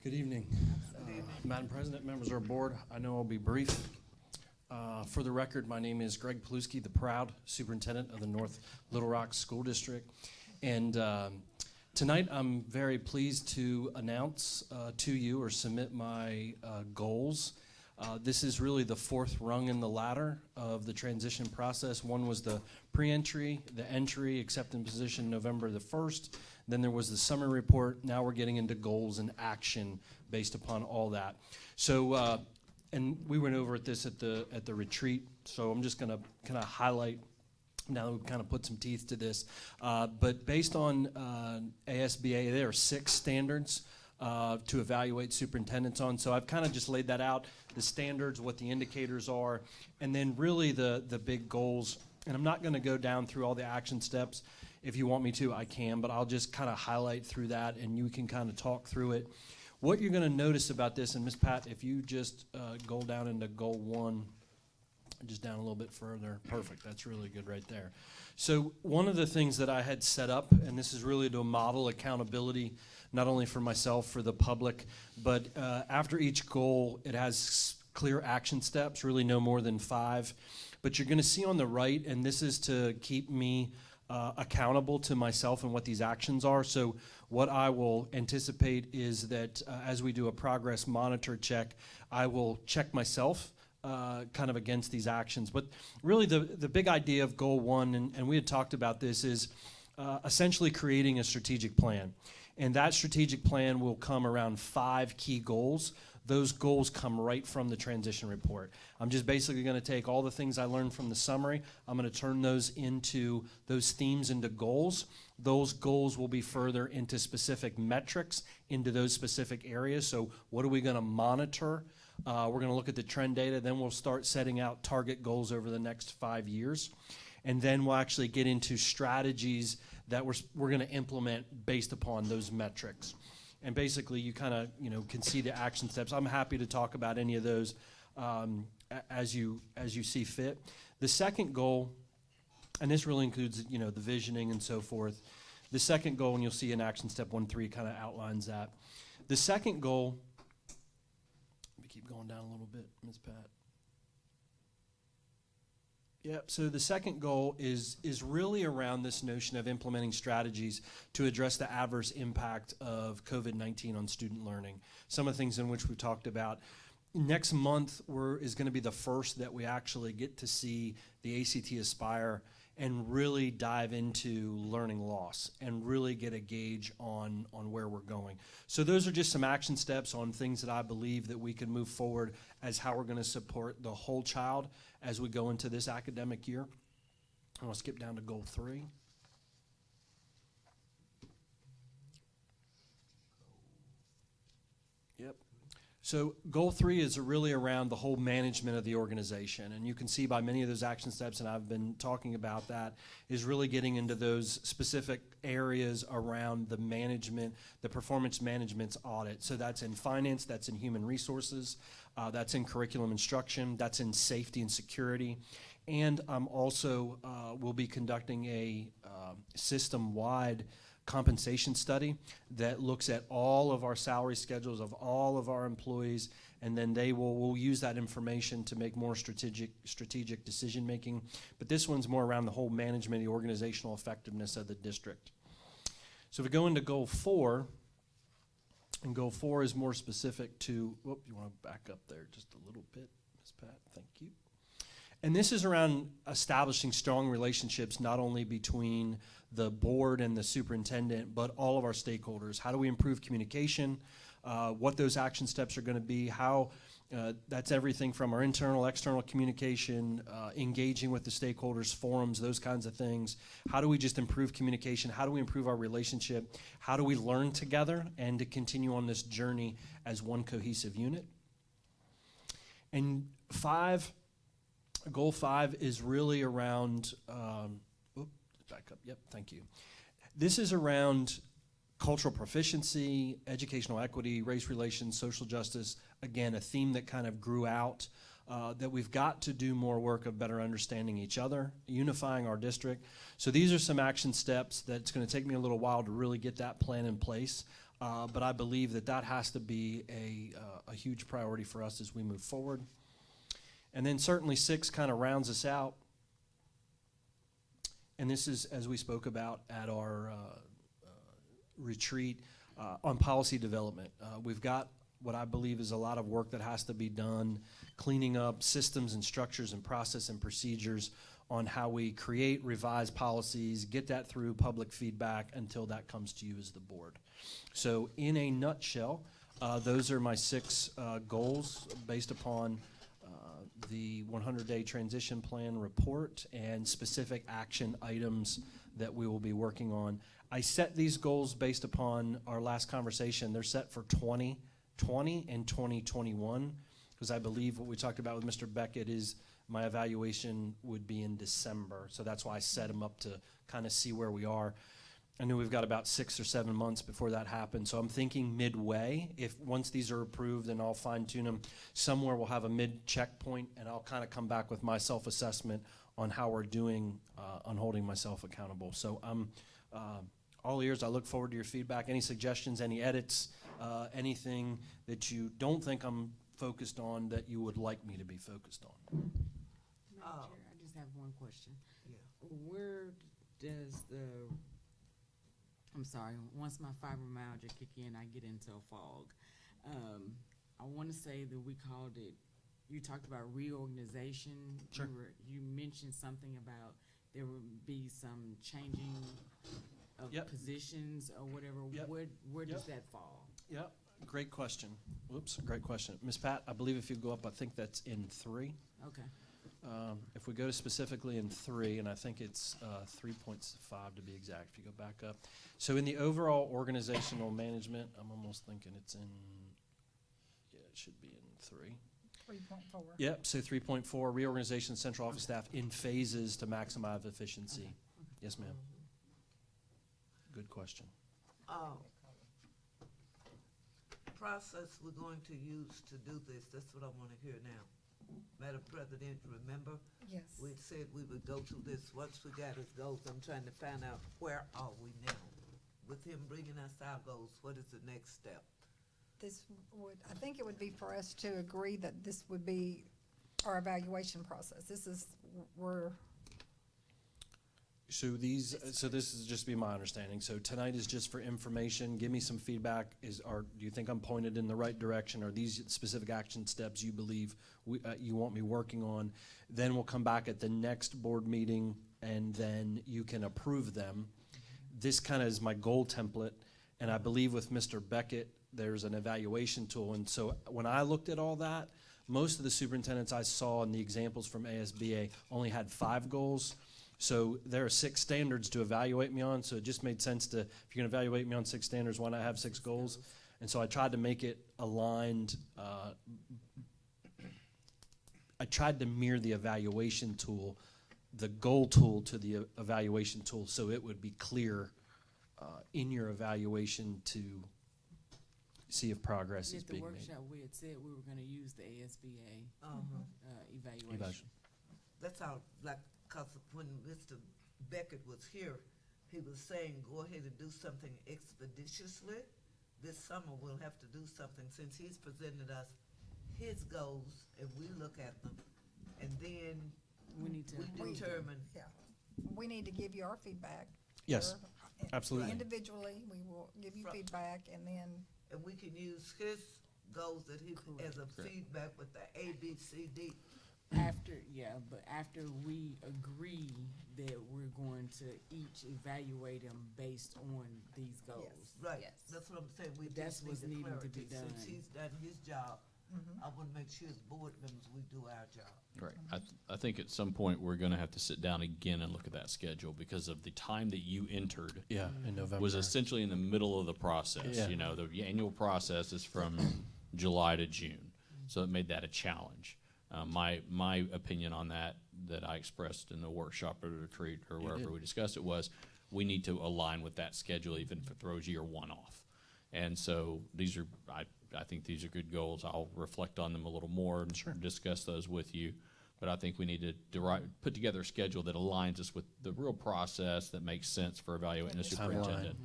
Good evening. Madam President, members of our board, I know I'll be brief. For the record, my name is Greg Paluski, the proud superintendent of the North Little Rock School District. And tonight, I'm very pleased to announce to you or submit my goals. This is really the fourth rung in the ladder of the transition process. One was the pre-entry, the entry, acceptance position November the 1st. Then there was the summary report. Now we're getting into goals and action based upon all that. So, and we went over at this at the retreat. So I'm just going to kind of highlight. Now that we've kind of put some teeth to this, but based on ASBA, there are 6 standards to evaluate superintendents on. So I've kind of just laid that out, the standards, what the indicators are, and then really the big goals. And I'm not going to go down through all the action steps. If you want me to, I can, but I'll just kind of highlight through that, and you can kind of talk through it. What you're going to notice about this, and Ms. Pat, if you just go down into goal 1, just down a little bit further. Perfect. That's really good right there. So one of the things that I had set up, and this is really to model accountability, not only for myself, for the public, but after each goal, it has clear action steps, really no more than 5. But you're going to see on the right, and this is to keep me accountable to myself and what these actions are. So what I will anticipate is that as we do a progress monitor check, I will check myself kind of against these actions. But really the big idea of goal 1, and we had talked about this, is essentially creating a strategic plan. And that strategic plan will come around 5 key goals. Those goals come right from the transition report. I'm just basically going to take all the things I learned from the summary. I'm going to turn those themes into goals. Those goals will be further into specific metrics into those specific areas. So what are we going to monitor? We're going to look at the trend data. Then we'll start setting out target goals over the next 5 years. And then we'll actually get into strategies that we're going to implement based upon those metrics. And basically, you kind of can see the action steps. I'm happy to talk about any of those as you see fit. The second goal, and this really includes the visioning and so forth. The second goal, and you'll see in action step 1.3 kind of outlines that. The second goal. Let me keep going down a little bit, Ms. Pat. Yep, so the second goal is really around this notion of implementing strategies to address the adverse impact of COVID-19 on student learning. Some of the things in which we talked about. Next month is going to be the first that we actually get to see the ACT Aspire and really dive into learning loss and really get a gauge on where we're going. So those are just some action steps on things that I believe that we can move forward as how we're going to support the whole child as we go into this academic year. I'll skip down to goal 3. Yep. So goal 3 is really around the whole management of the organization. And you can see by many of those action steps, and I've been talking about that, is really getting into those specific areas around the management, the performance management's audit. So that's in finance, that's in human resources, that's in curriculum instruction, that's in safety and security. And also we'll be conducting a system-wide compensation study that looks at all of our salary schedules of all of our employees, and then we'll use that information to make more strategic decision making. But this one's more around the whole management, the organizational effectiveness of the district. So if we go into goal 4, and goal 4 is more specific to, you want to back up there just a little bit, Ms. Pat, thank you. And this is around establishing strong relationships not only between the board and the superintendent, but all of our stakeholders. How do we improve communication? What those action steps are going to be? How that's everything from our internal, external communication, engaging with the stakeholders, forums, those kinds of things. How do we just improve communication? How do we improve our relationship? How do we learn together and to continue on this journey as one cohesive unit? And goal 5 is really around, back up, yep, thank you. This is around cultural proficiency, educational equity, race relations, social justice. Again, a theme that kind of grew out, that we've got to do more work of better understanding each other, unifying our district. So these are some action steps that's going to take me a little while to really get that plan in place. But I believe that has to be a huge priority for us as we move forward. And then certainly 6 kind of rounds us out. And this is, as we spoke about at our retreat, on policy development. We've got what I believe is a lot of work that has to be done, cleaning up systems and structures and process and procedures on how we create, revise policies, get that through public feedback until that comes to you as the board. So in a nutshell, those are my 6 goals based upon the 100-day transition plan report and specific action items that we will be working on. I set these goals based upon our last conversation. They're set for 2020 and 2021, because I believe what we talked about with Mr. Beckett is my evaluation would be in December. So that's why I set them up to kind of see where we are. I know we've got about 6 or 7 months before that happens, so I'm thinking midway. Once these are approved, then I'll fine-tune them. Somewhere we'll have a mid-checkpoint, and I'll kind of come back with my self-assessment on how we're doing on holding myself accountable. So I'm all ears. I look forward to your feedback. Any suggestions, any edits, anything that you don't think I'm focused on that you would like me to be focused on. Madam Chair, I just have one question. Yeah. Where does once my fibromyalgia kick in, I get into a fog. I want to say that we called it, you talked about reorganization. Sure. You mentioned something about there would be some changing of positions or whatever. Yep. Where does that fall? Yep, great question. Whoops, great question. Ms. Pat, I believe if you go up, I think that's in 3. Okay. If we go to specifically in 3, and I think it's 3.5 to be exact, if you go back up. So in the overall organizational management, I'm almost thinking it's in, it should be in 3. 3.4. Yep, so 3.4, reorganization central office staff in phases to maximize efficiency. Okay. Yes, ma'am. Good question. Process we're going to use to do this, that's what I want to hear now. Madam President, remember? Yes. We said we would go through this. Once we got his goals, I'm trying to find out where are we now? With him bringing us our goals, what is the next step? I think it would be for us to agree that this would be our evaluation process. So this is just be my understanding. So tonight is just for information. Give me some feedback. Do you think I'm pointed in the right direction? Are these specific action steps you believe you want me working on? Then we'll come back at the next board meeting, and then you can approve them. This kind of is my goal template, and I believe with Mr. Beckett, there's an evaluation tool. And so when I looked at all that, most of the superintendents I saw in the examples from ASBA only had 5 goals. So there are 6 standards to evaluate me on, so it just made sense to, if you're going to evaluate me on 6 standards, why not have 6 goals? And so I tried to make it aligned. I tried to mirror the evaluation tool, the goal tool to the evaluation tool, so it would be clear in your evaluation to see if progress is At the being made. workshop, we had said we were gonna use the ASBA evaluation. Evaluation. That's how, like, cause when Mr. Beckett was here, he was saying, go ahead and do something expeditiously. This summer, we'll have to do something, since he's presented us his goals, and we look at them, and then We need to we approve them. determine. Yeah. We need to give you our feedback. Yes, Your- absolutely. Individually, we will give you Right. feedback, and then And we can use his goals that he, as a Correct. feedback with the A, B, C, D. But after we agree that we're going to each evaluate them based on these goals. Right, Yes. that's what I'm saying, we That's just need what's the needing to be clarity. Since done. he's done his job, I wanna make sure as board members, we do our job. Right. I think at some point, we're gonna have to sit down again and look at that schedule, because of the time that you entered Yeah, in November. was essentially in the middle of the process. Yeah. You know, the annual process is from July to June, so it made that a challenge. My opinion on that I expressed in the workshop or the retreat or You wherever did. we discussed it was, we need to align with that schedule, even if it throws year one off. And so these are, I think these are good goals. I'll reflect on them a little more and discuss those with you. But I think we need to put together a schedule that aligns us with the real process that makes sense for evaluating the Timeline. superintendent.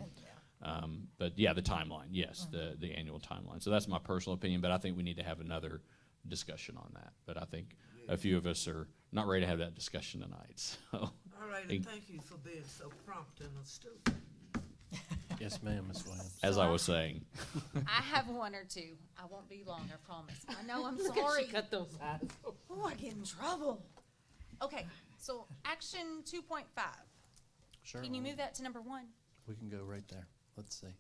But yeah, the timeline, yes, the annual timeline. So that's my personal opinion, but I think we need to have another discussion on that. But I think a few of us are not ready to have that discussion tonight, so. All right, And- and thank you for being so prompt and astute. Yes, ma'am, Ms. Williams. As I was saying. I have one or two. I won't be long, I promise. I know, I'm sorry. Cut those eyes. Oh, I get in trouble. Okay, so action 2.5. Sure. Can you move that to number 1? We can go right there. Let's see.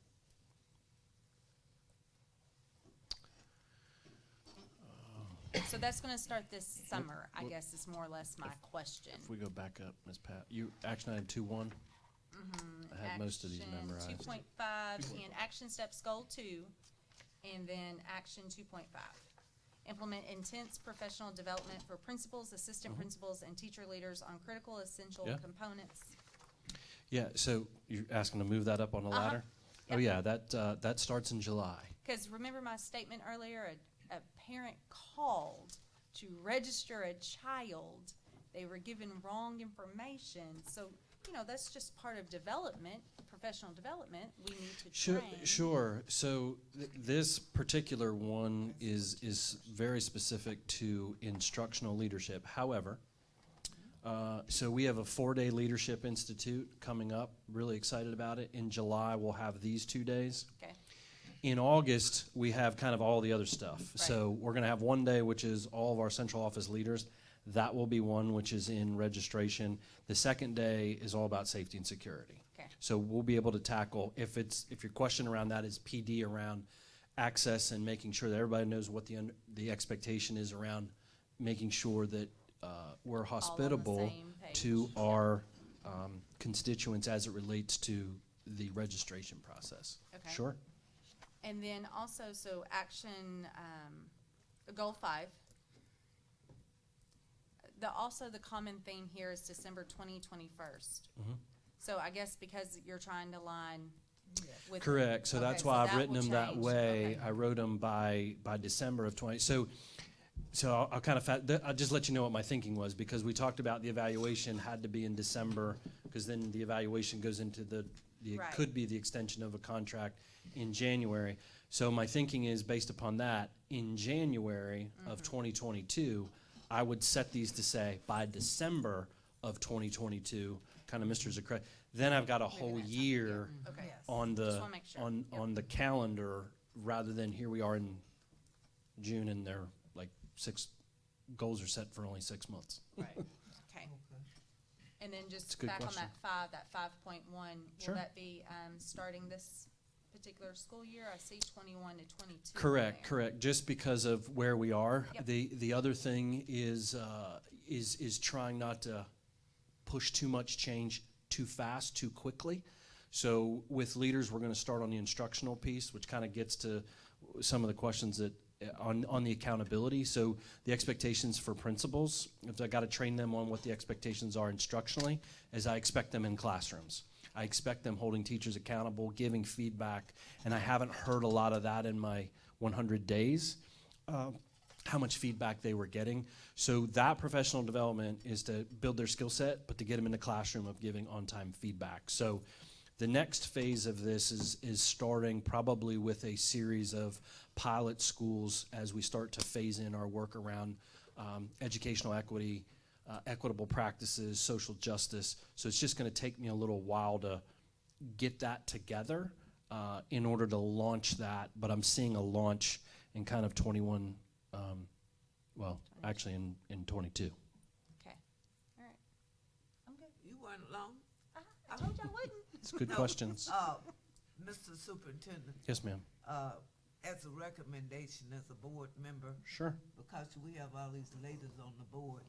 So that's gonna start this summer, I guess is more or less my question. If we go back up, Ms. Pat, action item 2.1. I had most of these memorized. 2.5 and action steps goal 2, and then action 2.5. Implement intense professional development for principals, assistant principals, and teacher leaders on critical essential Yeah. components. Yeah, so you're asking to move that up on the ladder? Oh, yeah, that starts in July. Because remember my statement earlier, a parent called to register a child. They were given wrong information. So, you know, that's just part of development, professional development. We need to Sure, train. sure. So this particular one is very specific to instructional leadership. However, so we have a 4-day leadership institute coming up. Really excited about it. In July, we'll have these 2 days. Okay. In August, we have kind of all the other stuff. Right. So we're going to have one day, which is all of our central office leaders. That will be one which is in registration. The second day is all about safety and security. Okay. So we'll be able to tackle, if your question around that is PD around access and making sure that everybody knows what the expectation is around making sure that we're hospitable same page. to our constituents as it relates to the registration process. Okay. Sure? And then also, so action, goal 5. Also the common theme here is December 2021. So I guess because you're trying to line with. Correct. So okay, that's why I've that written will them that change. way. Okay. I wrote them by December of 20. So I'll kind of I'll just let you know what my thinking was, because we talked about the evaluation had to be in December, because then the evaluation goes into Right. could be the extension of a contract in January. So my thinking is, based upon that, in January of 2022, I would set these to say by December of 2022, kind of Mr. Zakre. Then I've got a whole that time. year Okay. on Just the wanna make sure. on the calendar, rather than here we are in June and they're like 6 goals are set for only 6 months. Right, okay. And then It's just a good back question. on that 5.1, Sure. will that be starting this particular school year? I see 21 to 22. Correct, there. correct. Just because of where we are. Yep. The other thing is trying not to push too much change too fast, too quickly. So with leaders, we're going to start on the instructional piece, which kind of gets to some of the questions that on the accountability. So the expectations for principals, if I got to train them on what the expectations are instructionally, as I expect them in classrooms. I expect them holding teachers accountable, giving feedback, and I haven't heard a lot of that in my 100 days, how much feedback they were getting. So that professional development is to build their skill set, but to get them in the classroom of giving on-time feedback. So the next phase of this is starting probably with a series of pilot schools as we start to phase in our work around educational equity, equitable practices, social justice. So it's just going to take me a little while to get that together in order to launch that. But I'm seeing a launch in kind of 21, well, actually in 22. Okay. All right. I'm good. You weren't long. I told you I wouldn't. It's good questions. Mr. Superintendent. Yes, ma'am. As a recommendation, as a board member, Sure. because we have all these ladies on the board,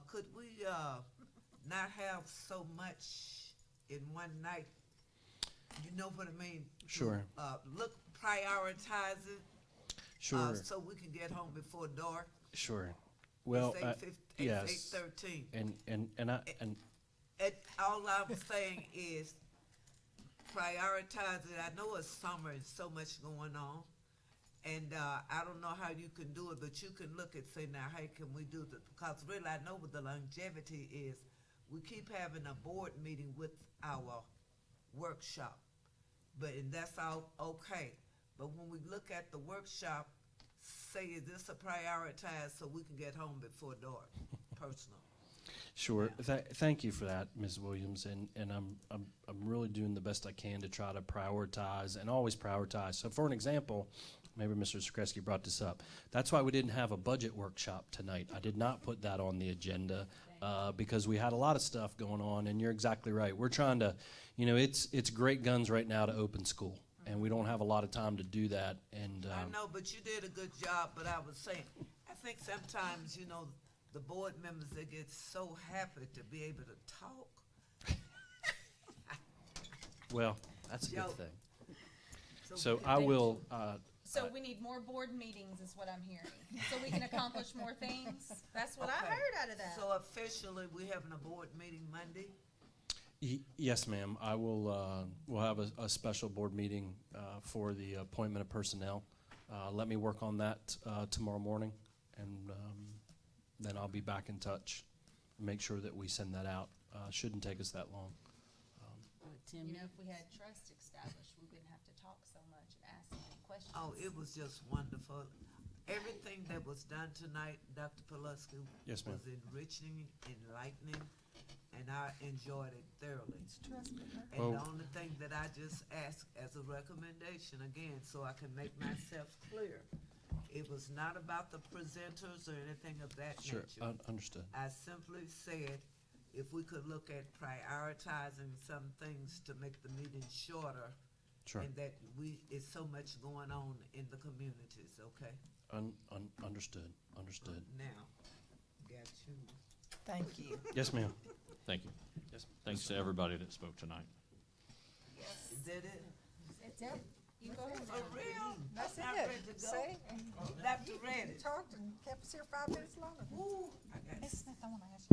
could we not have so much in one night? You know what I mean? Sure. Prioritize it. Sure. So we can get home before dark. Sure. Well, It's yes. 8:13. And All I'm saying is prioritize it. I know it's summer and so much going on, and I don't know how you can do it, but you can look and say, now, hey, can we do this? Because really, I know what the longevity is. We keep having a board meeting with our workshop, and that's all okay. But when we look at the workshop, say, is this a prioritize so we can get home before dark, personal? Sure. Thank you for that, Ms. Williams. And I'm really doing the best I can to try to prioritize and always prioritize. So for an example, maybe Mr. Skresky brought this up. That's why we didn't have a budget workshop tonight. I did not put that on the agenda because we had a lot of stuff going on. And you're exactly right. We're trying to, it's great guns right now to open school. And we don't have a lot of time to do that. And I know, but you did a good job. But I was saying, I think sometimes, the board members, they get so happy to be able to talk. Well, that's a good Joke. thing. So I will. So we need more board meetings is what I'm hearing. So we can accomplish more things. That's what I Okay. heard out of that. So officially, we're having a board meeting Monday? Yes, ma'am. I will. We'll have a special board meeting for the appointment of personnel. Let me work on that tomorrow morning, and then I'll be back in touch. Make sure that we send that out. Shouldn't take us that long. Tim, if we had trust established, we wouldn't have to talk so much and ask so many questions. Oh, it was just wonderful. Everything that was done tonight, Dr. Pulaski, Yes, ma'am. was enriching, enlightening, and I enjoyed it thoroughly. And Well- the only thing that I just ask as a recommendation, again, so I can make myself clear, it was not about the presenters or anything of that Sure. nature. Understood. I simply said, if we could look at prioritizing some things to make the meeting shorter, Sure. and that it's so much going on in the communities, okay? Understood. Understood. Now, got you. Thank you. Yes, ma'am. Thank you. Yes. Thanks to everybody that spoke tonight. Is that it? It's it. You go ahead For now. real? That's I'm not it. ready to go. See? Dr. Reddy. Talked and kept us here 5 minutes longer. Ooh, I got Ms. Smith, I want to ask